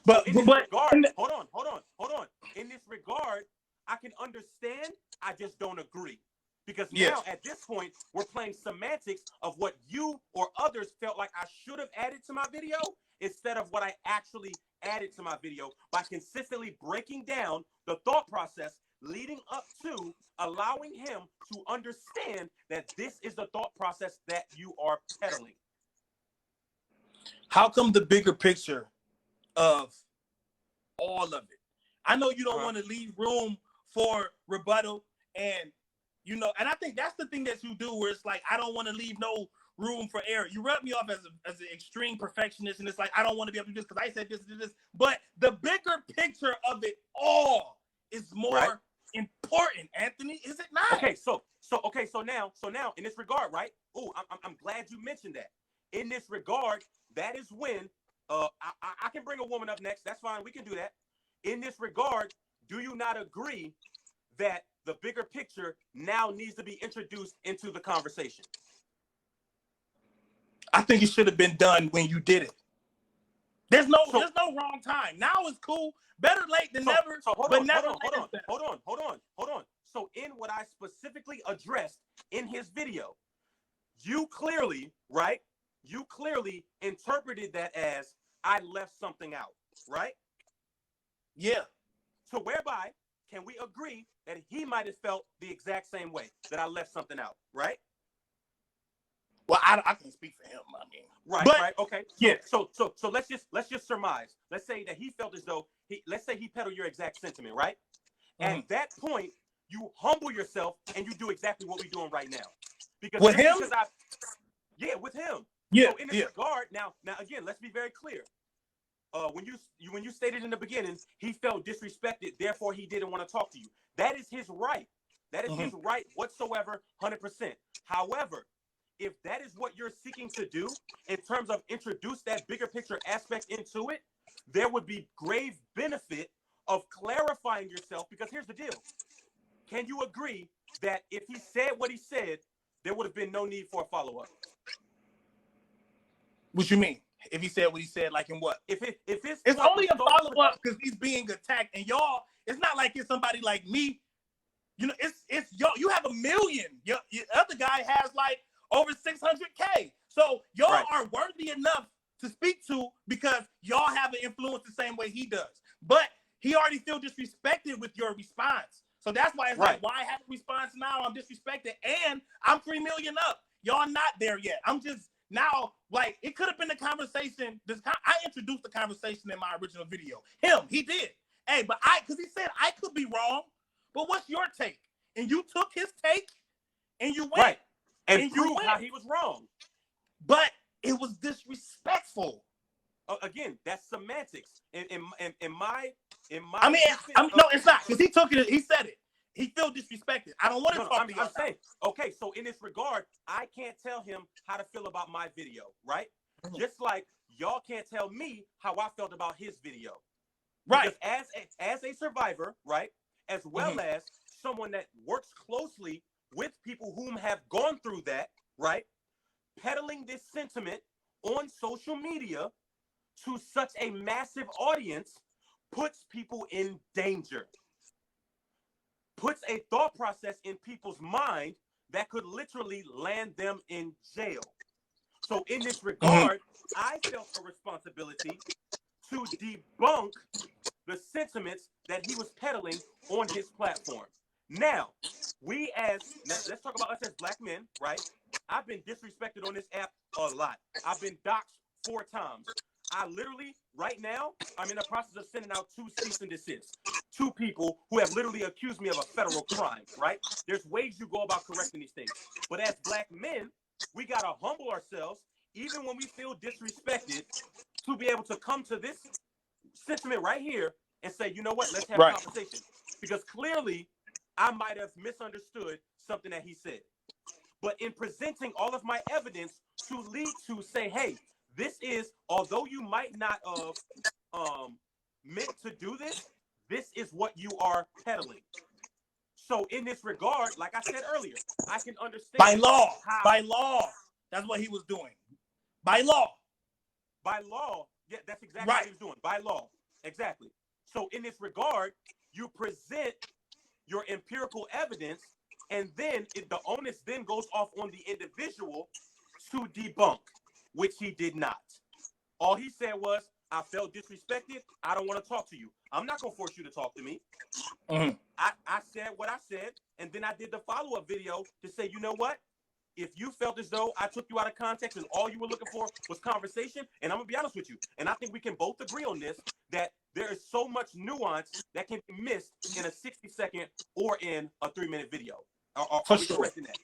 So in this regard, hold on. In this regard, I can understand, I just don't agree. Because now at this point, we're playing semantics of what you or others felt like I should have added to my video instead of what I actually added to my video by consistently breaking down the thought process leading up to allowing him to understand that this is the thought process that you are peddling. How come the bigger picture of all of it? I know you don't want to leave room for rebuttal, and and I think that's the thing that you do, where it's like, I don't want to leave no room for error. You rub me off as an extreme perfectionist, and it's like, I don't want to be able to do this because I said this and this. But the bigger picture of it all is more important, Anthony, is it not? Okay, so now in this regard, right? Oh, I'm glad you mentioned that. In this regard, that is when I can bring a woman up next. That's fine. We can do that. In this regard, do you not agree that the bigger picture now needs to be introduced into the conversation? I think it should have been done when you did it. There's no wrong time. Now it's cool. Better late than never. So hold on. So in what I specifically addressed in his video, you clearly interpreted that as I left something out, right? Yeah. So whereby, can we agree that he might have felt the exact same way, that I left something out, right? Well, I can speak for him. I mean, right, okay. So, So let's just surmise. Let's say that he felt as though let's say he peddled your exact sentiment, right? Mm-hmm. At that point, you humble yourself and you do exactly what we're doing right now. Because with him, with him. Yeah. So in this regard, now again, let's be very clear. When you stated in the beginning, he felt disrespected, therefore he didn't want to talk to you. That is his right. That is his right whatsoever, 100%. However, if that is what you're seeking to do in terms of introduce that bigger picture aspect into it, there would be grave benefit of clarifying yourself, because here's the deal. Can you agree that if he said what he said, there would have been no need for a follow-up? What you mean? If he said what he said, like in what? It's only a follow-up because he's being attacked, and y'all, it's not like it's somebody like me. It's y'all. You have 1 million. Your other guy has like over 600K. So y'all are worthy enough to speak to because y'all have an influence the same way he does. But he already feel disrespected with your response. So that's why it's like, why have a response now? I'm disrespected and I'm 3 million up. Y'all not there yet. I'm just now, like, it could have been a conversation. I introduced the conversation in my original video. He did. Hey, but because he said I could be wrong, but what's your take? And you took his take and you went. Right. And proved how he was wrong. But it was disrespectful. Again, that's semantics. In my. I mean, no, it's not, because he took it. He said it. He feel disrespected. I don't want to talk to you. I'm saying, okay, so in this regard, I can't tell him how to feel about my video, right? Mm-hmm. Just like y'all can't tell me how I felt about his video, right? Because as a survivor, right, as well as someone that works closely with people whom have gone through that, right? Peddling this sentiment on social media to such a massive audience puts people in danger. Puts a thought process in people's mind that could literally land them in jail. So in this regard, I felt a responsibility to debunk the sentiments that he was peddling on his platform. Now, let's talk about us as black men, right? I've been disrespected on this app a lot. I've been doxxed 4 times. I literally, right now, I'm in the process of sending out 2 cease and desists. 2 people who have literally accused me of a federal crime, right? There's ways you go about correcting these things. But as black men, we got to humble ourselves, even when we feel disrespected, to be able to come to this sentiment right here and say, you know what, let's have a conversation. Because clearly, I might have misunderstood something that he said. But in presenting all of my evidence to lead to say, hey, this is, although you might not have meant to do this, this is what you are peddling. So in this regard, like I said earlier, I can understand By law. how By law. That's what he was doing. By law. by law, yeah, that's exactly what he was doing. By law. Exactly. So in this regard, you present your empirical evidence, and then the onus then goes off on the individual to debunk, which he did not. All he said was, I felt disrespected. I don't want to talk to you. I'm not going to force you to talk to me. Mm-hmm. I said what I said, and then I did the follow-up video to say, you know what? If you felt as though I took you out of context and all you were looking for was conversation, and I'm going to be honest with you, and I think we can both agree on this, that there is so much nuance that can be missed in a 60-second or in a 3-minute video. Are we correct in that?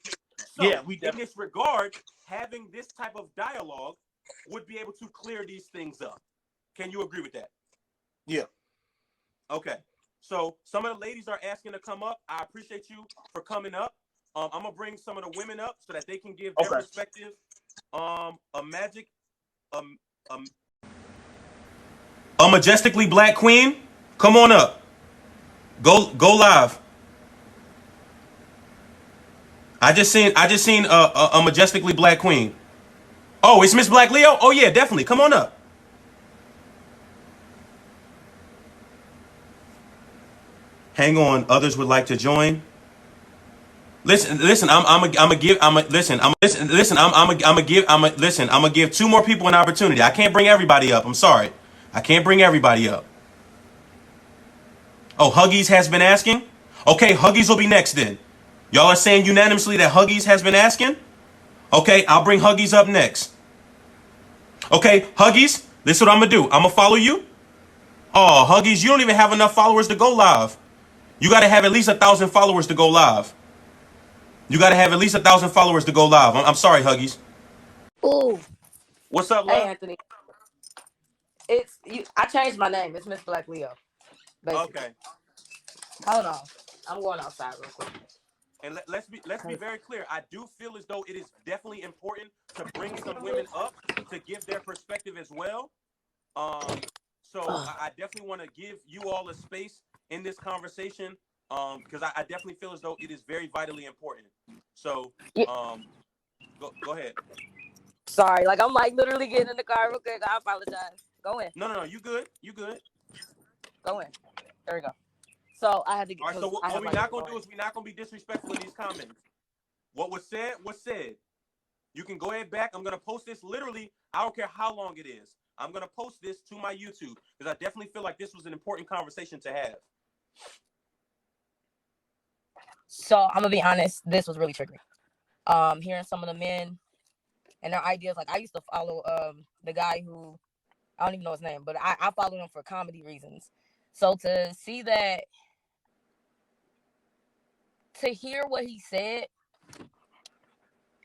So, yeah, we in this regard, having this type of dialogue would be able to clear these things up. Can you agree with that? Yeah. Okay. So some of the ladies are asking to come up. I appreciate you for coming up. I'm gonna bring some of the women up so that they can give their perspective. A majestically black queen, come on up. Go live. I just seen a majestically black queen. Oh, it's Miss Black Leo? Oh yeah, definitely. Come on up. Hang on, others would like to join. Listen. I'm gonna give 2 more people an opportunity. I can't bring everybody up. I'm sorry. I can't bring everybody up. Oh, Huggies has been asking? Okay, Huggies will be next then. Y'all are saying unanimously that Huggies has been asking? Okay, I'll bring Huggies up next. Okay, Huggies, this is what I'm gonna do. I'm gonna follow you. Oh, Huggies, you don't even have enough followers to go live. You gotta have at least 1,000 followers to go live. I'm sorry, Huggies. Ooh. What's up, Hey, love? Anthony. It's you. I changed my name. It's Miss Black Leo. Basically. Okay. Hold on. I'm going outside real quick. And let's be very clear. I do feel as though it is definitely important to bring some women up to give their perspective as well. So I definitely want to give you all a space in this conversation because I definitely feel as though it is very vitally important. So go ahead. Sorry, like I'm like literally getting in the car real quick. I apologize. Go in. No, you good. Go in. There we go. So I had to get. All right, so what we're not going to do is we're not going to be disrespectful in these comments. What was said was said. You can go ahead back. I'm going to post this literally. I don't care how long it is. I'm going to post this to my YouTube because I definitely feel like this was an important conversation to have. So I'm going to be honest. This was really triggering. Hearing some of the men and their ideas. Like I used to follow the guy who, I don't even know his name, but I followed him for comedy reasons. So to see that, to hear what he said,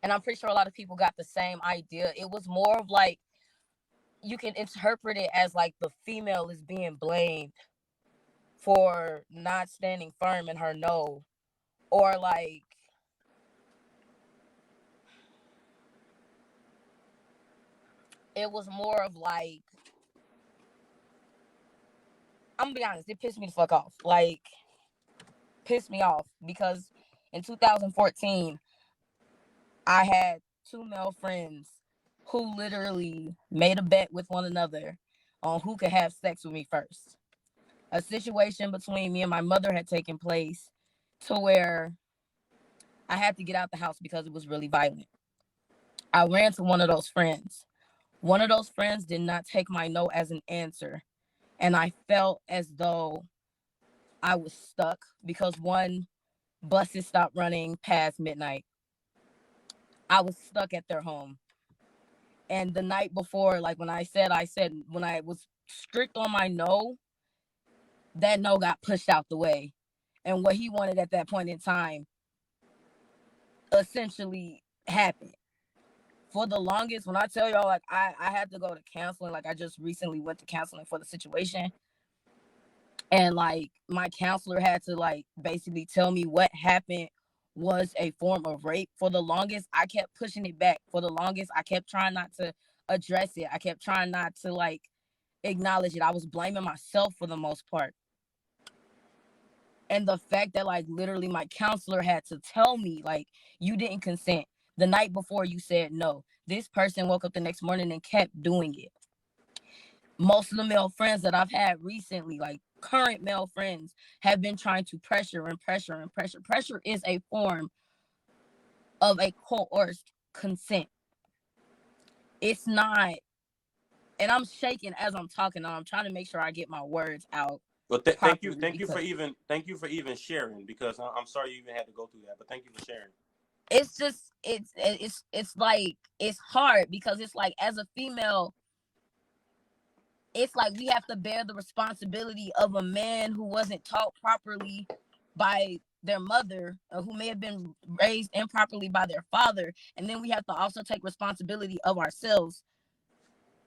and I'm pretty sure a lot of people got the same idea. It was more of like, you can interpret it as like the female is being blamed for not standing firm in her no, or like, it was more of like, I'm gonna be honest, it pissed me the fuck off. Like, pissed me off because in 2014, I had 2 male friends who literally made a bet with one another on who could have sex with me first. A situation between me and my mother had taken place to where I had to get out the house because it was really violent. I ran to one of those friends. One of those friends did not take my no as an answer. And I felt as though I was stuck because buses stopped running past midnight. I was stuck at their home. And the night before, like when I said when I was strict on my no, that no got pushed out the way. And what he wanted at that point in time essentially happened. For the longest, when I tell y'all, like I had to go to counseling, like I just recently went to counseling for the situation. And like my counselor had to like basically tell me what happened was a form of rape. For the longest, I kept pushing it back. For the longest, I kept trying not to address it. I kept trying not to like acknowledge it. I was blaming myself for the most part. And the fact that like literally my counselor had to tell me like, you didn't consent. The night before you said no. This person woke up the next morning and kept doing it. Most of the male friends that I've had recently, like current male friends, have been trying to pressure and pressure and pressure. Pressure is a form of a coerced consent. It's not, and I'm shaking as I'm talking. I'm trying to make sure I get my words out. Well, thank you for even sharing, because I'm sorry you even had to go through that, but thank you for sharing. It's just it's like it's hard because it's like as a female, it's like we have to bear the responsibility of a man who wasn't taught properly by their mother, or who may have been raised improperly by their father, and then we have to also take responsibility of ourselves.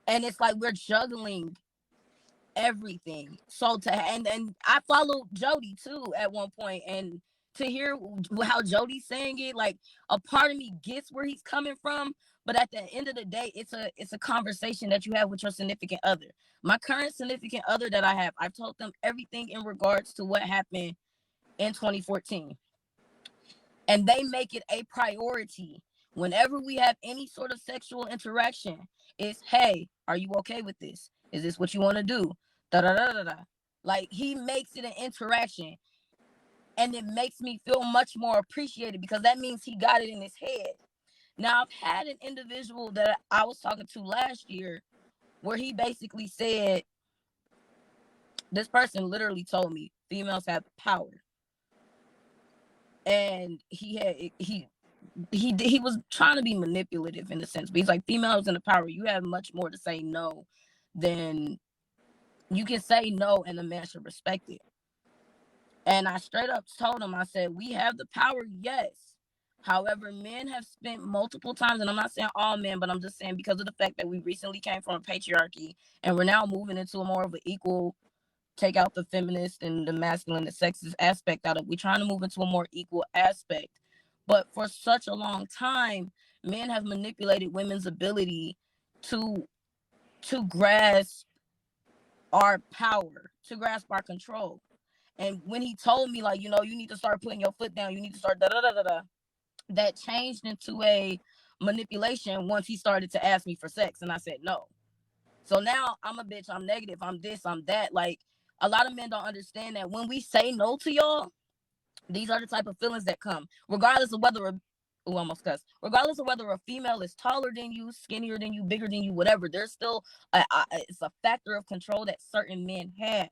And it's like we're juggling everything. So and I followed Jody too at one point, and to hear how Jody's saying it, like a part of me gets where he's coming from, but at the end of the day, it's a conversation that you have with your significant other. My current significant other that I have, I've told them everything in regards to what happened in 2014, and they make it a priority whenever we have any sort of sexual interaction. Is, hey, are you okay with this? Is this what you want to do? Da da da da da. Like, he makes it an interaction, and it makes me feel much more appreciated because that means he got it in his head. Now, I've had an individual that I was talking to last year where he basically said, this person literally told me females have power, and he was trying to be manipulative in a sense, but he's like, females in the power, you have much more to say no than you can say no, and the man should respect it. And I straight up told him, I said, we have the power, yes. However, men have spent multiple times, and I'm not saying all men, but I'm just saying because of the fact that we recently came from a patriarchy and we're now moving into a more of an equal, take out the feminist and the masculine, the sexist aspect out of it. We're trying to move into a more equal aspect. But for such a long time, men have manipulated women's ability to grasp our power, to grasp our control. And when he told me, like, you need to start putting your foot down, you need to start da-da-da-da-da, that changed into a manipulation once he started to ask me for sex, and I said no. So now I'm a bitch, I'm negative, I'm this, I'm that. Like, a lot of men don't understand that when we say no to y'all, these are the type of feelings that come, regardless of whether regardless of whether a female is taller than you, skinnier than you, bigger than you, whatever. There's still it's a factor of control that certain men have,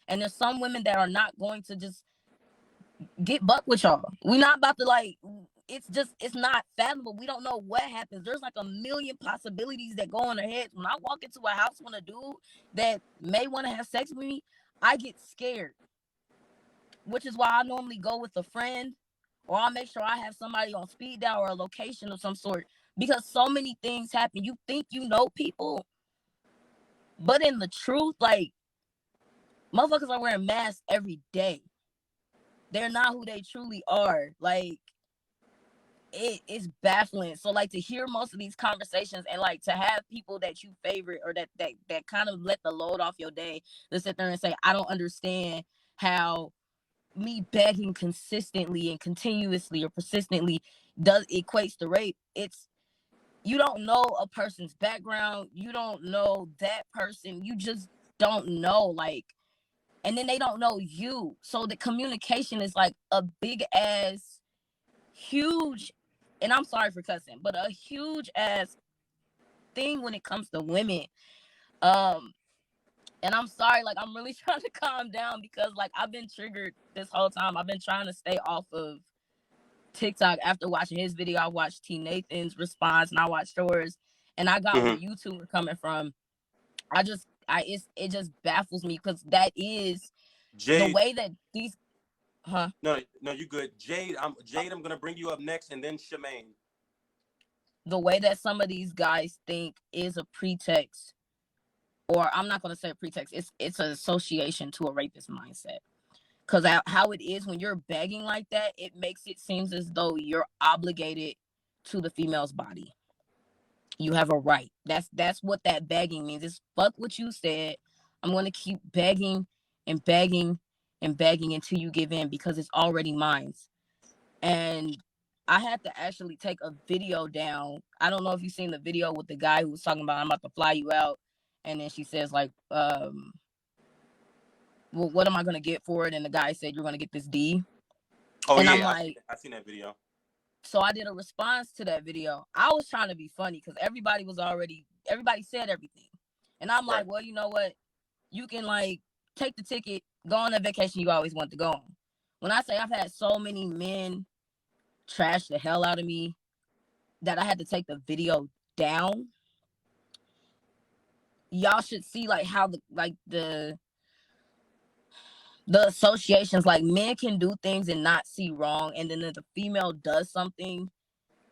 and there's some women that are not going to just get buck with y'all. We're not about to, like, it's not fathomable. We don't know what happens. There's like a million possibilities that go in their heads. When I walk into a house with a dude that may want to have sex with me, I get scared, which is why I normally go with a friend, or I'll make sure I have somebody on speed dial or a location of some sort, because so many things happen. You think you know people, but in the truth, like, motherfuckers are wearing masks every day. They're not who they truly are. Like, it's baffling. So, like, to hear most of these conversations and, like, to have people that you favorite or that kind of let the load off your day to sit there and say, I don't understand how me begging consistently and continuously or persistently does equates to rape. It's, you don't know a person's background, you don't know that person, you just don't know, like, and then they don't know you. So the communication is like a big ass, huge, and I'm sorry for cussing, but a huge ass thing when it comes to women. And I'm sorry, like, I'm really trying to calm down because, like, I've been triggered this whole time. I've been trying to stay off of TikTok after watching his video. I watched T. Nathan's response and I watched yours, and I got where you two were coming from. It just baffles me because that is Jade, the way that these, No, you good. Jade, I'm gonna bring you up next, and then Shemaine. The way that some of these guys think is a pretext, or I'm not going to say a pretext, it's an association to a rapist mindset. Because how it is when you're begging like that, it makes it seem as though you're obligated to the female's body. You have a right. That's what that begging means. It's fuck what you said. I'm gonna keep begging and begging and begging until you give in because it's already mine. And I had to actually take a video down. I don't know if you've seen the video with the guy who was talking about I'm about to fly you out, and then she says like, well, what am I gonna get for it? And the guy said you're gonna get this D. Oh And I'm yeah, like, I seen that video. so I did a response to that video. I was trying to be funny because everybody said everything. And I'm like, Right. well, you know what? You can like take the ticket, go on that vacation you always want to go on. When I say I've had so many men trash the hell out of me that I had to take the video down, y'all should see like how the associations, like men can do things and not see wrong, and then if the female does something,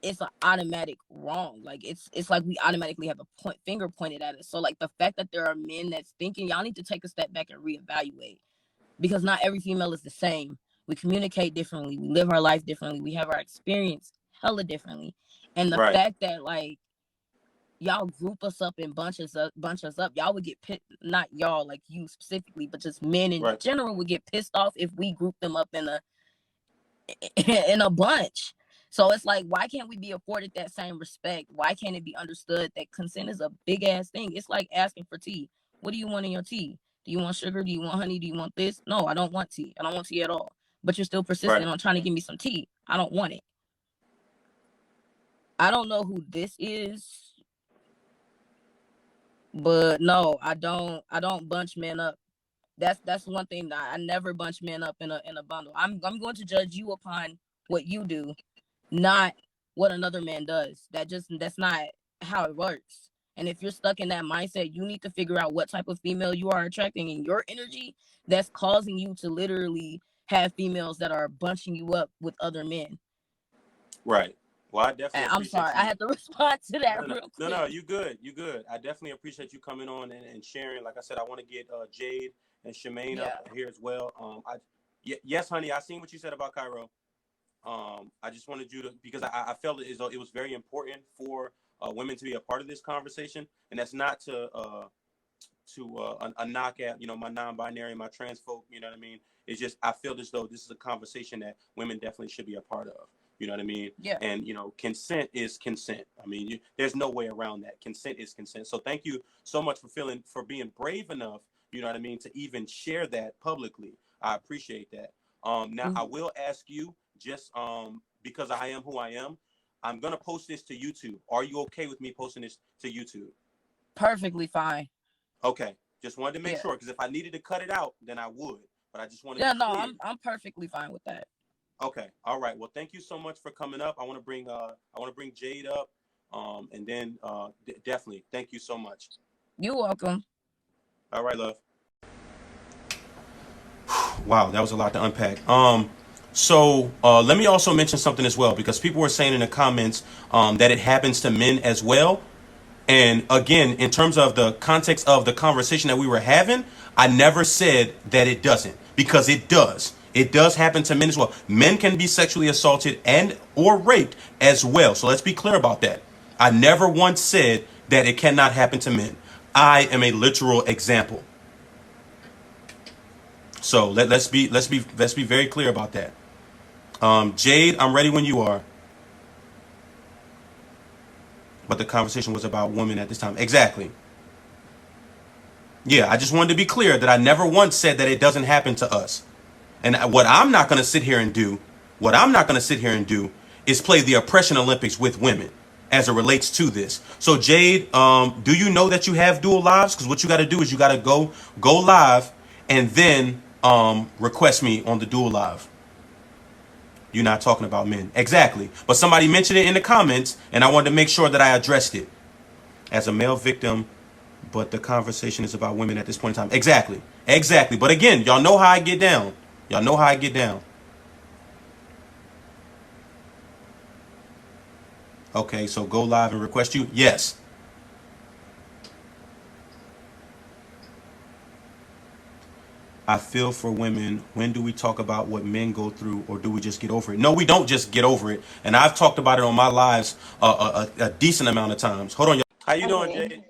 it's an automatic wrong. Like it's like we automatically have a finger pointed at us. So like the fact that there are men that's thinking, y'all need to take a step back and reevaluate, because not every female is the same. We communicate differently, we live our life differently, we have our experience hella differently. And the Right. fact that like y'all group us up and bunch us up, y'all would get pissed, not y'all like you specifically, but just men in Right. general would get pissed off if we group them up in a bunch. So it's like, why can't we be afforded that same respect? Why can't it be understood that consent is a big ass thing? It's like asking for tea. What do you want in your tea? Do you want sugar? Do you want honey? Do you want this? No, I don't want tea. I don't want tea at all. But you're still persistent Right. on trying to give me some tea. I don't want it. I don't know who this is, but no, I don't bunch men up. That's one thing that I never bunch men up in a bundle. I'm going to judge you upon what you do, not what another man does. That's not how it works. And if you're stuck in that mindset, you need to figure out what type of female you are attracting in your energy that's causing you to literally have females that are bunching you up with other men. Right. Well, I definitely And I'm appreciate sorry, you. I had to respond to that No, no, real no, quick. no. You good. You good. I definitely appreciate you coming on and sharing. Like I said, I want to get Jade and Shemaine Yeah. up here as well. Yes, honey. I seen what you said about Cairo. I just wanted you to, because I felt it as though it was very important for women to be a part of this conversation, and that's not to a knock at my non-binary, my trans folk. You know what I mean? It's just I feel as though this is a conversation that women definitely should be a part of. You know what I mean? Yeah. And consent is consent. I mean, there's no way around that. Consent is consent. So thank you so much for being brave enough. You know what I mean, to even share that publicly. I appreciate that. Now I will ask you, just because I am who I am, I'm gonna post this to YouTube. Are you okay with me posting this to YouTube? Perfectly fine. Okay, just wanted to make Yeah. sure, because if I needed to cut it out, then I would. But I just want to Yeah, be no, clear. I'm perfectly fine with that. Okay, all right. Well, thank you so much for coming up. I want to bring Jade up, and then definitely thank you so much. You're welcome. All right, love. Wow, that was a lot to unpack. So let me also mention something as well, because people were saying in the comments that it happens to men as well. And again, in terms of the context of the conversation that we were having, I never said that it doesn't, because it does. It does happen to men as well. Men can be sexually assaulted and or raped as well. So let's be clear about that. I never once said that it cannot happen to men. I am a literal example. So let's be very clear about that. Jade, I'm ready when you are. But the conversation was about women at this time. Exactly. Yeah, I just wanted to be clear that I never once said that it doesn't happen to us. And what I'm not going to sit here and do, is play the oppression Olympics with women as it relates to this. So Jade, do you know that you have dual lives? Because what you got to do is you got to go live and then request me on the dual live. You're not talking about men. Exactly. But somebody mentioned it in the comments, and I wanted to make sure that I addressed it. As a male victim, but the conversation is about women at this point in time. Exactly. Exactly. But again, y'all know how I get down. Okay, so go live and request you? Yes. I feel for women. When do we talk about what men go through, or do we just get over it? No, we don't just get over it. And I've talked about it on my lives a decent amount of times. Hold on, y'all. How you doing, Okay, Jade?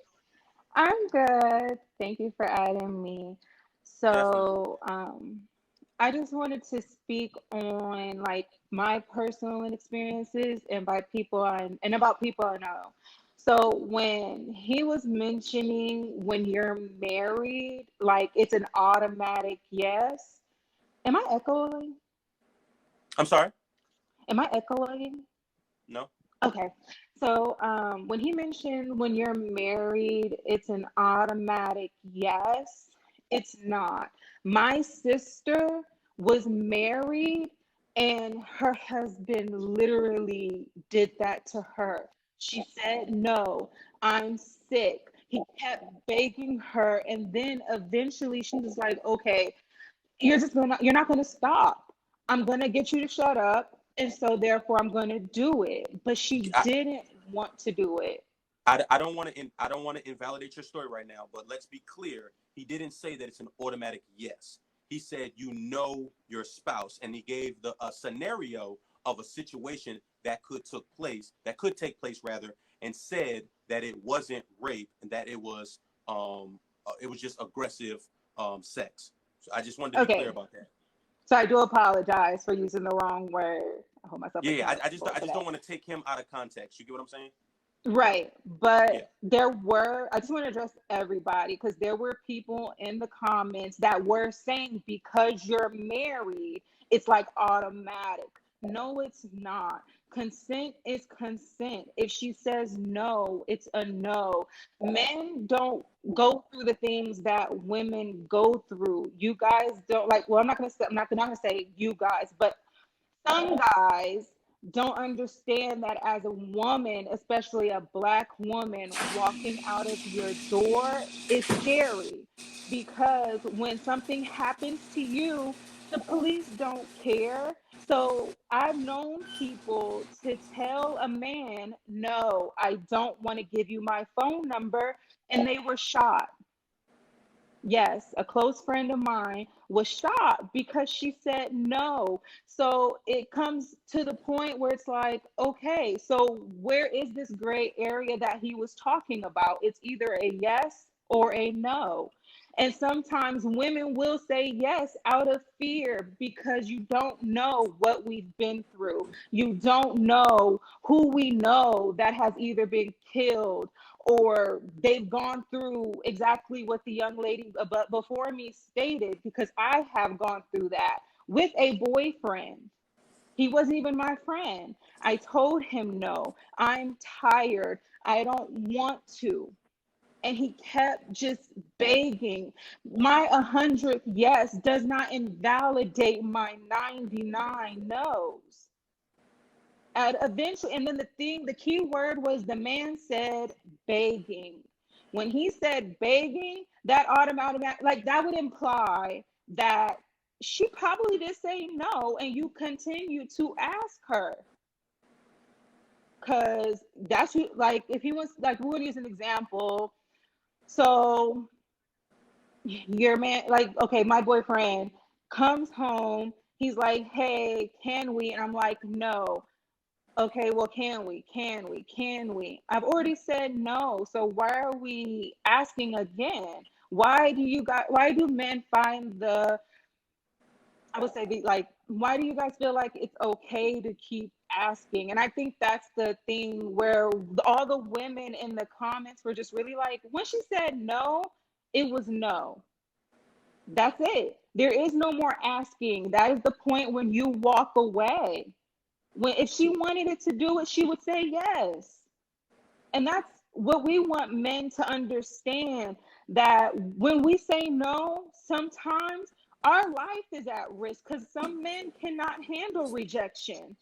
I'm good. Thank you for adding me. Definitely. So, I just wanted to speak on like my personal experiences and by people and about people I know. So when he was mentioning when you're married, like it's an automatic yes. Am I echoing? I'm sorry. Am I echoing? No. Okay. So, when he mentioned when you're married, it's an automatic yes. It's not. My sister was married and her husband literally did that to her. She said, "No, I'm sick." He kept begging her, and then eventually she was like, "Okay, you're not gonna stop. I'm gonna get you to shut up, and so therefore I'm gonna do it." But she I, didn't want to do it. I don't want to I don't want to invalidate your story right now, but let's be clear. He didn't say that it's an automatic yes. He said you know your spouse, and he gave the a scenario of a situation that could take place rather, and said that it wasn't rape and that it was just aggressive sex. So I just wanted to be clear Okay, about that. so I do apologize for using the wrong word. I hold myself Yeah, accountable I for just that. don't want to take him out of context. You get what I'm saying? Right. Yeah. But I just want to address everybody because there were people in the comments that were saying because you're married, it's like automatic. No, it's not. Consent is consent. If she says no, it's a no. Men don't go through the things that women go through. You guys don't like, well, I'm not gonna say you guys, but some guys don't understand that as a woman, especially a black woman, walking out of your door is scary because when something happens to you, the police don't care. So I've known people to tell a man, "No, I don't want to give you my phone number," and they were shot. Yes, a close friend of mine was shot because she said no. So it comes to the point where it's like, okay, so where is this gray area that he was talking about? It's either a yes or a no. And sometimes women will say yes out of fear because you don't know what we've been through. You don't know who we know that has either been killed or they've gone through exactly what the young lady before me stated, because I have gone through that with a boyfriend. He wasn't even my friend. I told him no, I'm tired, I don't want to. And he kept just begging. My 100th yes does not invalidate my 99 no's. And eventually, and then the key word was the man said begging. When he said begging, that automatic, like that would imply that she probably did say no, and you continue to ask her. Cause that's like if he was like, we would use an example. So your man, like, okay, my boyfriend comes home, he's like, "Hey, can we?" And I'm like, "No." Okay, well, can we? Can we? Can we? I've already said no. So why are we asking again? Why do men find I would say why do you guys feel like it's okay to keep asking? And I think that's the thing where all the women in the comments were just really like, when she said no, it was no. That's it. There is no more asking. That is the point when you walk away. When if she wanted it to do it, she would say yes. And that's what we want men to understand, that when we say no, sometimes our life is at risk because some men cannot handle rejection.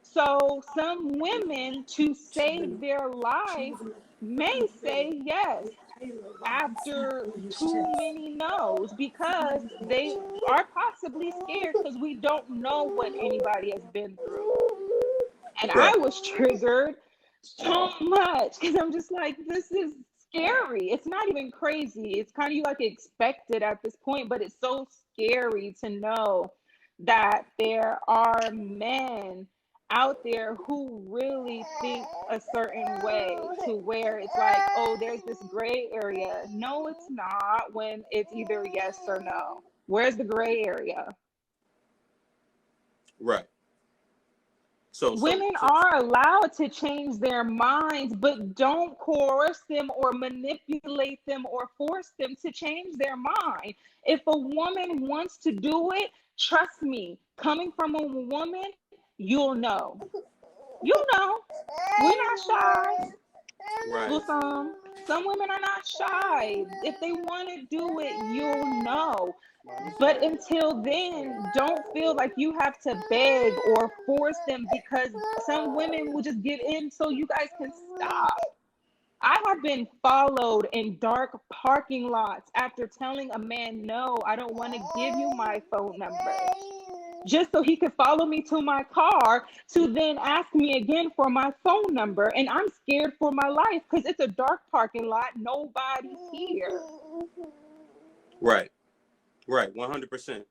So some women, to save their life, may say yes after too many no's because they are possibly scared because we don't know what anybody has been through. And I Right. was triggered so much because I'm just like, this is scary. It's not even crazy. It's kind of like expected at this point, but it's so scary to know that there are men out there who really think a certain way, to where it's like, oh, there's this gray area. No, it's not, when it's either yes or no. Where's the gray area? Right. So Women are allowed to change their minds, but don't coerce them or manipulate them or force them to change their mind. If a woman wants to do it, trust me, coming from a woman, you'll know. You'll know. We're not shy. right. Well, some women are not shy. If they want to do it, you'll know. But until then, don't feel like you have to beg or force them, because some women will just give in so you guys can stop. I have been followed in dark parking lots after telling a man, no, I don't want to give you my phone number, just so he could follow me to my car to then ask me again for my phone number. And I'm scared for my life because it's a dark parking lot. Nobody's here. Right. Right. 100%.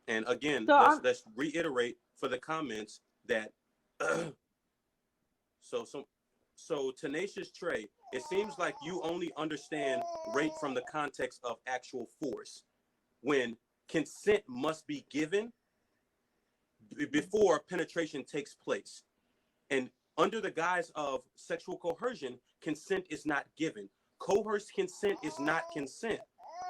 And again, So let's reiterate for the comments that so Tenacious Trey, it seems like you only understand rape from the context of actual force, when consent must be given before penetration takes place. And under the guise of sexual coercion, consent is not given. Coerced consent is not consent.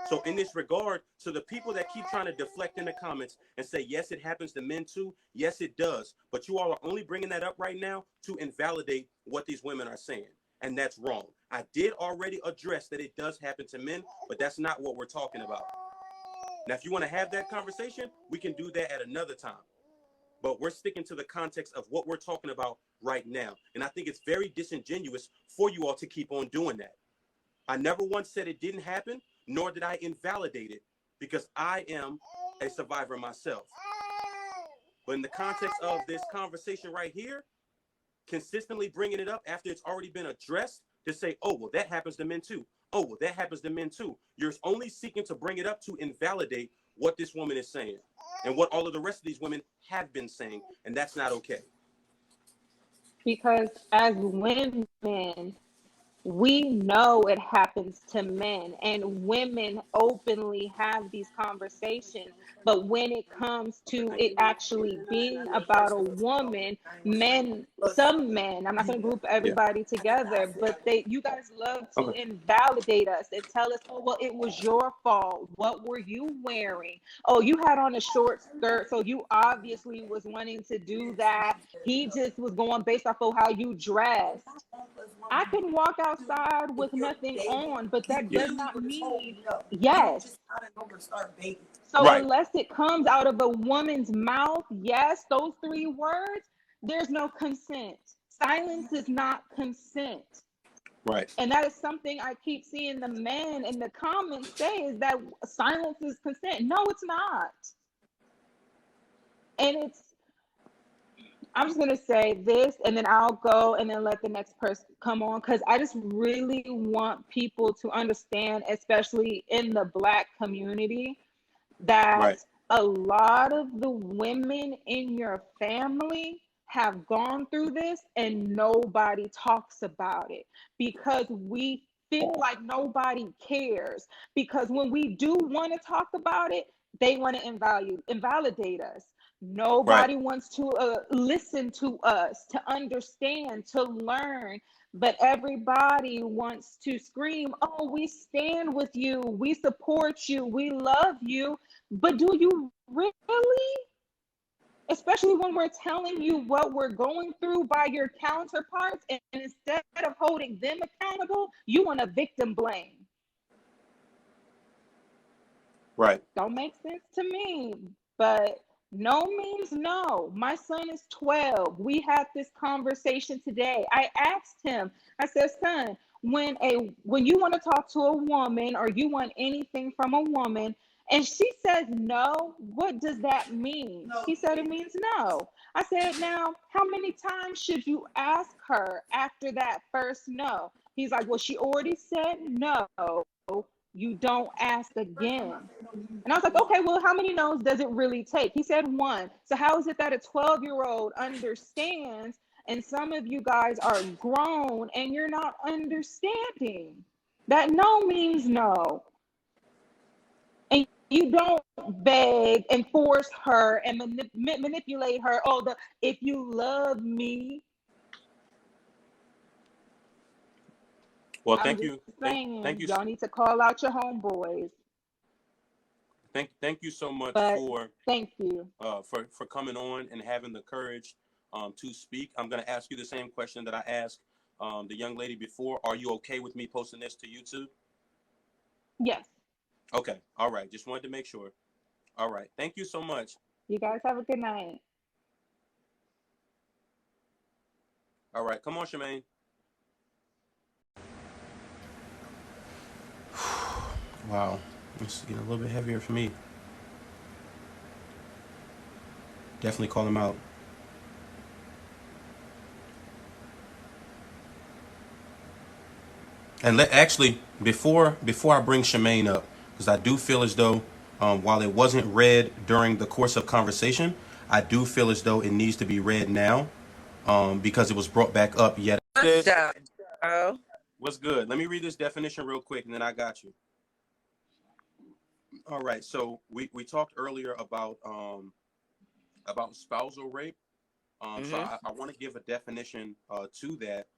So in this regard, so the people that keep trying to deflect in the comments and say, yes, it happens to men too. Yes, it does. But you all are only bringing that up right now to invalidate what these women are saying. And that's wrong. I did already address that it does happen to men, but that's not what we're talking about. Now, if you want to have that conversation, we can do that at another time. But we're sticking to the context of what we're talking about right now. And I think it's very disingenuous for you all to keep on doing that. I never once said it didn't happen, nor did I invalidate it, because I am a survivor myself. But in the context of this conversation right here, consistently bringing it up after it's already been addressed to say, oh, well, that happens to men too. Oh, well, that happens to men too. You're only seeking to bring it up to invalidate what this woman is saying and what all of the rest of these women have been saying. And that's not okay. because as women, we know it happens to men, and women openly have these conversations. But when it comes to it actually being about a woman, some men, I'm not going to group everybody together, but you guys love to invalidate us and tell us, oh, well, it was your fault. What were you wearing? Oh, you had on a short skirt, so you obviously was wanting to do that. He just was going based off of how you dressed. I can walk outside with nothing on, but that does not mean yes. So Right. unless it comes out of a woman's mouth, yes, those 3 words, there's no consent. Silence is not consent. Right. And that is something I keep seeing the men in the comments say, is that silence is consent. No, it's not. And I'm just going to say this, and then I'll go and then let the next person come on, because I just really want people to understand, especially in the Black community, that a lot of the women in your family have gone through this and nobody talks about it, because we feel like nobody cares. Because when we do want to talk about it, they want to invalidate us. Nobody wants to listen to us, to understand, to learn. But everybody wants to scream, oh, we stand with you, we support you, we love you. But do you really? Especially when we're telling you what we're going through by your counterparts, and instead of holding them accountable, you want to victim blame. Right. Don't make sense to me, but no means no. My son is 12. We had this conversation today. I asked him, I said, son, when you want to talk to a woman or you want anything from a woman, and she says no, what does that mean? He said, it means no. I said, now, how many times should you ask her after that first no? He's like, well, she already said no. You don't ask again. And I was like, okay, well, how many no's does it really take? He said one. So how is it that a 12-year-old understands and some of you guys are grown and you're not understanding? That no means no. And you don't beg and force her and manipulate her. Oh, if you love me. Well, I'm thank just you. Thank saying, you. y'all need to call out your homeboys. Thank you so much But for thank you. For coming on and having the courage to speak. I'm going to ask you the same question that I asked the young lady before. Are you okay with me posting this to YouTube? Yes. Okay. All right. Just wanted to make sure. All right. Thank you so much. You guys have a good night. All right. Come on, Shemaine. Wow. It's getting a little bit heavier for me. Definitely call him out. And actually, before I bring Shemaine up, because I do feel as though, while it wasn't read during the course of conversation, I do feel as though it needs to be read now, because it was brought back up yet. What's good? Let me read this definition real quick, and then I got you. All right. So we talked earlier about spousal rape. So I want to give a definition to that,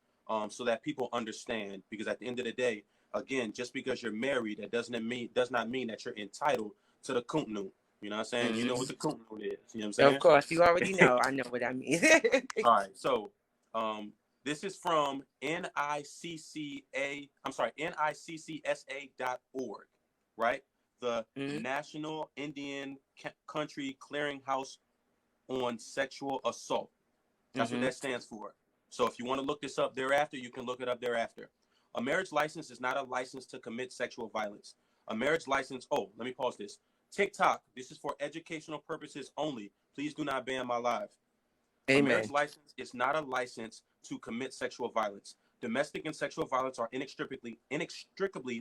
so that people understand, because at the end of the day, again, just because you're married, that does not mean that you're entitled to the kuntnu. You know what I'm saying? You know what the kuntnu is. You know what I'm saying? Of course, you already know. I know what I mean. All right. So this is from NICCSA.org, right? The National Indian Country Clearinghouse on Sexual Assault. That's what that stands for. So if you want to look this up thereafter, you can look it up thereafter. A marriage license is not a license to commit sexual violence. A marriage license, let me pause this. TikTok, this is for educational purposes only. Please do not ban my live. Amen. A marriage license is not a license to commit sexual violence. Domestic and sexual violence are inextricably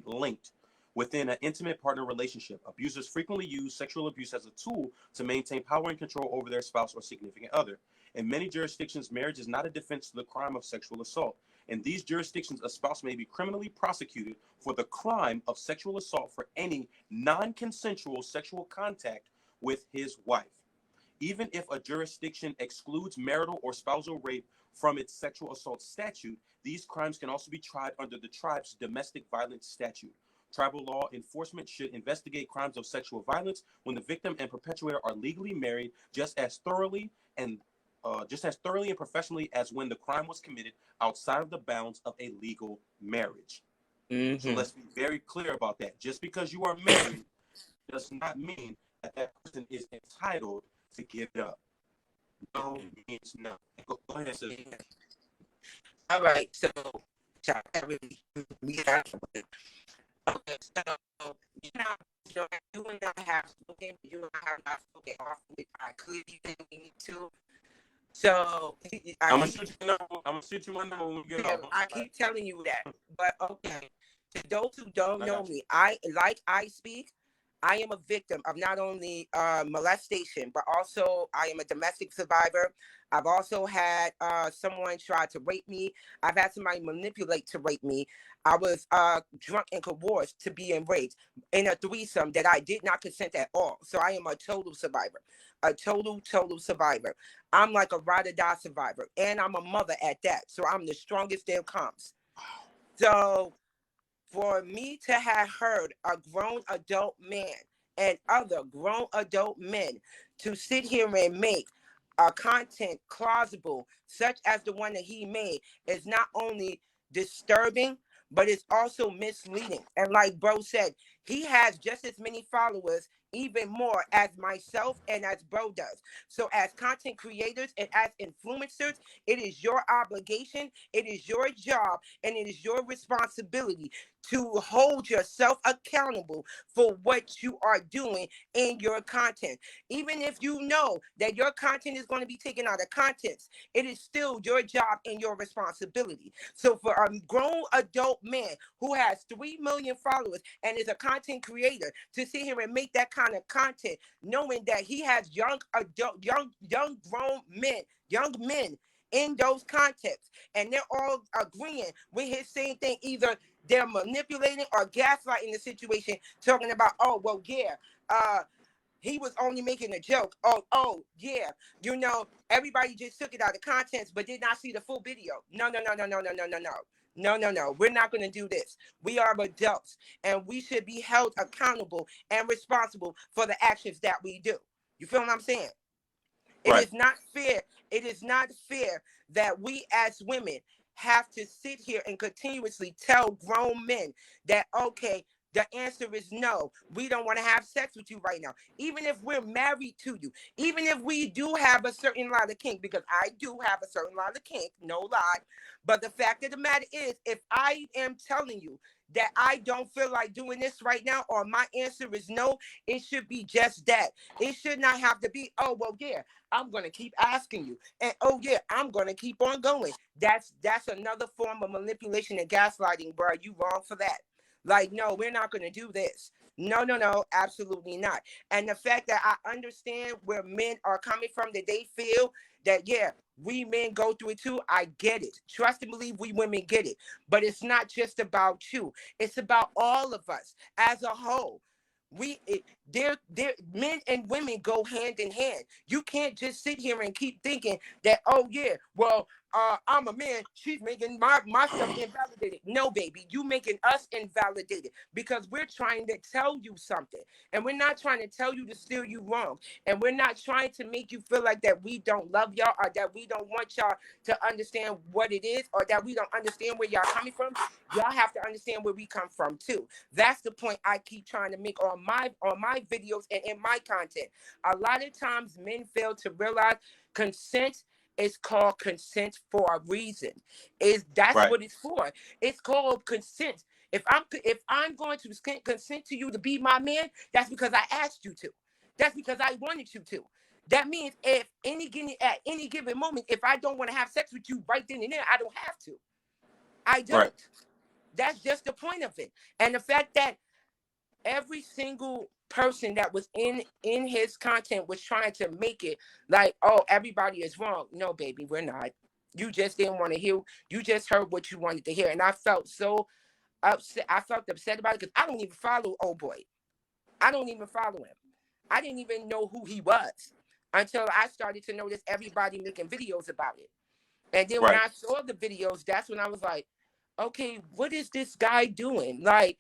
linked. Within an intimate partner relationship, abusers frequently use sexual abuse as a tool to maintain power and control over their spouse or significant other. In many jurisdictions, marriage is not a defense to the crime of sexual assault. In these jurisdictions, a spouse may be criminally prosecuted for the crime of sexual assault for any non-consensual sexual contact with his wife. Even if a jurisdiction excludes marital or spousal rape from its sexual assault statute, these crimes can also be tried under the tribe's domestic violence statute. Tribal law enforcement should investigate crimes of sexual violence when the victim and perpetrator are legally married just as thoroughly and professionally as when the crime was committed outside of the bounds of a legal marriage. So let's be very clear about that. Just because you are married does not mean that that person is entitled to give it up. No means no. Go ahead, sis. All right, so okay, so you and I have spoken, you and I have not spoken often. I clearly think we need to. So I'm gonna shoot you my number when we get off. I keep telling you that, but okay. To those who don't know me, I speak. I am a victim of not only molestation, but also I am a domestic survivor. I've also had someone try to rape me. I've had somebody manipulate to rape me. I was drunk and coerced to be raped in a threesome that I did not consent at all. So I am a total survivor, a total survivor. I'm like a ride or die survivor, and I'm a mother at that. So I'm the strongest there comes. So for me to have heard a grown adult man and other grown adult men to sit here and make a content plausible, such as the one that he made, is not only disturbing, but it's also misleading. And like bro said, He has just as many followers, even more, as myself and as Bro does. So, as content creators and as influencers, it is your obligation, it is your job, and it is your responsibility to hold yourself accountable for what you are doing in your content. Even if you know that your content is going to be taken out of context, it is still your job and your responsibility. So, for a grown adult man who has 3 million followers and is a content creator to sit here and make that kind of content, knowing that he has young adult, young grown men, young men in those contexts, and they're all agreeing with his same thing. Either they're manipulating or gaslighting the situation, talking about, oh, well, yeah, he was only making a joke. Oh, yeah. Everybody just took it out of context, but did not see the full video. No, no, no, no, no, no, no, no, no. No, no, no. We're not going to do this. We are adults, and we should be held accountable and responsible for the actions that we do. You feel what I'm saying? It Right. is not fair. It is not fair that we as women have to sit here and continuously tell grown men that, okay, the answer is no. We don't want to have sex with you right now. Even if we're married to you, even if we do have a certain line of kink, because I do have a certain line of kink, no lie. But the fact of the matter is, if I am telling you that I don't feel like doing this right now, or my answer is no, it should be just that. It should not have to be, oh, well, yeah, I'm going to keep asking you. And, oh, yeah, I'm going to keep on going. That's another form of manipulation and gaslighting, bro. You wrong for that. Like, no, we're not going to do this. No, no, no, absolutely not. And the fact that I understand where men are coming from, that they feel that, yeah, we men go through it too. I get it. Trust and believe we women get it. But it's not just about you. It's about all of us as a whole. Men and women go hand in hand. You can't just sit here and keep thinking that, oh yeah, well, I'm a man, she's making my stuff invalidated. No, baby, you making us invalidated because we're trying to tell you something, and we're not trying to tell you to steer you wrong, and we're not trying to make you feel like that we don't love y'all, or that we don't want y'all to understand what it is, or that we don't understand where y'all coming from. Y'all have to understand where we come from too. That's the point I keep trying to make on my videos and in my content. A lot of times men fail to realize consent is called consent for a reason. That's Right. what it's for. It's called consent. If I'm going to consent to you to be my man, that's because I asked you to. That's because I wanted you to. That means at any given moment, if I don't want to have sex with you right then and there, I don't have to. I don't. Right. That's just the point of it. And the fact that every single person that was in his content was trying to make it like, oh, everybody is wrong. No, baby, we're not. You just didn't want to hear. You just heard what you wanted to hear. And I felt so upset. I felt upset about it because I don't even follow old boy. I don't even follow him. I didn't even know who he was until I started to notice everybody making videos about it. And then when Right. I saw the videos, that's when I was like, okay, what is this guy doing? Like,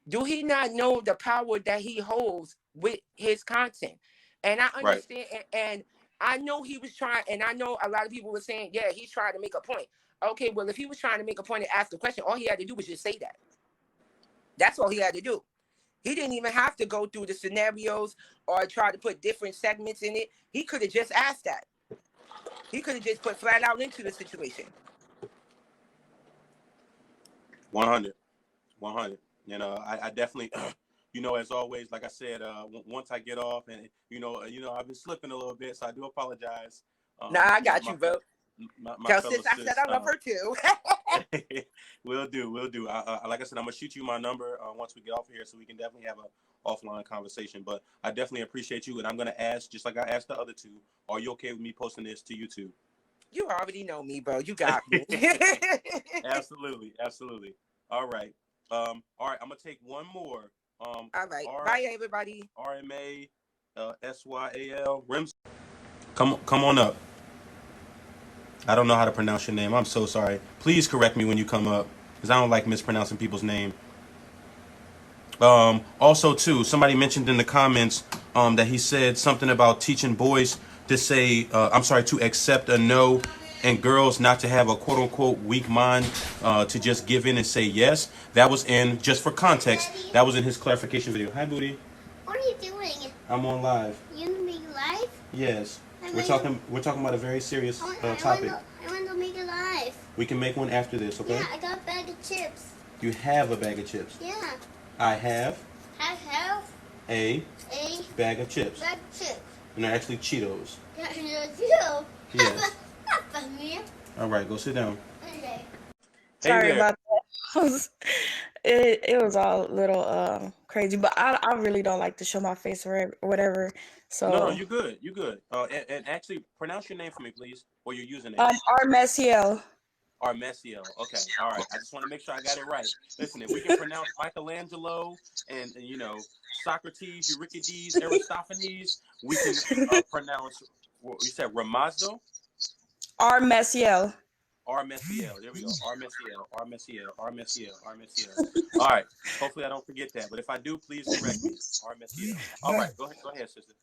do he not know the power that he holds with his content? And I Right. understand, and I know he was trying, and I know a lot of people were saying, yeah, he's trying to make a point. Okay, well, if he was trying to make a point and ask a question, all he had to do was just say that. That's all he had to do. He didn't even have to go through the scenarios or try to put different segments in it. He could have just asked that. He could have just put flat out into the situation. 100. 100. I definitely, as always, like I said, once I get off, and I've been slipping a little bit, so I do apologize. Nah, I got you, bro. My Tell fellow sis I said I love her too. Will do. Like I said, I'm gonna shoot you my number once we get off here, so we can definitely have a offline conversation. But I definitely appreciate you, and I'm gonna ask, just like I asked the other two, are you okay with me posting this to YouTube? You already know me, bro. You got me. Absolutely. All right. All right. I'm gonna take one more. All right. Bye, everybody. RMA, SYAL. Rims. Come on up. I don't know how to pronounce your name. I'm so sorry. Please correct me when you come up, because I don't like mispronouncing people's name. Also, too, somebody mentioned in the comments that he said something about teaching boys to say, to accept a no and girls not to have a quote unquote weak mind to just give in and say yes. That was in, just for context, that was in his clarification video. Hi, Booty. What are you doing? I'm on live. You make live? Yes. We're talking about a very serious topic. I want to make it live. We can make one after this, okay? Yeah, I got a bag of chips. You have a bag of chips. Yeah. I have I have a a bag of chips. bag of chips. And they're actually Cheetos. Yeah, you. Yes. Not me. All right, go sit down. Okay. Sorry there. about that. It was all a little crazy, but I really don't like to show my face or whatever. So No, you're good. You're good. And actually, pronounce your name for me, please, or your username. Armesiel. Armesio. Okay. All right. I just want to make sure I got it right. Listen, if we can pronounce Michelangelo and you know, Socrates, Euripides, Aristophanes, we can pronounce. What you said, Ramazzo. Armesiel. Armesiel. There we go. Armesiel. All right. Hopefully I don't forget that. But if I do, please correct me. Armesiel. All right. Go ahead, sister.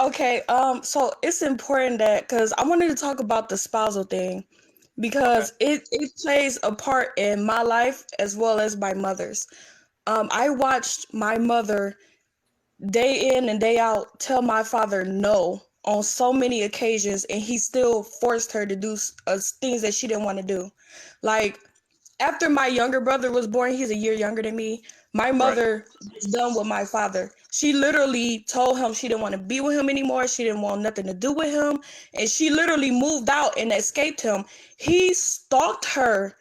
Okay, so it's important that, because I wanted to talk about the spousal thing, because it plays a part in my life as well as my mother's. I watched my mother day in and day out tell my father no on so many occasions, and he still forced her to do things that she didn't want to do. Like, after my younger brother was born, he's a year younger than me, my mother was done with my father. She literally told him she didn't want to be with him anymore. She didn't want nothing to do with him. And she literally moved out and escaped him. He stalked her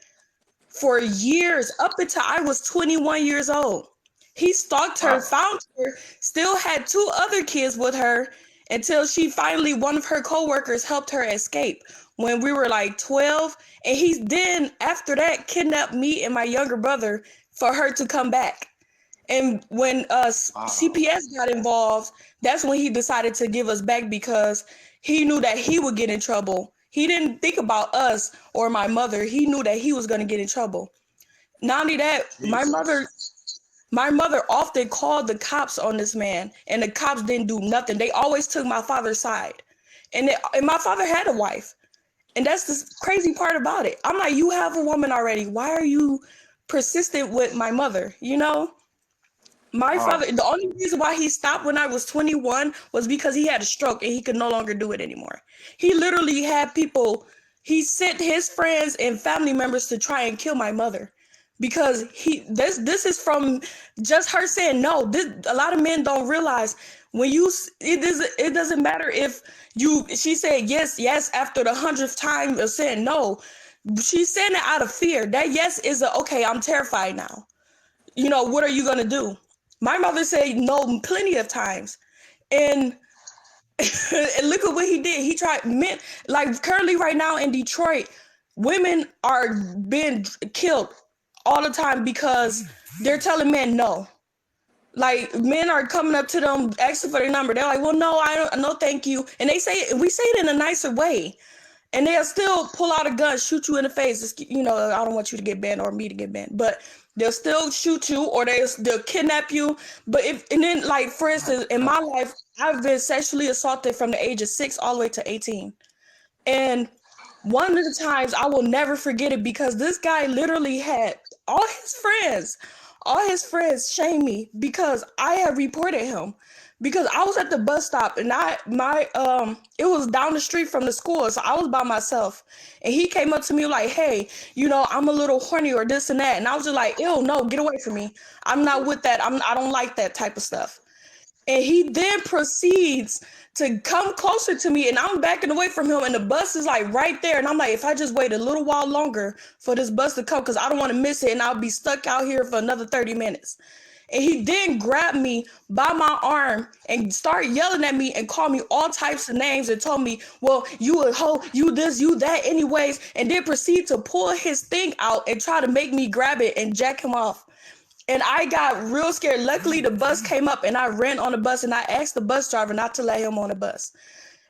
for years, up until I was 21 years old. He stalked her, found her, still had 2 other kids with her, until she finally, one of her co-workers helped her escape when we were like 12. And he then, after that, kidnapped me and my younger brother for her to come back. And when CPS got involved, that's when he decided to give us back, because he knew that he would get in trouble. He didn't think about us or my mother. He knew that he was going to get in trouble. Not only that, my mother often called the cops on this man, and the cops didn't do nothing. They always took my father's side. And my father had a wife. And that's the crazy part about it. I'm like, you have a woman already. Why are you persistent with my mother? You know? My father, the only reason why he stopped when I was 21 was because he had a stroke and he could no longer do it anymore. He literally had people, he sent his friends and family members to try and kill my mother, because this is from just her saying no. A lot of men don't realize, when it doesn't matter if she said yes after the 100th time of saying no. She's saying it out of fear. That yes is okay, I'm terrified now. You know, what are you gonna do? My mother said no plenty of times. And, and look at what he did. He tried, men, like currently right now in Detroit, women are being killed all the time because they're telling men no. Like, men are coming up to them asking for their number. They're like, well, no, no, thank you. And we say it in a nicer way. And they'll still pull out a gun, shoot you in the face. You know, I don't want you to get banned or me to get banned, but they'll still shoot you, or they'll kidnap you. But then, like, for instance, in my life, I've been sexually assaulted from the age of 6 all the way to 18. And one of the times I will never forget it, because this guy literally had all his friends shame me because I had reported him. Because I was at the bus stop, and it was down the street from the school, so I was by myself. And he came up to me like, hey, you know, I'm a little horny or this and that. And I was just like, ew, no, get away from me. I'm not with that. I don't like that type of stuff. And he then proceeds to come closer to me, and I'm backing away from him, and the bus is like right there. And I'm like, if I just wait a little while longer for this bus to come, because I don't want to miss it, and I'll be stuck out here for another 30 minutes. And he then grabbed me by my arm and started yelling at me and called me all types of names and told me, well, you a hoe, you this, you that anyways, and then proceed to pull his thing out and try to make me grab it and jack him off. And I got real scared. Luckily, the bus came up, and I ran on the bus, and I asked the bus driver not to let him on the bus.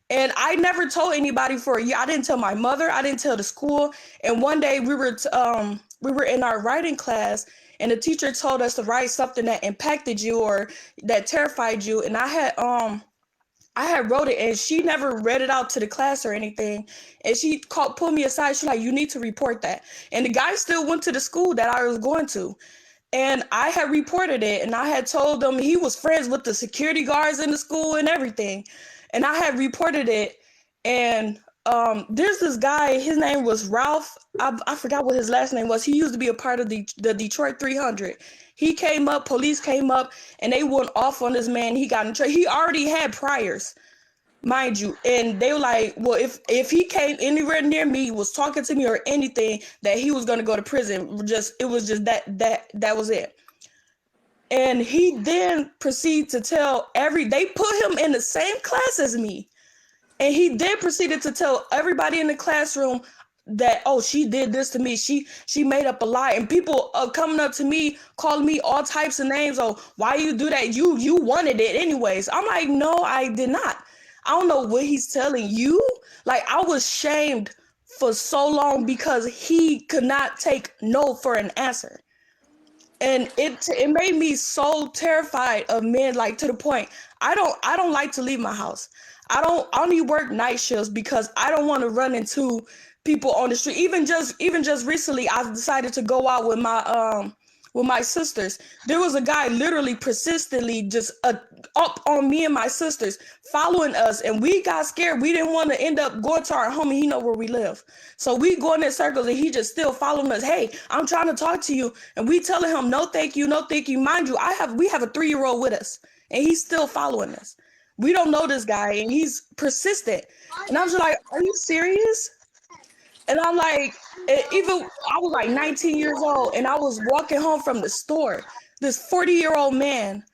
And I never told anybody for a year. I didn't tell my mother. I didn't tell the school. And one day we were in our writing class, and the teacher told us to write something that impacted you or that terrified you. And I had I had wrote it and she never read it out to the class or anything. And she pulled me aside. She's like, you need to report that. And the guy still went to the school that I was going to. And I had reported it and I had told them he was friends with the security guards in the school and everything. And I had reported it. And there's this guy, his name was Ralph. I forgot what his last name was. He used to be a part of the Detroit 300. He came up, police came up, and they went off on this man. He got in trouble. He already had priors, mind you. And they were like, well, if he came anywhere near me, was talking to me or anything, that he was gonna go to prison. It was just that was it. And he then proceeded to tell they put him in the same class as me. And he then proceeded to tell everybody in the classroom that, oh, she did this to me. She made up a lie. And people coming up to me, calling me all types of names. Oh, why you do that? You wanted it anyways. I'm like, no, I did not. I don't know what he's telling you. Like, I was shamed for so long because he could not take no for an answer. And it made me so terrified of men, like, to the point I don't like to leave my house. I only work night shifts because I don't want to run into people on the street. Even just recently, I decided to go out with my sisters. There was a guy literally persistently just up on me and my sisters, following us, and we got scared. We didn't want to end up going to our home, and he know where we live. So we going in circles, and he just still following us. Hey, I'm trying to talk to you, and we telling him no, thank you, no, thank you. Mind you, we have a 3-year-old with us, and he's still following us. We don't know this guy, and he's persistent. And I'm just like, are you serious? And I'm like, I was like 19 years old, and I was walking home from the store. This 40-year-old man,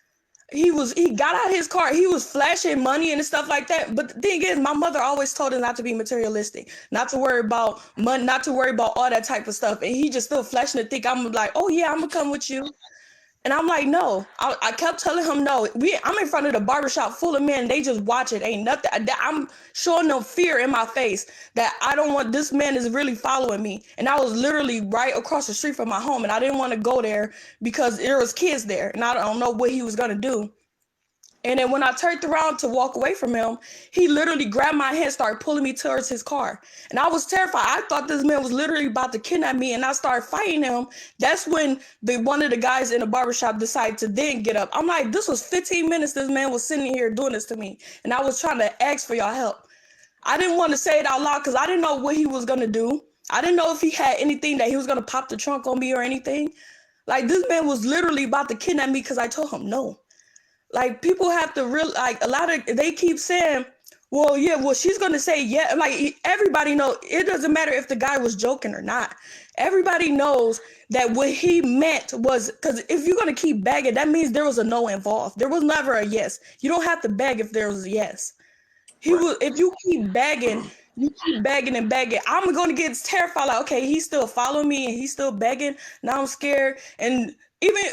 he got out his car. He was flashing money and stuff like that. But the thing is, my mother always told him not to be materialistic, not to worry about money, not to worry about all that type of stuff. And he just still flashing and think I'm like, oh yeah, I'm gonna come with you. And I'm like, no. I kept telling him no. I'm in front of the barbershop full of men. They just watch it. Ain't nothing. I'm showing them fear in my face that I don't want, this man is really following me. And I was literally right across the street from my home. And I didn't want to go there because there was kids there. And I don't know what he was going to do. And then when I turned around to walk away from him, he literally grabbed my hand, started pulling me towards his car. And I was terrified. I thought this man was literally about to kidnap me, and I started fighting him. That's when one of the guys in the barbershop decided to then get up. I'm like, this was 15 minutes this man was sitting here doing this to me, and I was trying to ask for y'all help. I didn't want to say it out loud because I didn't know what he was going to do. I didn't know if he had anything that he was going to pop the trunk on me or anything. Like, this man was literally about to kidnap me because I told him no. Like, people have to they keep saying, well, yeah, well, she's going to say, yeah. Like, everybody knows, it doesn't matter if the guy was joking or not. Everybody knows that what he meant was, because if you're going to keep begging, that means there was a no involved. There was never a yes. You don't have to beg if there was a yes. If you keep begging, and begging, I'm going to get terrified. Like, okay, he's still following me and he's still begging. Now I'm scared. And even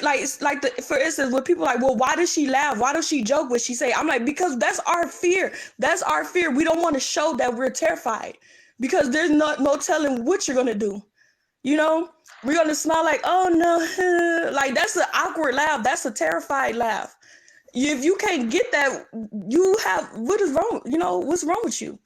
for instance, when people are like, well, why does she laugh? Why does she joke? What she say? I'm like, because that's our fear. That's our fear. We don't want to show that we're terrified because there's no telling what you're going to do. You know, we're going to smile like, oh no, like that's an awkward laugh. That's a terrified laugh. If you can't get that, what is wrong? You know, what's wrong with you?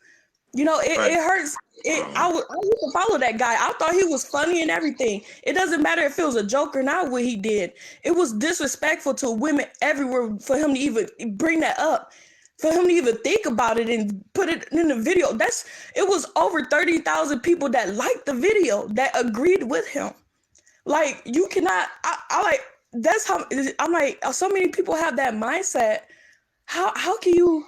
You know, it hurts. I used to follow that guy. I thought he was funny and everything. It doesn't matter if it was a joke or not what he did. It was disrespectful to women everywhere for him to even bring that up, for him to even think about it and put it in the video. It was over 30,000 people that liked the video, that agreed with him. Like, you cannot, that's how, I'm like, so many people have that mindset. How can you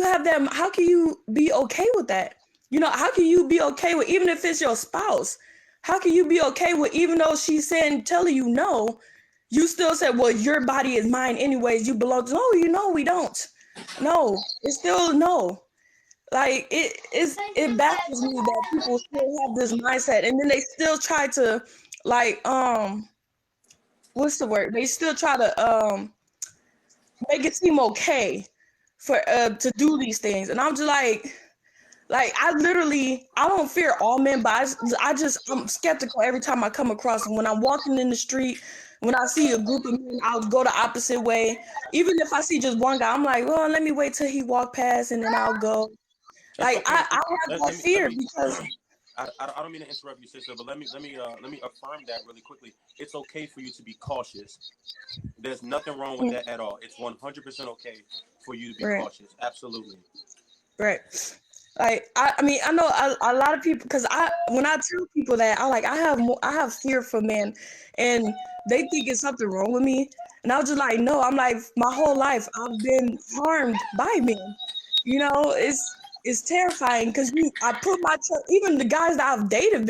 have them? How can you be okay with that? You know, how can you be okay with, even if it's your spouse, how can you be okay with, even though she's telling you no, you still say, well, your body is mine anyways, you belong to, no, you know, we don't. No, it's still no. Like, it baffles me that people still have this mindset, and then they still try to, like, what's the word? They still try to make it seem okay for to do these things. And I'm just like I don't fear all men, but I'm skeptical every time I come across them. When I'm walking in the street, When I see a group of men, I'll go the opposite way. Even if I see just one guy, I'm like, well, let me wait till he walk past and then I'll go. It's Like okay. I have that Let fear me. because I don't mean to interrupt you, sister, but let me affirm that really quickly. It's okay for you to be cautious. There's nothing wrong with that at all. It's 100% okay for you to be right. cautious. Absolutely. Right. Like I mean, I know a lot of people because when I tell people that I have fear for men, and they think it's something wrong with me, and I was just like, no, I'm like my whole life I've been harmed by men. You know, it's terrifying because I put my even the guys that I've dated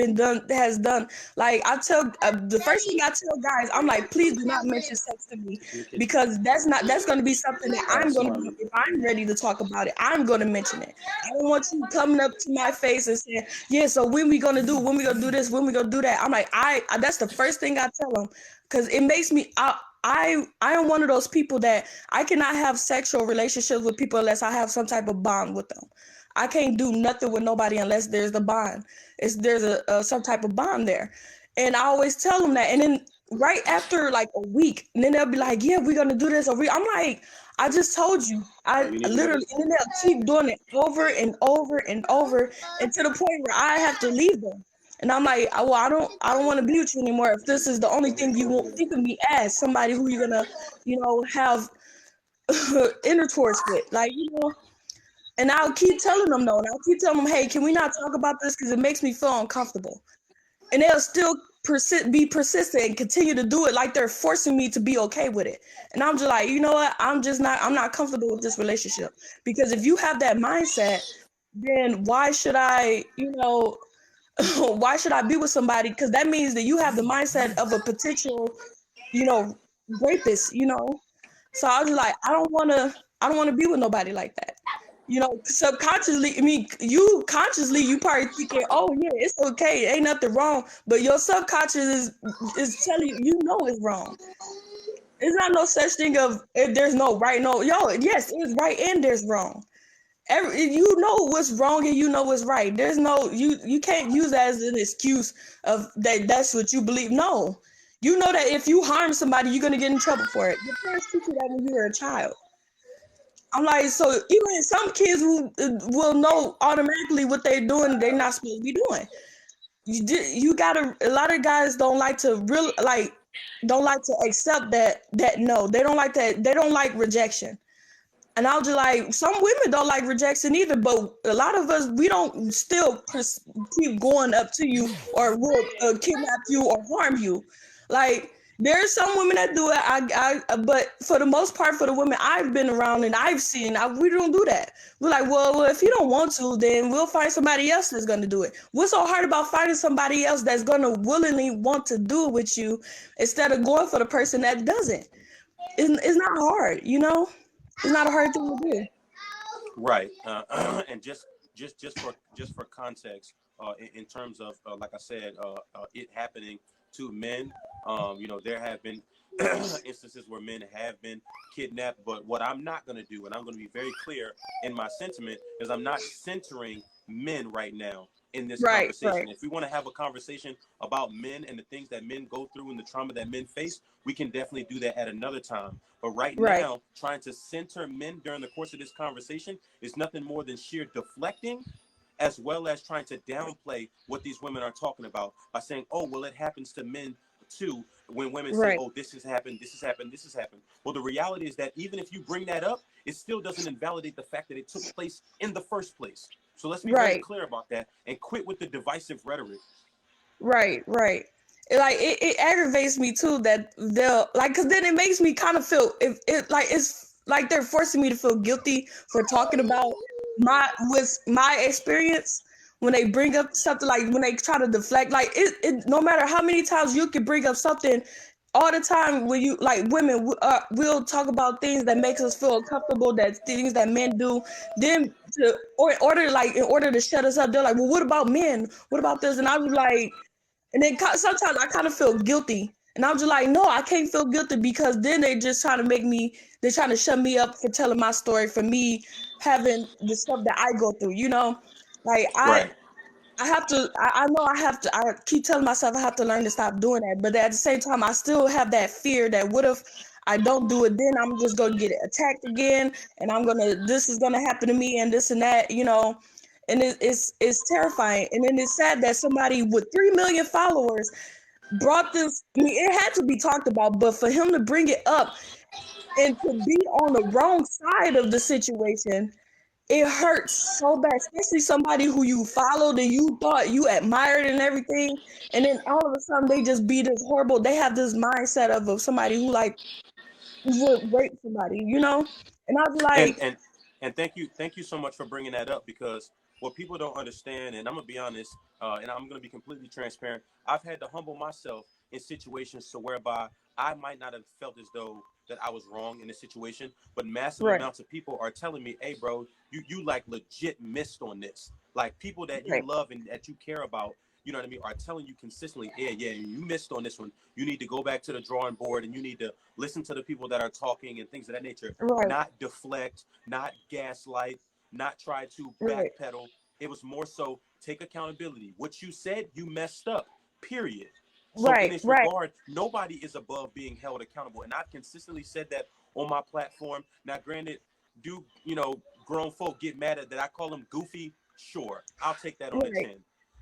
has done. Like I tell the first thing I tell guys, I'm like, please do not mention sex to me It's in the kitchen. because that's going to be something that I'm going to be Somebody. if I'm ready to talk about it. I'm going to mention it. I don't want you coming up to my face and saying, yeah, so when we gonna do this, when we gonna do that. I'm like, that's the first thing I tell them because it makes me I am one of those people that I cannot have sexual relationships with people unless I have some type of bond with them. I can't do nothing with nobody unless there's the bond. There's a some type of bond there, and I always tell them that. And then right after like a week, and then they'll be like, "Yeah, we're gonna do this." I'm like, "I just told you." Oh, I you need to go literally, to. and then they'll keep doing it over and over and over, and to the point where I have to leave them. And I'm like, well, I don't want to be with you anymore. If this is the only thing you won't think of me as somebody who you're gonna, have intercourse with, like, and I'll keep telling them no, and I'll keep telling them, hey, can we not talk about this because it makes me feel uncomfortable, and they'll still be persistent and continue to do it like they're forcing me to be okay with it. And I'm just like, you know what? I'm not comfortable with this relationship because if you have that mindset, then why should I, why should I be with somebody? Because that means that you have the mindset of a potential, you know, rapist. So I was like, I don't want to be with nobody like that. Subconsciously, I mean, you probably thinking, oh yeah, it's okay, ain't nothing wrong. But your subconscious is telling you, it's wrong. There's not no such thing of if there's no right, no, yes, it's right and there's wrong. You know what's wrong and you know what's right. There's no you can't use that as an excuse of that's what you believe. No. You know that if you harm somebody, you're gonna get in trouble for it. Your parents teach you that when you were a child. I'm like, so even some kids who will know automatically what they're doing, they're not supposed to be doing. You gotta. A lot of guys don't like to accept that no, they don't like that. They don't like rejection. And I was just like, some women don't like rejection either, but a lot of us, we don't still keep going up to you or will kidnap you or harm you. Like, there's some women that do it. But for the most part, for the women I've been around and I've seen, we don't do that. We're like, well, if you don't want to, then we'll find somebody else that's going to do it. What's so hard about finding somebody else that's going to willingly want to do it with you instead of going for the person that doesn't? It's not hard. It's not a hard thing to do. Right. And just for context, in terms of like I said, it happening to men. There have been instances where men have been kidnapped. But what I'm not going to do, and I'm going to be very clear in my sentiment, is I'm not centering men right now in this Right, conversation. right, If we want to have a conversation about men and the things that men go through and the trauma that men face, we can definitely do that at another time. But right right, now, trying to center men during the course of this conversation is nothing more than sheer deflecting, as well as trying to downplay what these women are talking about by saying, oh, well, it happens to men too, when women say, right, oh, this has happened, this has happened, this has happened. Well, the reality is that even if you bring that up, it still doesn't invalidate the fact that it took place in the first place. So let's be very right, clear about that and quit with the divisive rhetoric. right. It aggravates me too that they'll like, because then it makes me kind of feel if it like it's like they're forcing me to feel guilty for talking about my experience when they bring up something, like when they try to deflect, like it no matter how many times you can bring up something, all the time when you like women will talk about things that makes us feel uncomfortable, that things that men do, then in order to shut us up, they're like, well, what about men, what about this? And I was like, and then sometimes I kind of feel guilty. And I'm just like, no, I can't feel guilty because then they just trying to they're trying to shut me up for telling my story, for me having the stuff that I go through. Like Right. I have to, I know I have to, I keep telling myself I have to learn to stop doing that. But at the same time, I still have that fear that what if I don't do it, then I'm just going to get attacked again. And this is going to happen to me and this and that, you know. And it's terrifying. And then it's sad that somebody with 3 million followers brought this. I mean, it had to be talked about, but for him to bring it up and to be on the wrong side of the situation, it hurts so bad, especially somebody who you followed and you thought you admired and everything. And then all of a sudden they just be this horrible, they have this mindset of somebody who like would rape somebody, you know? And I was And like, and and thank you so much for bringing that up, because what people don't understand, and I'm gonna be honest, and I'm gonna be completely transparent. I've had to humble myself in situations to whereby I might not have felt as though that I was wrong in a situation, but massive right, amounts of people are telling me, "Hey, bro, you like legit missed on this." Like people that you right, love and that you care about, you know what I mean, are telling you consistently, yeah, you missed on this one. You need to go back to the drawing board and you need to listen to the people that are talking and things of that nature. right, Not deflect, not gaslight, not try to right, backpedal. It was more so take accountability. What you said, you messed up, period. So in right, this right, regard, nobody is above being held accountable. And I've consistently said that on my platform. Now, granted, do, grown folk get mad at that I call them goofy? Sure, I'll take that on the right, chin.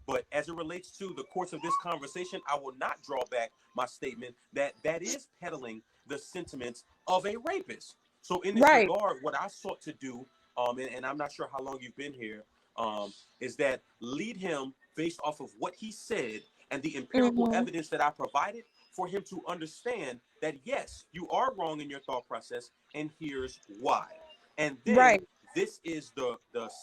But as it relates to the course of this conversation, I will not draw back my statement that that is peddling the sentiments of a rapist. So in this right. regard, what I sought to do, and I'm not sure how long you've been here, is that lead him based off of what he said and the empirical Mm-hmm. evidence that I provided for him to understand that yes, you are wrong in your thought process, and here's why. And then Right, this is the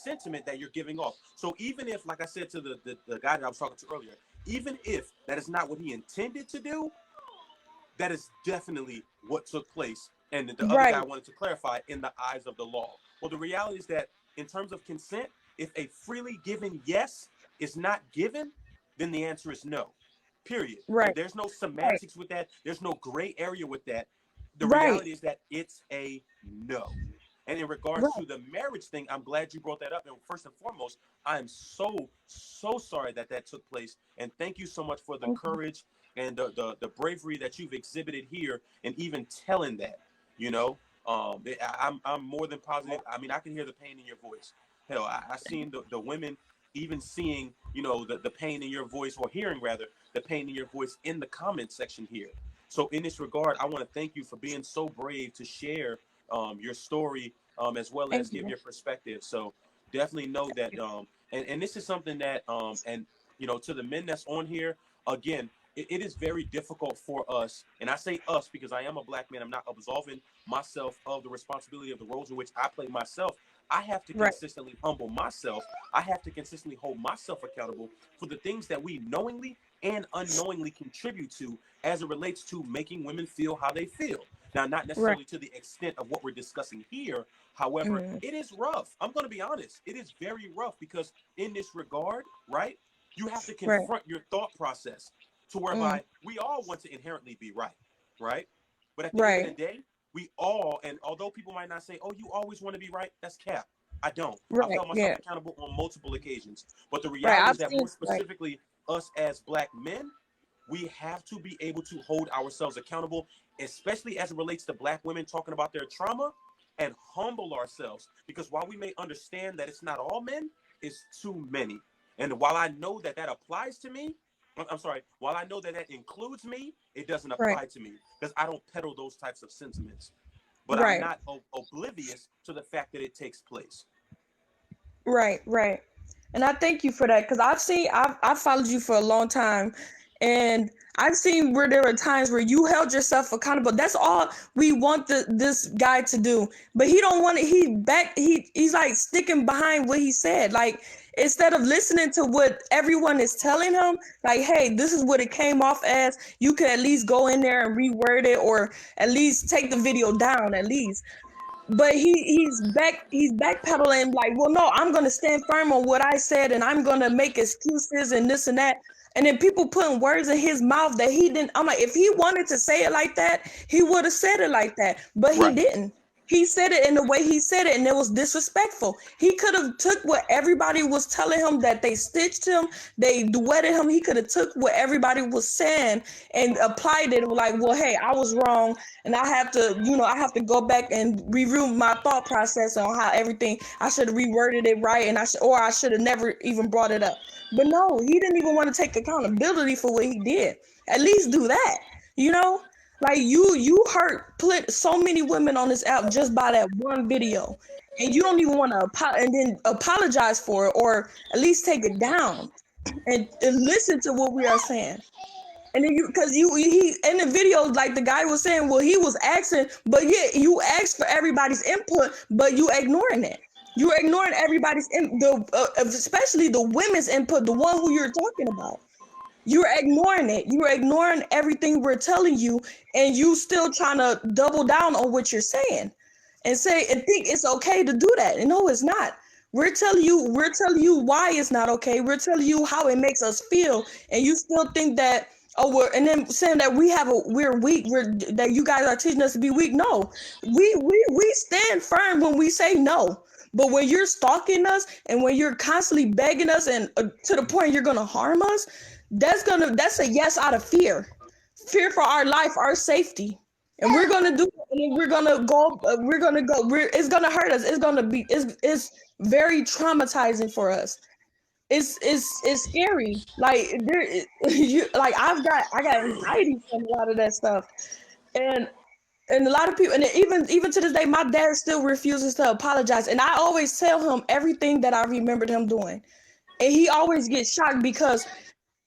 sentiment that you're giving off. So even if, like I said to the guy that I was talking to earlier, even if that is not what he intended to do, that is definitely what took place. And the other guy right, wanted to clarify in the eyes of the law. Well, the reality is that in terms of consent, if a freely given yes is not given, then the answer is no. Period. right, There's no right, semantics with that. There's no gray area with that. The right, reality is that it's a no. And in regards right. to the marriage thing, I'm glad you brought that up. And first and foremost, I am so sorry that that took place. And thank you so much for the Thank you. courage and the bravery that you've exhibited here, and even telling that, you know, I'm more than positive. I mean, I can hear the pain in your voice. Hell, I seen the women even seeing, the pain in your voice, or hearing rather the pain in your voice in the comment section here. So in this regard, I want to thank you for being so brave to share your story, as well Thank as give you. your perspective. So definitely know that, and this is something that, and to the men that's on here, again, it is very difficult for us, and I say us because I am a black man. I'm not absolving myself of the responsibility of the roles in which I play myself. I have to Right. consistently humble myself. I have to consistently hold myself accountable for the things that we knowingly and unknowingly contribute to as it relates to making women feel how they feel. Now, not Right. necessarily to the extent of what we're discussing here. However, Mm. it is rough. I'm going to be honest. It is very rough because in this regard, right, you have to Right. confront your thought process to Mm. whereby we all want to inherently be right, right? But at the end of the Right. day, we all, and although people might not say, "Oh, you always want to be right," that's cap. I don't. I've Right. held myself Yeah. accountable on multiple occasions. But the Right. reality is I've that more seen. Right. specifically, us as black men, we have to be able to hold ourselves accountable, especially as it relates to black women talking about their trauma, and humble ourselves. Because while we may understand that it's not all men, it's too many. And while I know that that applies to me, I'm sorry, while I know that that includes me, it doesn't Right. apply to me because I don't peddle those types of sentiments. But I'm Right. not oblivious to the fact that it takes place. Right. Right. And I thank you for that because I've followed you for a long time, and I've seen where there were times where you held yourself accountable. That's all we want this guy to do, but he don't want it. He's like sticking behind what he said. Like instead of listening to what everyone is telling him, like, hey, this is what it came off as. You could at least go in there and reword it, or at least take the video down at least. But he's backpedaling like, well, no, I'm gonna stand firm on what I said and I'm gonna make excuses and this and that. And then people putting words in his mouth that he didn't. I'm like, if he wanted to say it like that, he would have said it like that, but he Right. didn't. He said it in the way he said it, and it was disrespectful. He could have took what everybody was telling him, that they stitched him, they duetted him. He could have took what everybody was saying and applied it. Like, well, hey, I was wrong, and I have to, I have to go back and review my thought process on how everything. I should have reworded it right, and I should have never even brought it up. But no, he didn't even want to take accountability for what he did. At least do that, you know. Like you hurt so many women on this app just by that one video, and you don't even want to and then apologize for it, or at least take it down and listen to what we are saying. And then he in the video, like the guy was saying, well, he was asking, but yeah, you asked for everybody's input, but you ignoring it. You're ignoring everybody's especially the women's input, the one who you're talking about. You're ignoring it. You're ignoring everything we're telling you, and you still trying to double down on what you're saying, and think it's okay to do that. And no, it's not. We're telling you why it's not okay. We're telling you how it makes us feel, and you still think that and then saying that we're weak. That you guys are teaching us to be weak. No, we stand firm when we say no. But when you're stalking us and when you're constantly begging us and to the point you're gonna harm us, that's a yes out of fear for our life, our safety, and we're gonna do it. And we're gonna go. It's gonna hurt us. It's very traumatizing for us. It's scary. Like I got anxiety from a lot of that stuff, and a lot of people, and even to this day, my dad still refuses to apologize. And I always tell him everything that I remembered him doing, and he always gets shocked because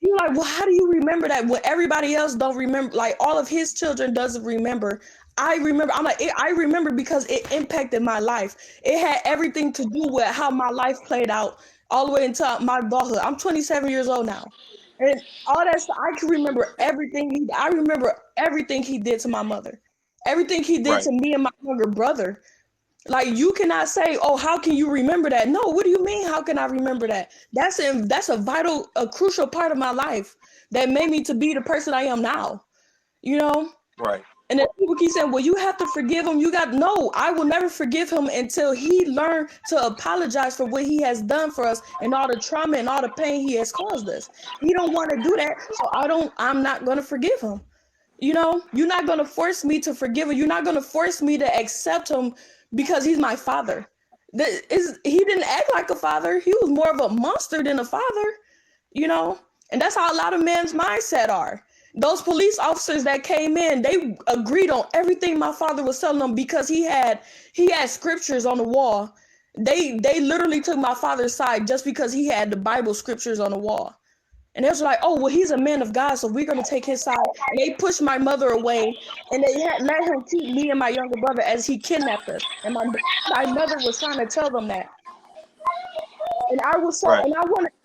he's like, well, how do you remember that when everybody else don't remember? Like all of his children doesn't remember. I remember. I'm like, I remember because it impacted my life. It had everything to do with how my life played out all the way into my adulthood. I'm 27 years old now. And all that stuff, I can remember everything. I remember everything he did to my mother, everything he did Right. to me and my younger brother. Like you cannot say, "Oh, how can you remember that?" No, what do you mean? How can I remember that? That's a crucial part of my life that made me to be the person I am now. You know. Right. And then people keep saying, well, you have to forgive him. No, I will never forgive him until he learned to apologize for what he has done for us and all the trauma and all the pain he has caused us. He don't want to do that, so I'm not going to forgive him. You know, you're not going to force me to forgive him. You're not going to force me to accept him because he's my father. He didn't act like a father. He was more of a monster than a father, you know? And that's how a lot of men's mindset are. Those police officers that came in, they agreed on everything my father was telling them because he had scriptures on the wall. They literally took my father's side just because he had the Bible scriptures on the wall. And they was like, oh, well, he's a man of God, so we're going to take his side. And they pushed my mother away, and they let him keep me and my younger brother as he kidnapped us. And my mother was trying to tell them that. And I Right.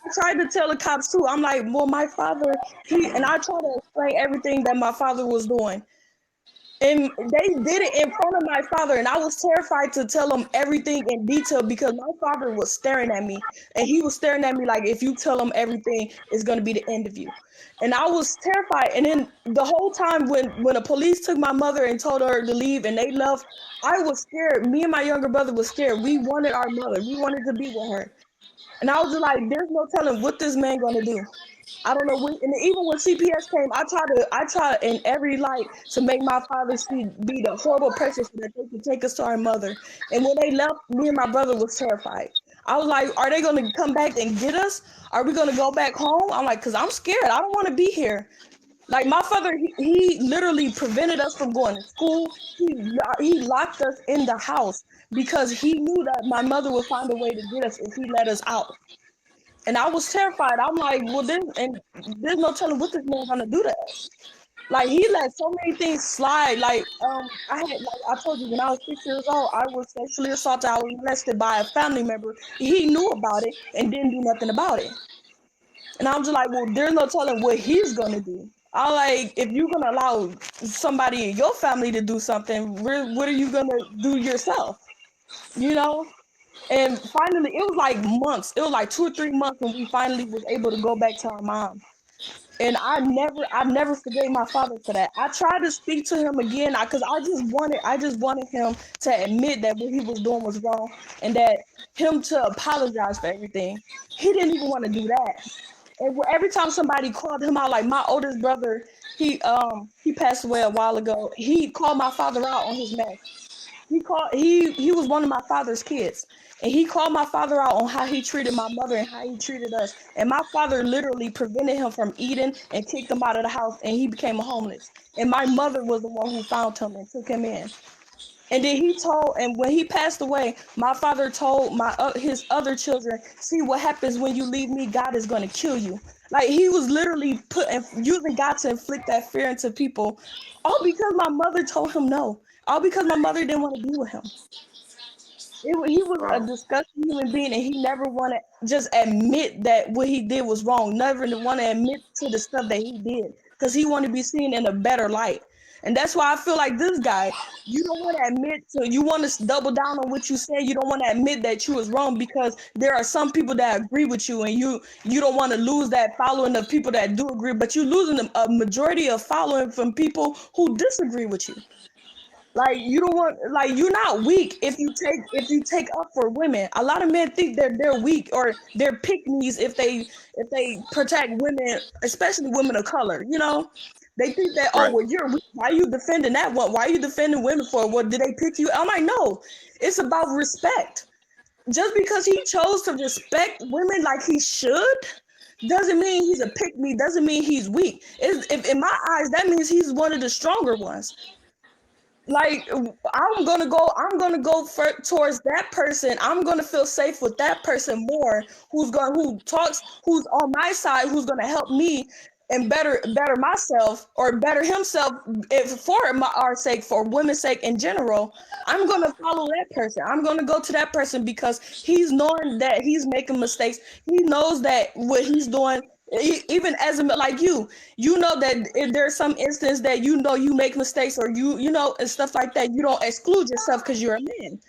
I tried to tell the cops too. I'm like, well, my father, and I tried to explain everything that my father was doing. And they did it in front of my father, and I was terrified to tell him everything in detail because my father was staring at me, and he was staring at me like, if you tell him everything, it's going to be the end of you. And I was terrified. And then the whole time when the police took my mother and told her to leave and they left, I was scared. Me and my younger brother was scared. We wanted our mother. We wanted to be with her. And I was just like, there's no telling what this man going to do. I don't know. And even when CPS came, I tried in every light to make my father be the horrible person so that they could take us to our mother. And when they left, me and my brother was terrified. I was like, are they going to come back and get us? Are we going to go back home? I'm like, because I'm scared. I don't want to be here. Like my father, he literally prevented us from going to school. He locked us in the house because he knew that my mother would find a way to get us if he let us out. And I was terrified. I'm like, well, there's no telling what this man's gonna do to us. Like he let so many things slide. Like I told you when I was 6 years old, I was sexually assaulted. I was molested by a family member. He knew about it and didn't do nothing about it. And I'm just like, well, there's no telling what he's gonna do. I like, if you're gonna allow somebody in your family to do something, what are you gonna do yourself? You know? And finally, it was like months. It was like 2 or 3 months when we finally was able to go back to our mom. And I never forgave my father for that. I tried to speak to him again because I just wanted him to admit that what he was doing was wrong and that him to apologize for everything. He didn't even want to do that. And every time somebody called him out, like my oldest brother, he passed away a while ago. He called my father out on his mess. He was one of my father's kids, and he called my father out on how he treated my mother and how he treated us. And my father literally prevented him from eating and kicked him out of the house, and he became homeless. And my mother was the one who found him and took him in. And then and when he passed away, my father told his other children, "See what happens when you leave me. God is going to kill you." Like he was literally using God to inflict that fear into people, all because my mother told him no. All because my mother didn't want to be with him. He was a Wow. disgusting human being, and he never want to just admit that what he did was wrong. Never want to admit to the stuff that he did because he wanted to be seen in a better light. And that's why I feel like this guy, you don't want to you want to double down on what you said. You don't want to admit that you was wrong because there are some people that agree with you, and you don't want to lose that following of people that do agree, but you're losing a majority of following from people who disagree with you. Like you don't want, like you're not weak if you take up for women. A lot of men think they're weak or they're pick me's if they protect women, especially women of color. You know, they think that, oh Right. well, you're weak. Why are you defending that one? Why are you defending women for? What did they pick you? I'm like, no, it's about respect. Just because he chose to respect women like he should doesn't mean he's a pick me. Doesn't mean he's weak. If in my eyes, that means he's one of the stronger ones. Like I'm gonna go towards that person. I'm gonna feel safe with that person more, who's on my side, who's gonna help me and better myself or better himself, if for our sake, for women's sake in general. I'm gonna follow that person. I'm gonna go to that person because he's knowing that he's making mistakes. He knows that what he's doing, even as a, like you know that if there's some instance that you make mistakes or you know and stuff like that, you don't exclude yourself because you're a man.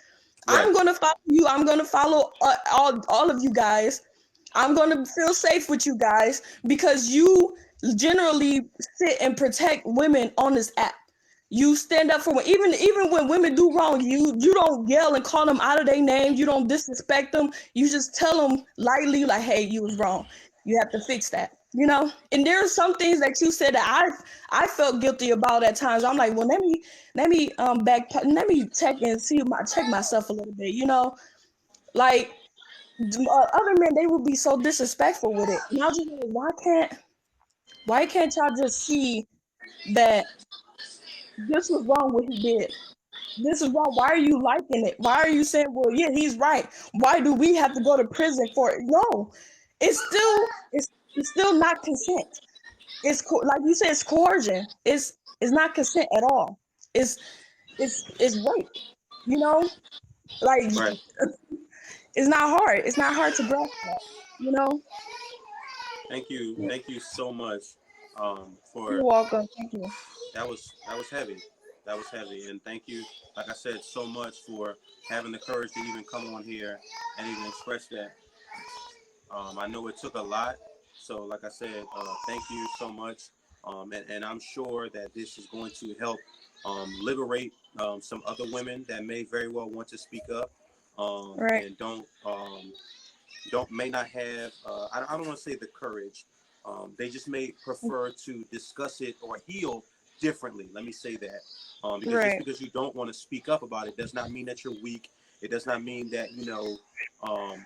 Right. I'm gonna follow you. I'm gonna follow all of you guys. I'm gonna feel safe with you guys because you generally sit and protect women on this app. You stand up for even when women do wrong, you don't yell and call them out of their name. You don't disrespect them. You just tell them lightly, like, "Hey, you was wrong. You have to fix that." You know. And there are some things that you said that I felt guilty about at times. I'm like, well, let me check myself a little bit. You know, like other men, they would be so disrespectful with it. And I was just like, why can't y'all just see that this was wrong what he did? This is wrong. Why are you liking it? Why are you saying, well, yeah, he's right? Why do we have to go to prison for it? No, it's still not consent. Like you said, it's coercion. It's not consent at all. It's it's rape. You know, like Right. it's not hard. It's not hard to grasp that. You know. Thank you. Thank you so much. For You're welcome. Thank you. that was heavy. That was heavy. And thank you, like I said, so much for having the courage to even come on here and even express that. I know it took a lot. So, like I said, thank you so much. And I'm sure that this is going to help liberate some other women that may very well want to speak up Right. and don't may not have I don't want to say the courage. They just may prefer to discuss it or heal differently. Let me say that because just Right. because you don't want to speak up about it does not mean that you're weak. It does not mean that um,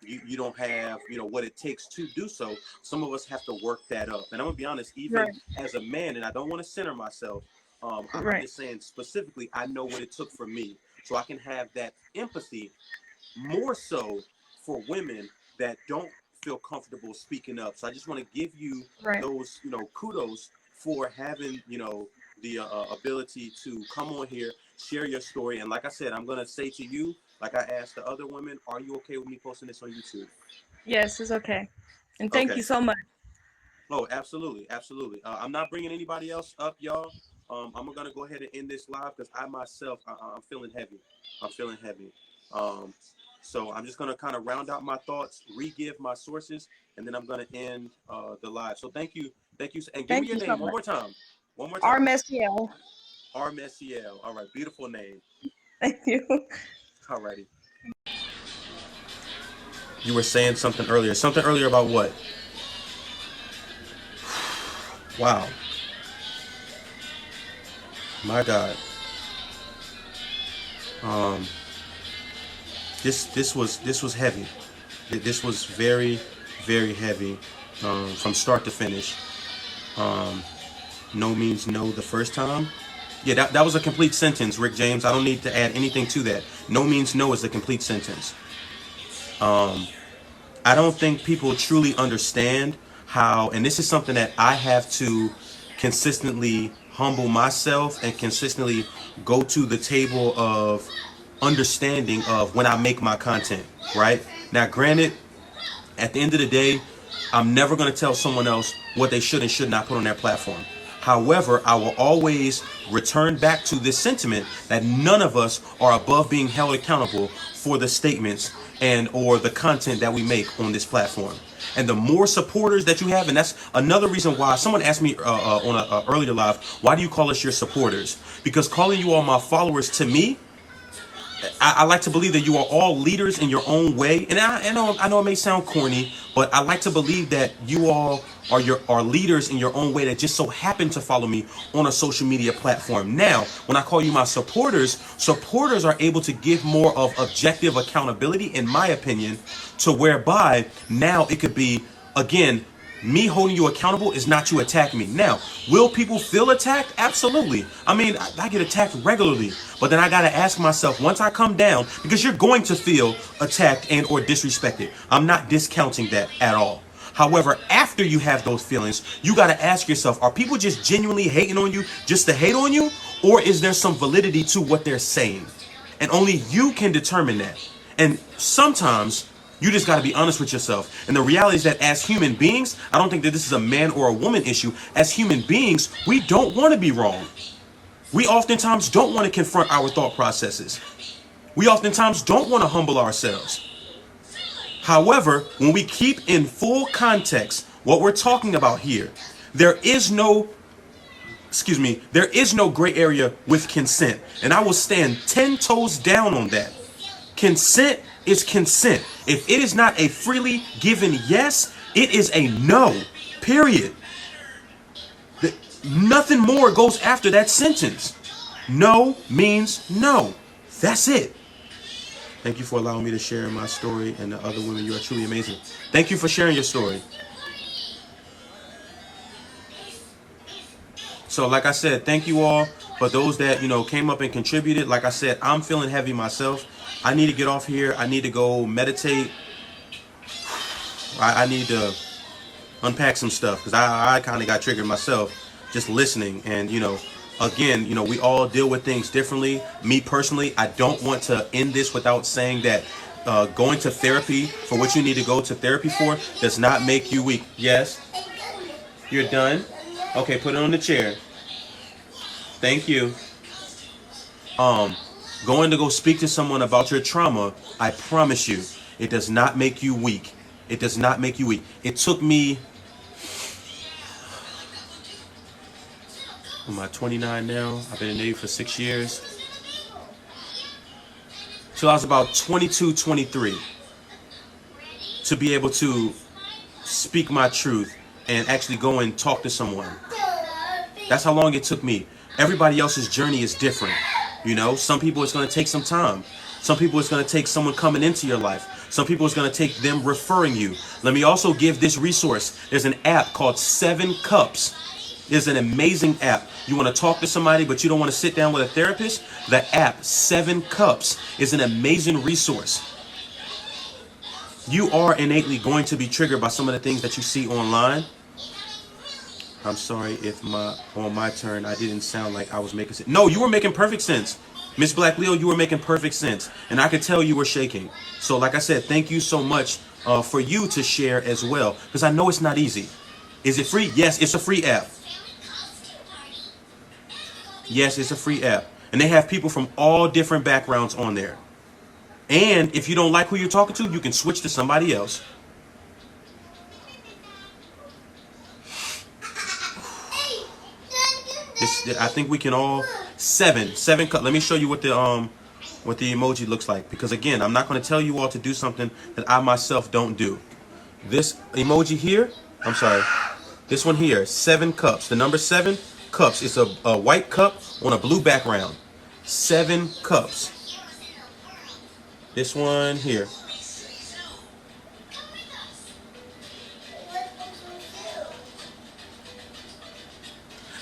you don't have what it takes to do so. Some of us have to work that up. And I'm gonna be honest, even Right. as a man, and I don't want to center myself. I'm Right. just saying specifically, I know what it took for me, so I can have that empathy more so for women that don't feel comfortable speaking up. So I just want to give you Right. those, kudos for having, the ability to come on here, share your story. And like I said, I'm going to say to you, like I asked the other women, are you okay with me posting this on YouTube? Yes, it's okay. And thank Okay. you so much. Oh, absolutely, absolutely. I'm not bringing anybody else up, y'all. I'm gonna go ahead and end this live because I myself, I'm feeling heavy. I'm feeling heavy. Um, so I'm just gonna kind of round out my thoughts, re-give my sources, and then I'm gonna end the live. So thank you Thank you. And give Thank me your you so name one much. more time. One more time. Armesiel. Armesiel. All right. Beautiful name. Thank you. All righty. You were saying something earlier. Something earlier about what? Wow. My God. This was heavy. This was very, very heavy, from start to finish. No means no the first time. Yeah, that was a complete sentence, Rick James. I don't need to add anything to that. No means no is a complete sentence. I don't think people truly understand how, and this is something that I have to consistently humble myself and consistently go to the table of understanding of when I make my content, right? Now, granted, at the end of the day, I'm never going to tell someone else what they should and should not put on their platform. However, I will always return back to this sentiment that none of us are above being held accountable for the statements and or the content that we make on this platform. And the more supporters that you have, and that's another reason why someone asked me on a earlier live, why do you call us your supporters? Because calling you all my followers, to me, I like to believe that you are all leaders in your own way, and I know it may sound corny, but I like to believe that you all are leaders in your own way that just so happen to follow me on a social media platform. Now, when I call you my supporters are able to give more of objective accountability, in my opinion, to whereby now it could be, again, me holding you accountable is not to attack me. Now, will people feel attacked? Absolutely. I mean, I get attacked regularly, but then I got to ask myself, once I come down, because you're going to feel attacked and or disrespected. I'm not discounting that at all. However, after you have those feelings, you got to ask yourself, are people just genuinely hating on you just to hate on you? Or is there some validity to what they're saying? And only you can determine that. And sometimes you just got to be honest with yourself. And the reality is that as human beings, I don't think that this is a man or a woman issue. As human beings, we don't want to be wrong. We oftentimes don't want to confront our thought processes. We oftentimes don't want to humble ourselves. However, when we keep in full context what we're talking about here, there is no gray area with consent. And I will stand 10 toes down on that. Consent is consent. If it is not a freely given yes, it is a no, period. Nothing more goes after that sentence. No means no. That's it. Thank you for allowing me to share my story, and the other women, you are truly amazing. Thank you for sharing your story. So like I said, thank you all for those that, came up and contributed. Like I said, I'm feeling heavy myself. I need to get off here. I need to go meditate. I need to unpack some stuff because I kind of got triggered myself just listening. And, again, we all deal with things differently. Me personally, I don't want to end this without saying that going to therapy for what you need to go to therapy for does not make you weak. Yes? You're done? Okay, put it on the chair. Thank you. Going to go speak to someone about your trauma, I promise you, it does not make you weak. It does not make you weak. It took me, am I 29 now? I've been in the Navy for 6 years. Till I was about 22, 23 to be able to speak my truth and actually go and talk to someone. That's how long it took me. Everybody else's journey is different. Some people it's going to take some time. Some people it's going to take someone coming into your life. Some people it's going to take them referring you. Let me also give this resource. There's an app called 7 Cups. It's an amazing app. You want to talk to somebody, but you don't want to sit down with a therapist? The app 7 Cups is an amazing resource. You are innately going to be triggered by some of the things that you see online. I'm sorry if on my turn I didn't sound like I was making sense. No, you were making perfect sense. Miss Black Leo, you were making perfect sense. And I could tell you were shaking. So like I said, thank you so much for you to share as well. Because I know it's not easy. Is it free? Yes, it's a free app. Yes, it's a free app. And they have people from all different backgrounds on there. And if you don't like who you're talking to, you can switch to somebody else. I think we can all seven cups. Let me show you what the emoji looks like, because again, I'm not going to tell you all to do something that I myself don't do. This emoji here, I'm sorry, this one here, 7 cups. The number 7 cups. It's a white cup on a blue background. 7 cups. This one here.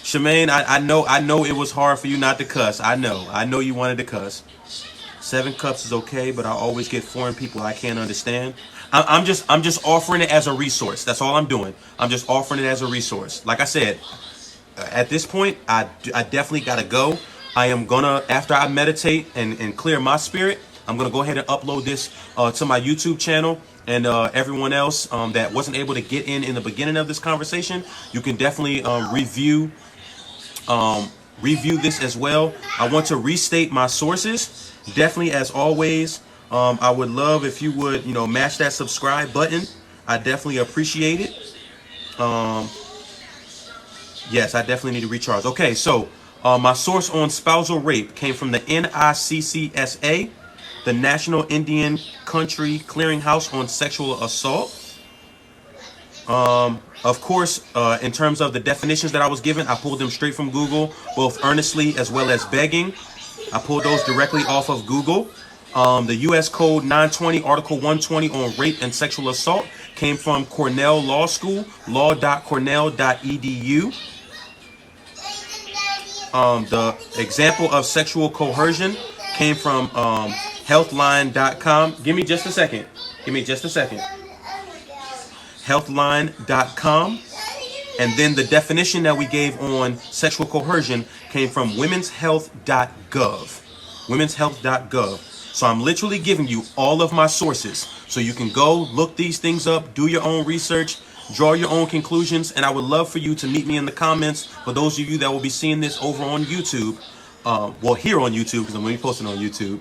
Shemaine, I know it was hard for you not to cuss. I know you wanted to cuss. 7 cups is okay, but I always get foreign people I can't understand. I'm just offering it as a resource. That's all I'm doing. I'm just offering it as a resource. Like I said, at this point, I definitely gotta go. I am gonna, after I meditate and clear my spirit, I'm gonna go ahead and upload this to my YouTube channel. And everyone else that wasn't able to get in the beginning of this conversation, you can definitely review this as well. I want to restate my sources. Definitely, as always, I would love if you would, mash that subscribe button. I definitely appreciate it. Yes, I definitely need to recharge. Okay, so my source on spousal rape came from the NICCSA, the National Indian Country Clearinghouse on Sexual Assault. Of course, in terms of the definitions that I was given, I pulled them straight from Google, both earnestly as well as begging. I pulled those directly off of Google. The U.S. Code 920, Article 120 on rape and sexual assault came from Cornell Law School, law.cornell.edu. The example of sexual coercion came from healthline.com. Give me just a second. Healthline.com. And then the definition that we gave on sexual coercion came from womenshealth.gov. Womenshealth.gov. So I'm literally giving you all of my sources so you can go look these things up, do your own research, draw your own conclusions, and I would love for you to meet me in the comments. For those of you that will be seeing this over on YouTube, here on YouTube, because I'm going to be posting on YouTube,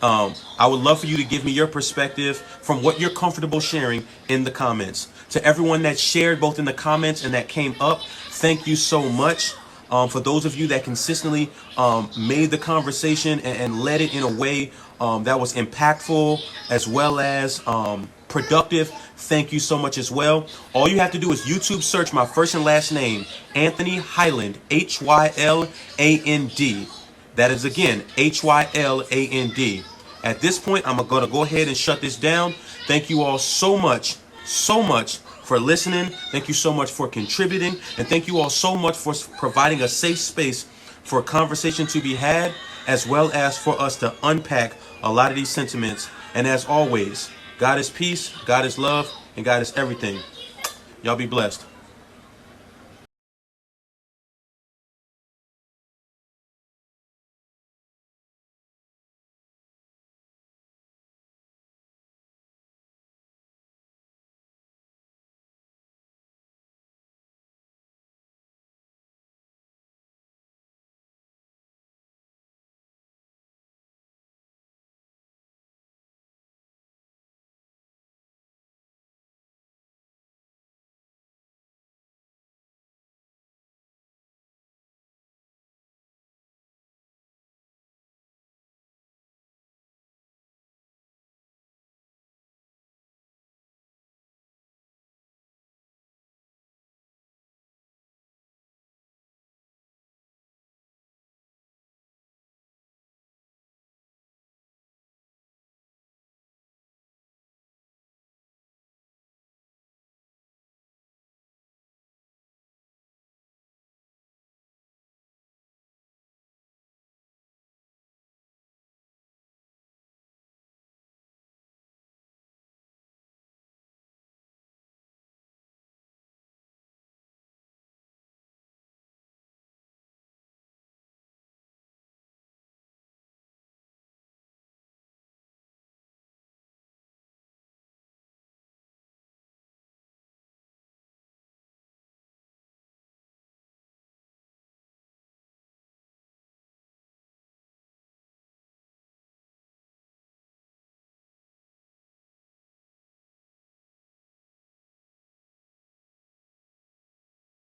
I would love for you to give me your perspective from what you're comfortable sharing in the comments. To everyone that shared both in the comments and that came up, thank you so much. For those of you that consistently made the conversation and led it in a way that was impactful as well as productive, thank you so much as well. All you have to do is YouTube search my first and last name, Anthony Hyland, Hyland. That is, again, Hyland. At this point, I'm going to go ahead and shut this down. Thank you all so much for listening. Thank you so much for contributing. And thank you all so much for providing a safe space for a conversation to be had, as well as for us to unpack a lot of these sentiments. And as always, God is peace, God is love, and God is everything. Y'all be blessed.